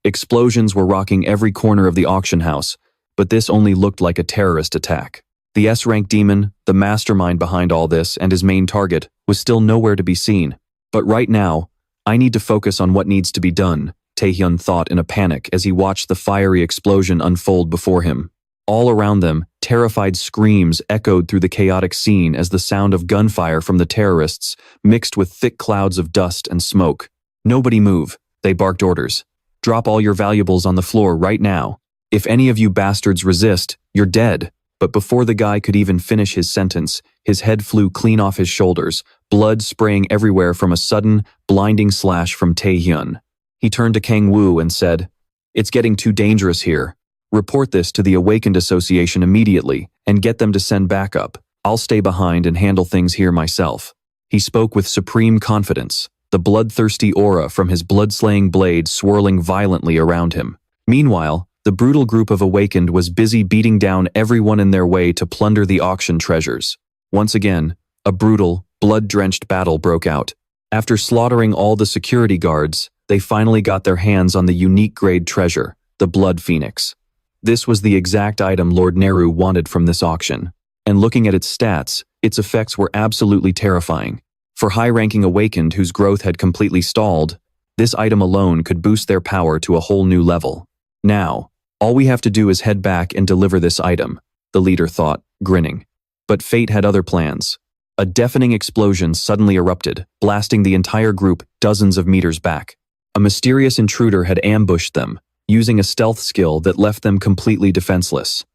Explosions were rocking every corner of the auction house, but this only looked like a terrorist attack. The S-rank demon, the mastermind behind all this and his main target, was still nowhere to be seen. But right now, I need to focus on what needs to be done, Tae-hyun thought in a panic as he watched the fiery explosion unfold before him. All around them, terrified screams echoed through the chaotic scene as the sound of gunfire from the terrorists mixed with thick clouds of dust and smoke. Nobody move, they barked orders. Drop all your valuables on the floor right now. If any of you bastards resist, you're dead. But before the guy could even finish his sentence, his head flew clean off his shoulders, blood spraying everywhere from a sudden, blinding slash from Tae-hyun. He turned to Kang-woo and said, "It's getting too dangerous here. Report this to the Awakened Association immediately and get them to send backup. I'll stay behind and handle things here myself." He spoke with supreme confidence, the bloodthirsty aura from his blood-slaying blade swirling violently around him. Meanwhile, the brutal group of Awakened was busy beating down everyone in their way to plunder the auction treasures. Once again, a brutal, blood-drenched battle broke out. After slaughtering all the security guards, they finally got their hands on the unique grade treasure, the Blood Phoenix. This was the exact item Lord Nehru wanted from this auction. And looking at its stats, its effects were absolutely terrifying. For high-ranking awakened whose growth had completely stalled, this item alone could boost their power to a whole new level. Now, all we have to do is head back and deliver this item, the leader thought, grinning. But fate had other plans. A deafening explosion suddenly erupted, blasting the entire group dozens of meters back. A mysterious intruder had ambushed them, using a stealth skill that left them completely defenseless.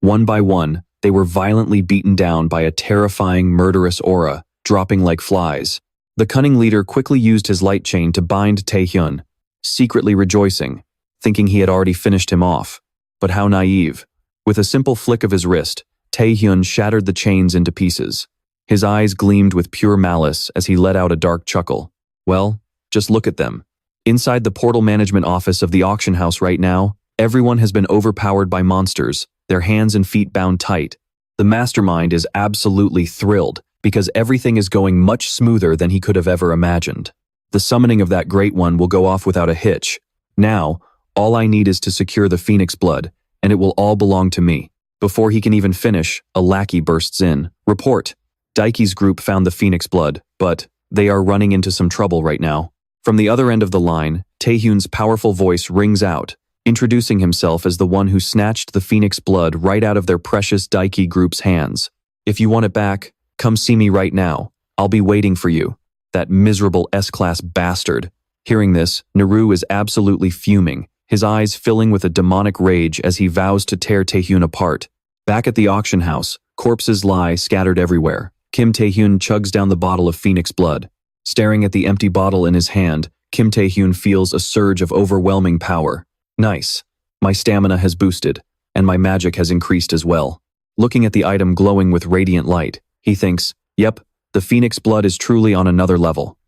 One by one, they were violently beaten down by a terrifying, murderous aura, dropping like flies. The cunning leader quickly used his light chain to bind Tae-hyun, secretly rejoicing, thinking he had already finished him off. But how naive. With a simple flick of his wrist, Tae-hyun shattered the chains into pieces. His eyes gleamed with pure malice as he let out a dark chuckle. Well, just look at them. Inside the portal management office of the auction house right now, everyone has been overpowered by monsters, their hands and feet bound tight. The mastermind is absolutely thrilled, because everything is going much smoother than he could have ever imagined. The summoning of that great one will go off without a hitch. Now, all I need is to secure the Phoenix blood, and it will all belong to me. Before he can even finish, a lackey bursts in. Report. Daiki's group found the Phoenix blood, but they are running into some trouble right now. From the other end of the line, Tae-hyun's powerful voice rings out, introducing himself as the one who snatched the Phoenix blood right out of their precious Daiki group's hands. If you want it back, come see me right now. I'll be waiting for you. That miserable S-class bastard. Hearing this, Nehru is absolutely fuming, his eyes filling with a demonic rage as he vows to tear Tae-hyun apart. Back at the auction house, corpses lie scattered everywhere. Kim Tae-hyun chugs down the bottle of Phoenix blood. Staring at the empty bottle in his hand, Kim Tae-hyun feels a surge of overwhelming power. Nice. My stamina has boosted, and my magic has increased as well. Looking at the item glowing with radiant light, he thinks, yep, the Phoenix blood is truly on another level.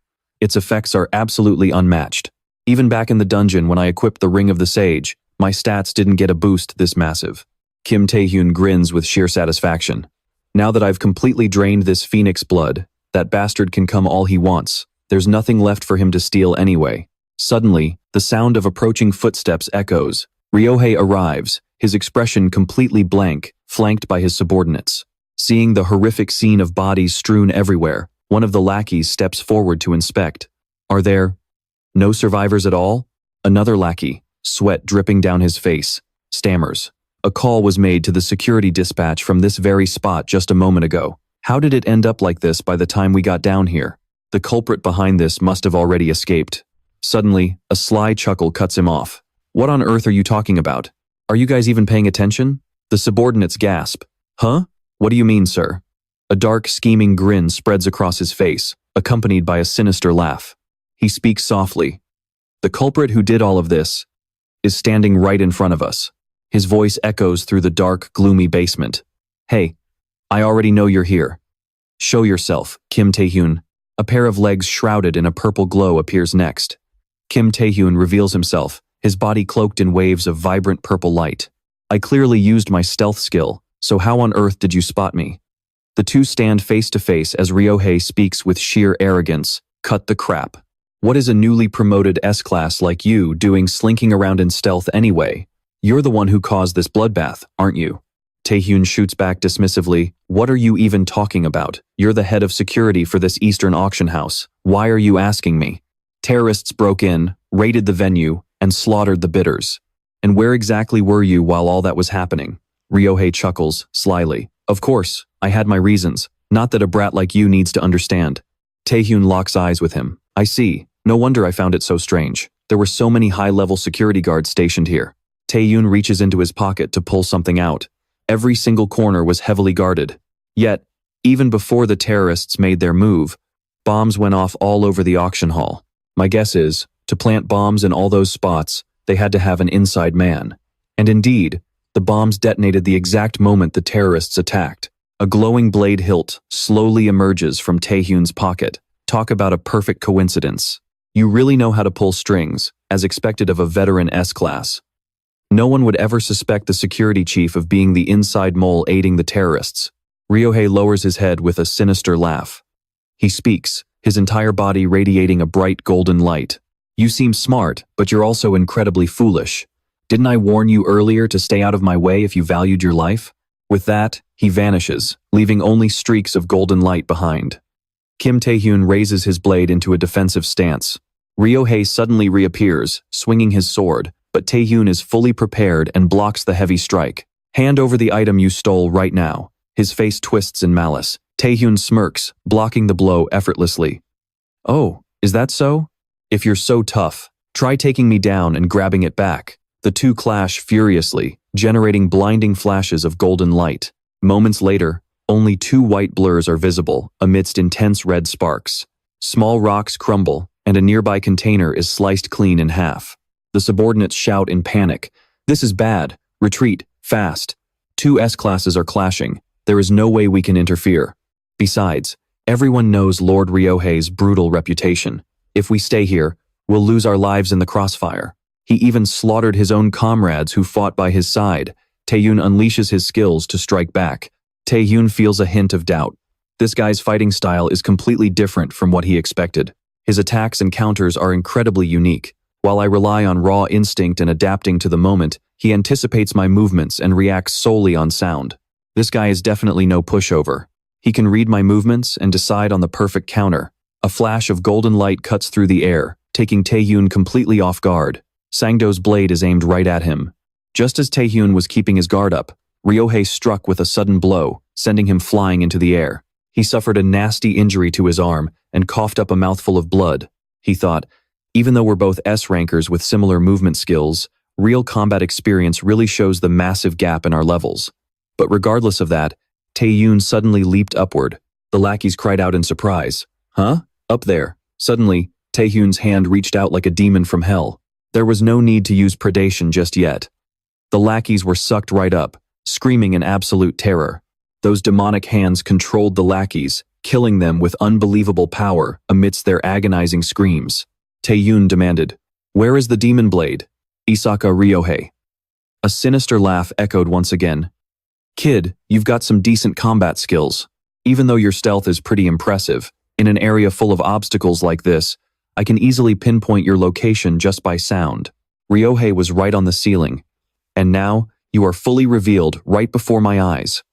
Its effects are absolutely unmatched. Even back in the dungeon when I equipped the Ring of the Sage, my stats didn't get a boost this massive. Kim Tae-hyun grins with sheer satisfaction. Now that I've completely drained this Phoenix blood, that bastard can come all he wants. There's nothing left for him to steal anyway. Suddenly, the sound of approaching footsteps echoes. Ryohei arrives, his expression completely blank, flanked by his subordinates. Seeing the horrific scene of bodies strewn everywhere, one of the lackeys steps forward to inspect. Are there no survivors at all? Another lackey, sweat dripping down his face, stammers. A call was made to the security dispatch from this very spot just a moment ago. How did it end up like this by the time we got down here? The culprit behind this must have already escaped. Suddenly, a sly chuckle cuts him off. What on earth are you talking about? Are you guys even paying attention? The subordinates gasp. Huh? What do you mean, sir? A dark, scheming grin spreads across his face, accompanied by a sinister laugh. He speaks softly. The culprit who did all of this is standing right in front of us. His voice echoes through the dark, gloomy basement. Hey, I already know you're here. Show yourself, Kim Tae-hyun. A pair of legs shrouded in a purple glow appears next. Kim Tae-hyun reveals himself, his body cloaked in waves of vibrant purple light. I clearly used my stealth skill, so how on earth did you spot me? The two stand face to face as Ryohei speaks with sheer arrogance. Cut the crap. What is a newly promoted S-class like you doing slinking around in stealth anyway? You're the one who caused this bloodbath, aren't you? Tae-hyun shoots back dismissively. What are you even talking about? You're the head of security for this Eastern auction house. Why are you asking me? Terrorists broke in, raided the venue, and slaughtered the bidders. And where exactly were you while all that was happening? Ryohei chuckles, slyly. Of course, I had my reasons. Not that a brat like you needs to understand. Tae-hyun locks eyes with him. I see. No wonder I found it so strange. There were so many high-level security guards stationed here. Tae-hyun reaches into his pocket to pull something out. Every single corner was heavily guarded. Yet, even before the terrorists made their move, bombs went off all over the auction hall. My guess is, to plant bombs in all those spots, they had to have an inside man. And indeed, the bombs detonated the exact moment the terrorists attacked. A glowing blade hilt slowly emerges from Tae-hyun's pocket. Talk about a perfect coincidence. You really know how to pull strings, as expected of a veteran S-class. No one would ever suspect the security chief of being the inside mole aiding the terrorists. Ryohei lowers his head with a sinister laugh. He speaks, his entire body radiating a bright golden light. You seem smart, but you're also incredibly foolish. Didn't I warn you earlier to stay out of my way if you valued your life? With that, he vanishes, leaving only streaks of golden light behind. Kim Tae-hyun raises his blade into a defensive stance. Ryohei suddenly reappears, swinging his sword, but Tae-hyun is fully prepared and blocks the heavy strike. Hand over the item you stole right now. His face twists in malice. Tae-hyun smirks, blocking the blow effortlessly. Oh, is that so? If you're so tough, try taking me down and grabbing it back. The two clash furiously, generating blinding flashes of golden light. Moments later, only two white blurs are visible amidst intense red sparks. Small rocks crumble, and a nearby container is sliced clean in half. The subordinates shout in panic. This is bad. Retreat, fast. Two S-classes are clashing. There is no way we can interfere. Besides, everyone knows Lord Ryohei's brutal reputation. If we stay here, we'll lose our lives in the crossfire. He even slaughtered his own comrades who fought by his side. Tae-hyun unleashes his skills to strike back. Tae-hyun feels a hint of doubt. This guy's fighting style is completely different from what he expected. His attacks and counters are incredibly unique. While I rely on raw instinct and adapting to the moment, he anticipates my movements and reacts solely on sound. This guy is definitely no pushover. He can read my movements and decide on the perfect counter. A flash of golden light cuts through the air, taking Tae-hyun completely off guard. Sangdo's blade is aimed right at him. Just as Tae-hyun was keeping his guard up, Ryohei struck with a sudden blow, sending him flying into the air. He suffered a nasty injury to his arm and coughed up a mouthful of blood. He thought, even though we're both S-rankers with similar movement skills, real combat experience really shows the massive gap in our levels. But regardless of that, Tae-hyun suddenly leaped upward. The lackeys cried out in surprise. Huh? Up there. Suddenly, Tae-hyun's hand reached out like a demon from hell. There was no need to use predation just yet. The lackeys were sucked right up, screaming in absolute terror. Those demonic hands controlled the lackeys, killing them with unbelievable power amidst their agonizing screams. Tae-hyun demanded, "Where is the demon blade?" Isaka Ryohei. A sinister laugh echoed once again. "Kid, you've got some decent combat skills. Even though your stealth is pretty impressive, in an area full of obstacles like this, I can easily pinpoint your location just by sound." Ryohei was right on the ceiling. "And now, you are fully revealed right before my eyes.